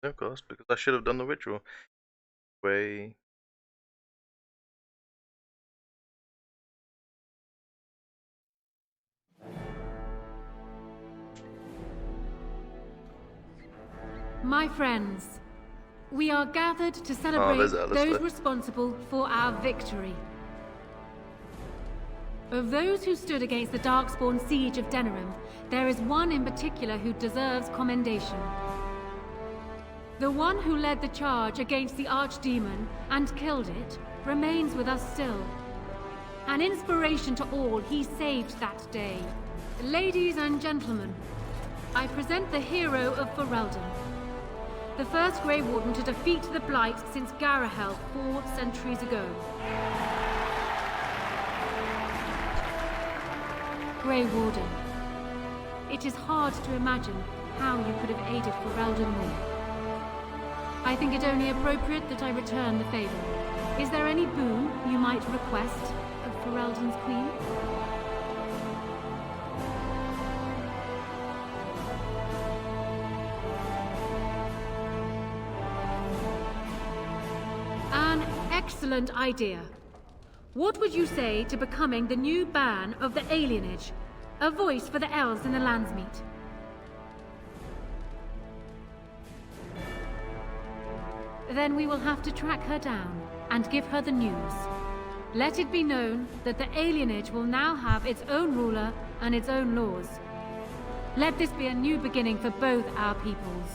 Of course, because I should have done the ritual. Way. My friends, we are gathered to celebrate those responsible for our victory. Of those who stood against the Darkspawn siege of Denerim, there is one in particular who deserves commendation. The one who led the charge against the Archdemon and killed it remains with us still. An inspiration to all he saved that day. Ladies and gentlemen, I present the hero of Ferelden. The first Grey Warden to defeat the Blight since Garahel 4 centuries ago. Grey Warden, it is hard to imagine how you could have aided Ferelden more. I think it only appropriate that I return the favor. Is there any boon you might request of Ferelden's queen? An excellent idea. What would you say to becoming the new Ban of the Alienage? A voice for the elves in the Landsmeet. Then we will have to track her down and give her the news. Let it be known that the Alienage will now have its own ruler and its own laws. Let this be a new beginning for both our peoples.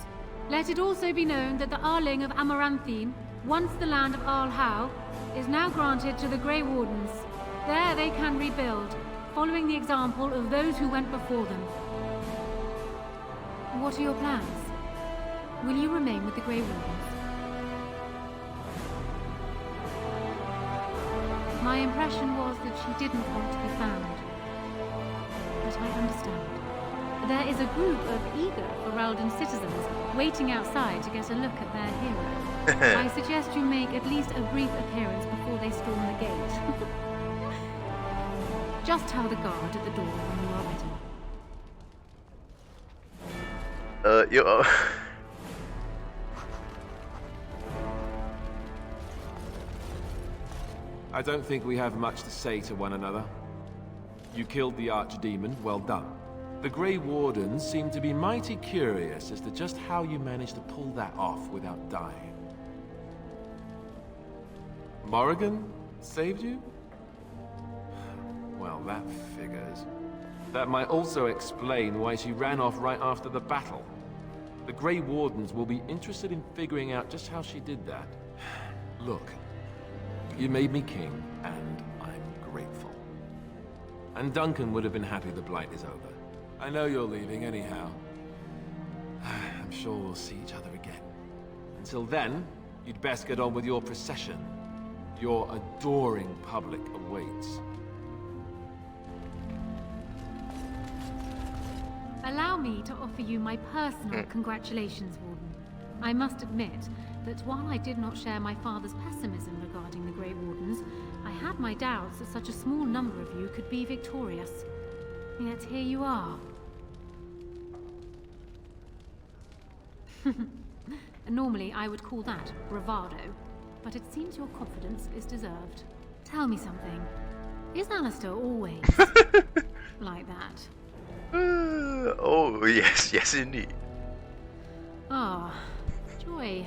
Let it also be known that the Arling of Amaranthine, once the land of Arlhau, is now granted to the Grey Wardens. There they can rebuild, following the example of those who went before them. What are your plans? Will you remain with the Grey Wardens? My impression was that she didn't want to be found. But I understand. There is a group of eager Ferelden citizens waiting outside to get a look at their hero. I suggest you make at least a brief appearance before they storm the gate. Just tell the guard at the door when you are ready. Yo. I don't think we have much to say to one another. You killed the Archdemon, well done. The Grey Wardens seem to be mighty curious as to just how you managed to pull that off without dying. Morrigan saved you? Well, that figures. That might also explain why she ran off right after the battle. The Grey Wardens will be interested in figuring out just how she did that. Look, you made me king, and I'm grateful. And Duncan would have been happy the Blight is over. I know you're leaving anyhow. I'm sure we'll see each other again. Until then, you'd best get on with your procession. Your adoring public awaits. Allow me to offer you my personal congratulations, Warden. I must admit that while I did not share my father's pessimism regarding the Grey Wardens, I had my doubts that such a small number of you could be victorious. Yet here you are. Normally, I would call that bravado, but it seems your confidence is deserved. Tell me something. Is Alistair always like that? Oh, yes, yes indeed. Ah, joy.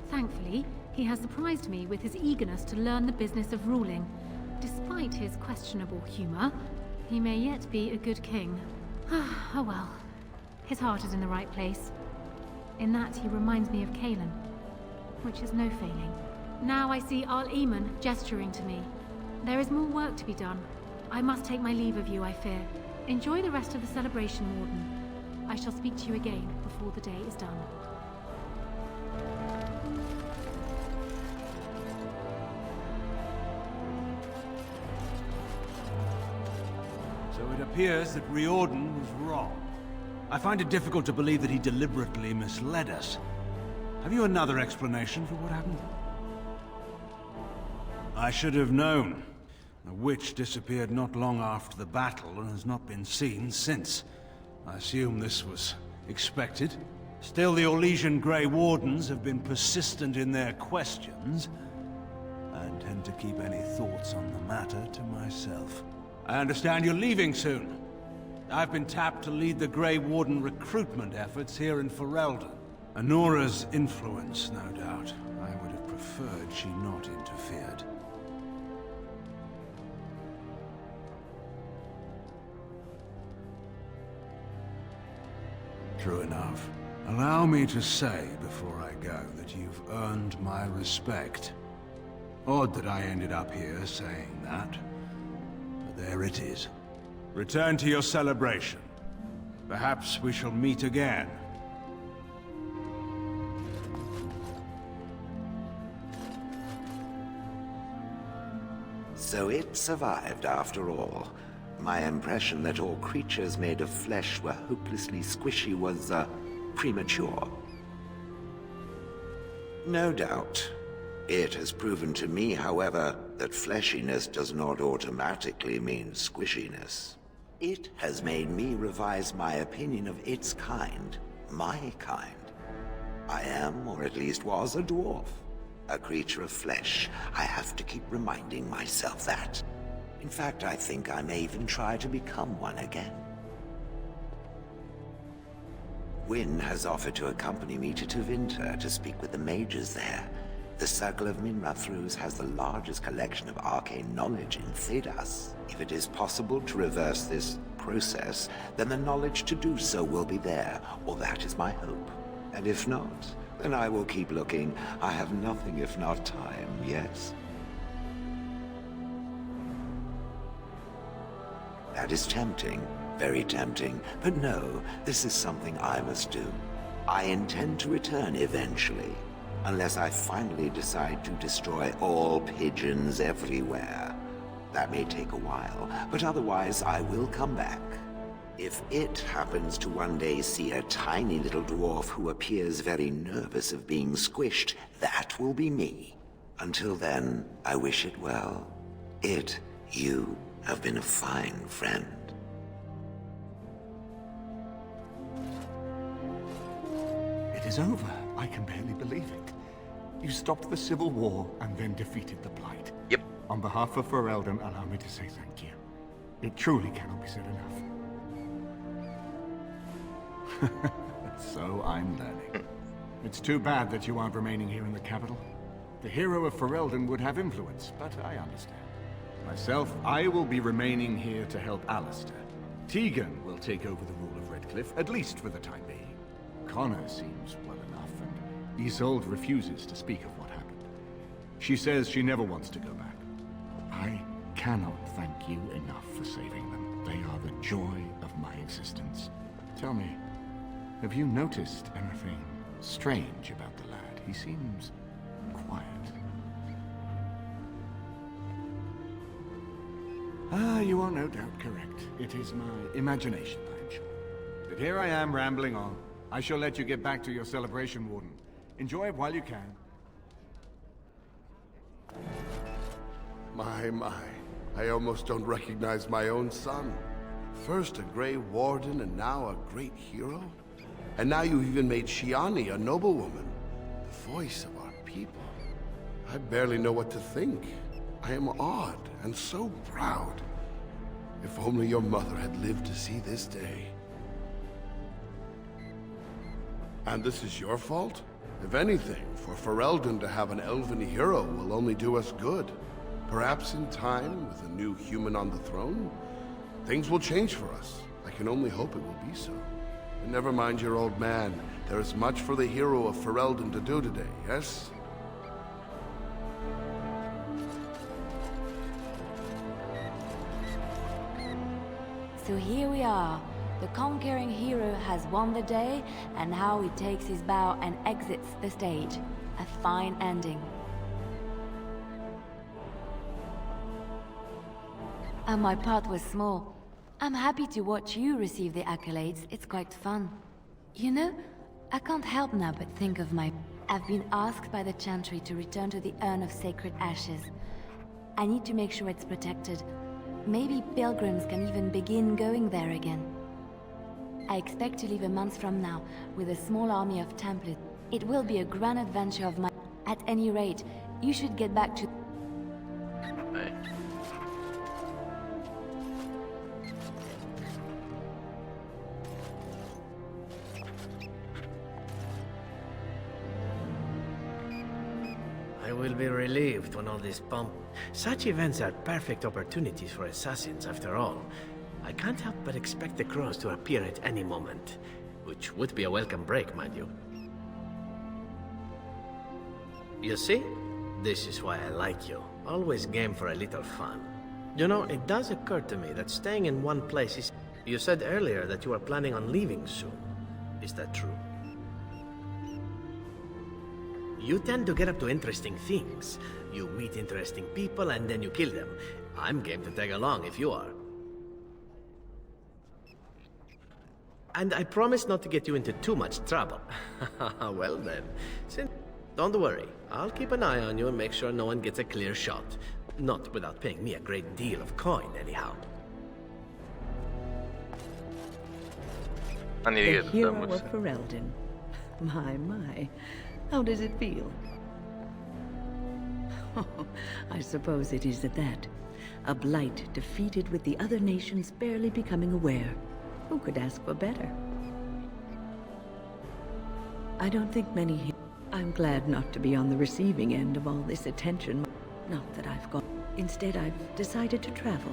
Thankfully, he has surprised me with his eagerness to learn the business of ruling. Despite his questionable humor, he may yet be a good king. Oh well, his heart is in the right place. In that he reminds me of Kalen, which is no failing. Now I see Arl Eamon gesturing to me. There is more work to be done. I must take my leave of you, I fear. Enjoy the rest of the celebration, Warden. I shall speak to you again before the day is done. So it appears that Riordan was wrong. I find it difficult to believe that he deliberately misled us. Have you another explanation for what happened? I should have known. The witch disappeared not long after the battle and has not been seen since. I assume this was expected. Still, the Orlesian Grey Wardens have been persistent in their questions. I intend to keep any thoughts on the matter to myself. I understand you're leaving soon. I've been tapped to lead the Grey Warden recruitment efforts here in Ferelden. Anora's influence, no doubt. I would have preferred she not interfered. True enough. Allow me to say before I go that you've earned my respect. Odd that I ended up here saying that, but there it is. Return to your celebration. Perhaps we shall meet again. So it survived after all. My impression that all creatures made of flesh were hopelessly squishy was, premature. No doubt. It has proven to me, however, that fleshiness does not automatically mean squishiness. It has made me revise my opinion of its kind, my kind. I am, or at least was, a dwarf. A creature of flesh. I have to keep reminding myself that. In fact, I think I may even try to become one again. Wynne has offered to accompany me to Tevinter to speak with the mages there. The Circle of Minrathrus has the largest collection of arcane knowledge in Thedas. If it is possible to reverse this process, then the knowledge to do so will be there, or that is my hope. And if not, then I will keep looking. I have nothing if not time, yes? That is tempting, very tempting, but no, this is something I must do. I intend to return eventually, unless I finally decide to destroy all pigeons everywhere. That may take a while, but otherwise I will come back. If it happens to one day see a tiny little dwarf who appears very nervous of being squished, that will be me. Until then, I wish it well. You have been a fine friend. It is over. I can barely believe it. You stopped the Civil War and then defeated the Blight. Yep. On behalf of Ferelden, allow me to say thank you. It truly cannot be said enough. So I'm learning. It's too bad that you aren't remaining here in the capital. The hero of Ferelden would have influence, but I understand. Myself, I will be remaining here to help Alistair. Tegan will take over the rule of Redcliffe, at least for the time being. Connor seems well enough, and Isolde refuses to speak of what happened. She says she never wants to go back. I cannot thank you enough for saving them. They are the joy of my existence. Tell me, have you noticed anything strange about the lad? He seems quiet. You are no doubt correct. It is my imagination, I am sure. But here I am rambling on. I shall let you get back to your celebration, Warden. Enjoy it while you can. My. I almost don't recognize my own son. First a Grey Warden, and now a great hero? And now you've even made Shiani a noblewoman, the voice of our people. I barely know what to think. I am awed and so proud. If only your mother had lived to see this day. And this is your fault? If anything, for Ferelden to have an elven hero will only do us good. Perhaps in time, with a new human on the throne, things will change for us. I can only hope it will be so. And never mind your old man. There is much for the hero of Ferelden to do today, yes? So here we are. The conquering hero has won the day, and now he takes his bow and exits the stage. A fine ending. And my part was small. I'm happy to watch you receive the accolades. It's quite fun. You know, I can't help now but think of my... I've been asked by the Chantry to return to the Urn of Sacred Ashes. I need to make sure it's protected. Maybe pilgrims can even begin going there again. I expect to leave a month from now, with a small army of Templars. It will be a grand adventure of mine. At any rate, you should get back to... Hey. I will be relieved when all this pomp... Such events are perfect opportunities for assassins, after all. I can't help but expect the crows to appear at any moment. Which would be a welcome break, mind you. You see? This is why I like you. Always game for a little fun. You know, it does occur to me that staying in one place is... You said earlier that you are planning on leaving soon. Is that true? You tend to get up to interesting things. You meet interesting people and then you kill them. I'm game to tag along if you are. And I promise not to get you into too much trouble. Well then, don't worry. I'll keep an eye on you and make sure no one gets a clear shot. Not without paying me a great deal of coin, anyhow. I need to The get hero done with of Ferelden. My. How does it feel? I suppose it is at that. A blight defeated with the other nations barely becoming aware. Who could ask for better? I don't think many here. I'm glad not to be on the receiving end of all this attention. Not that I've gone. Instead, I've decided to travel.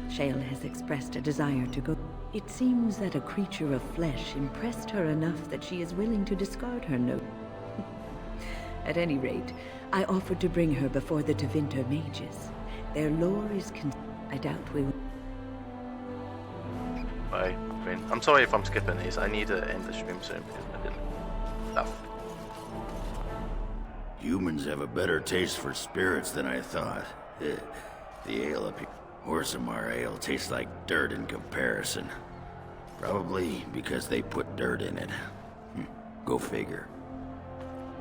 Shale has expressed a desire to go. It seems that a creature of flesh impressed her enough that she is willing to discard her note. At any rate, I offered to bring her before the Tevinter mages. Their lore is I doubt we will... Bye. I mean, I'm sorry if I'm skipping these. I need to end the stream soon because I didn't stuff. Humans have a better taste for spirits than I thought. The ale up here, Orzammar ale, tastes like dirt in comparison. Probably because they put dirt in it. Go figure.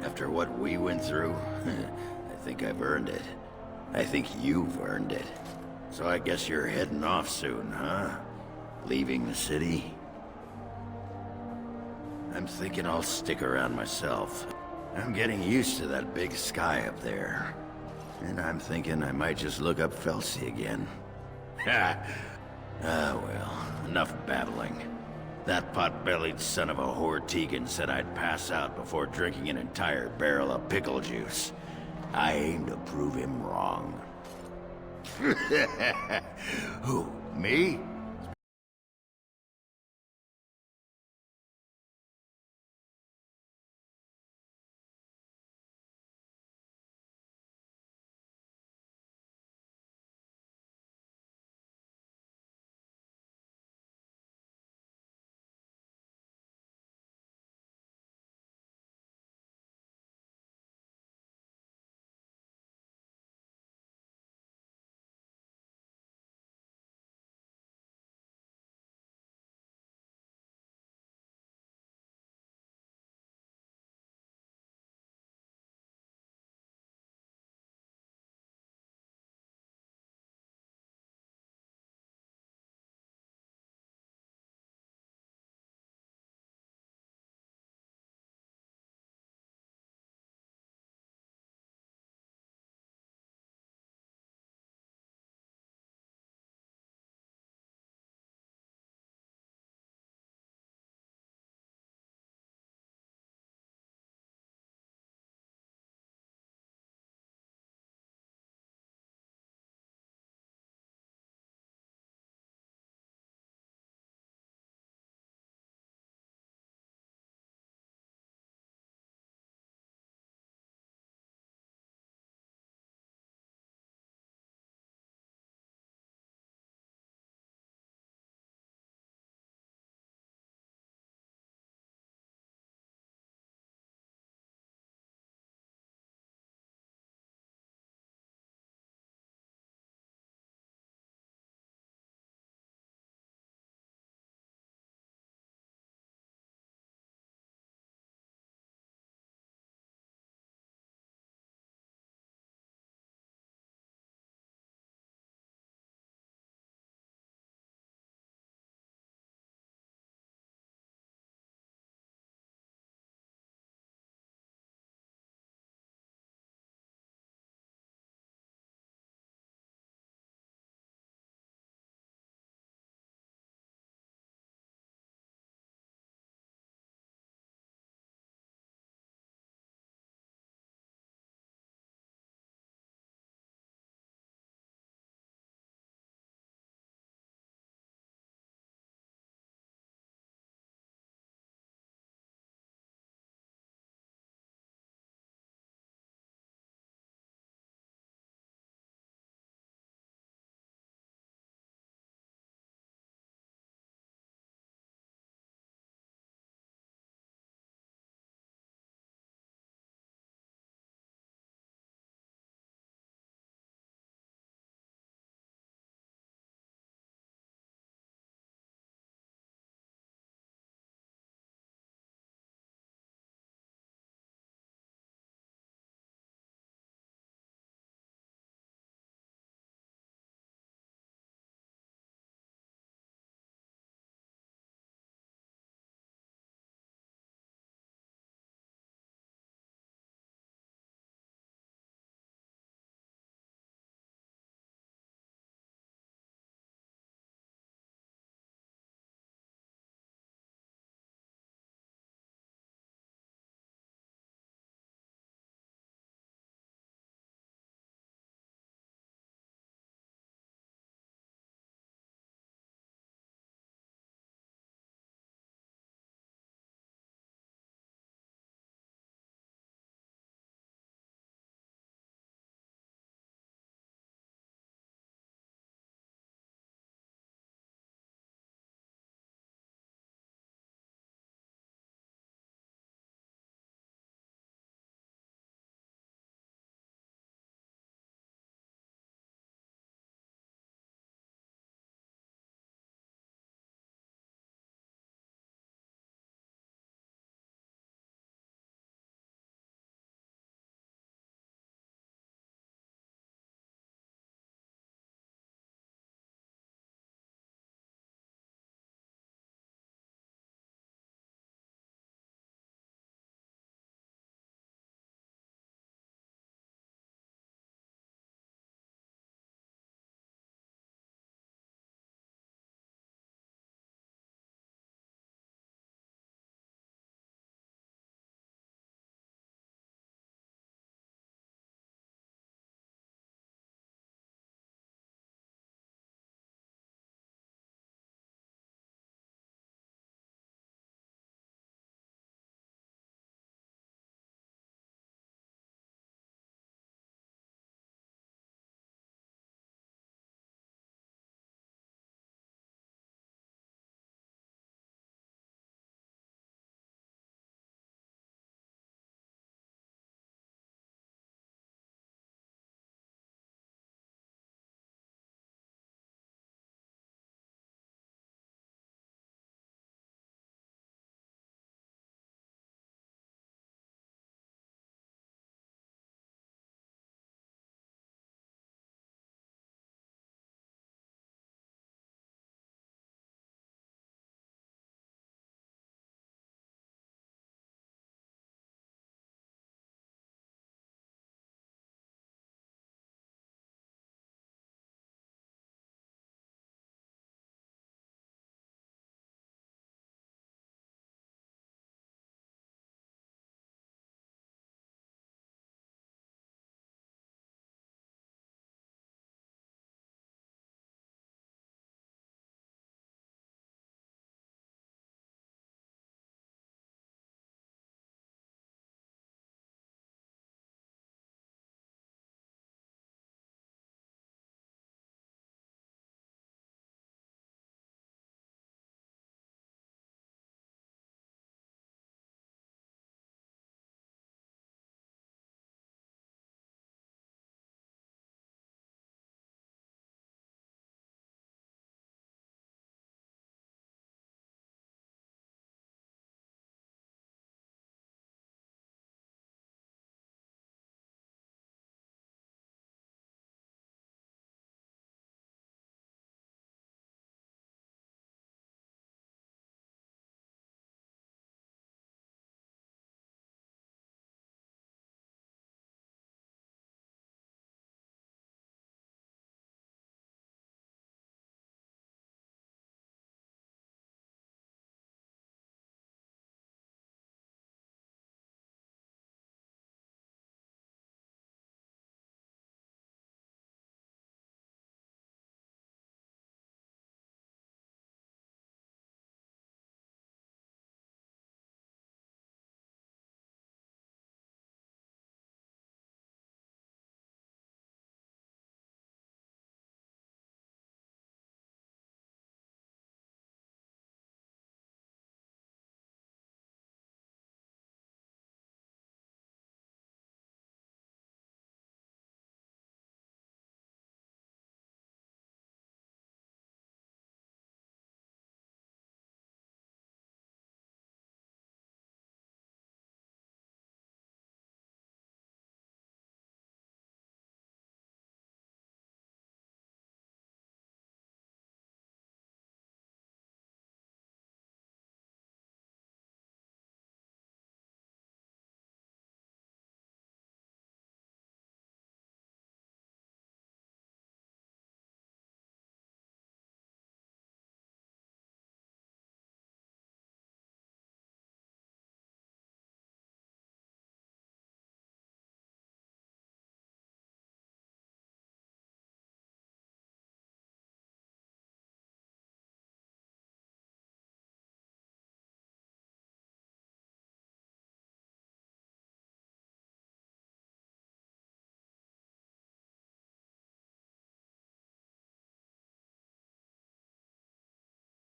After what we went through, I think I've earned it. I think you've earned it. So I guess you're heading off soon, huh? Leaving the city? I'm thinking I'll stick around myself. I'm getting used to that big sky up there. And I'm thinking I might just look up Felsi again. Ha! Ah, well, enough babbling. That pot-bellied son of a whore Tegan said I'd pass out before drinking an entire barrel of pickle juice. I aim to prove him wrong. Who, me?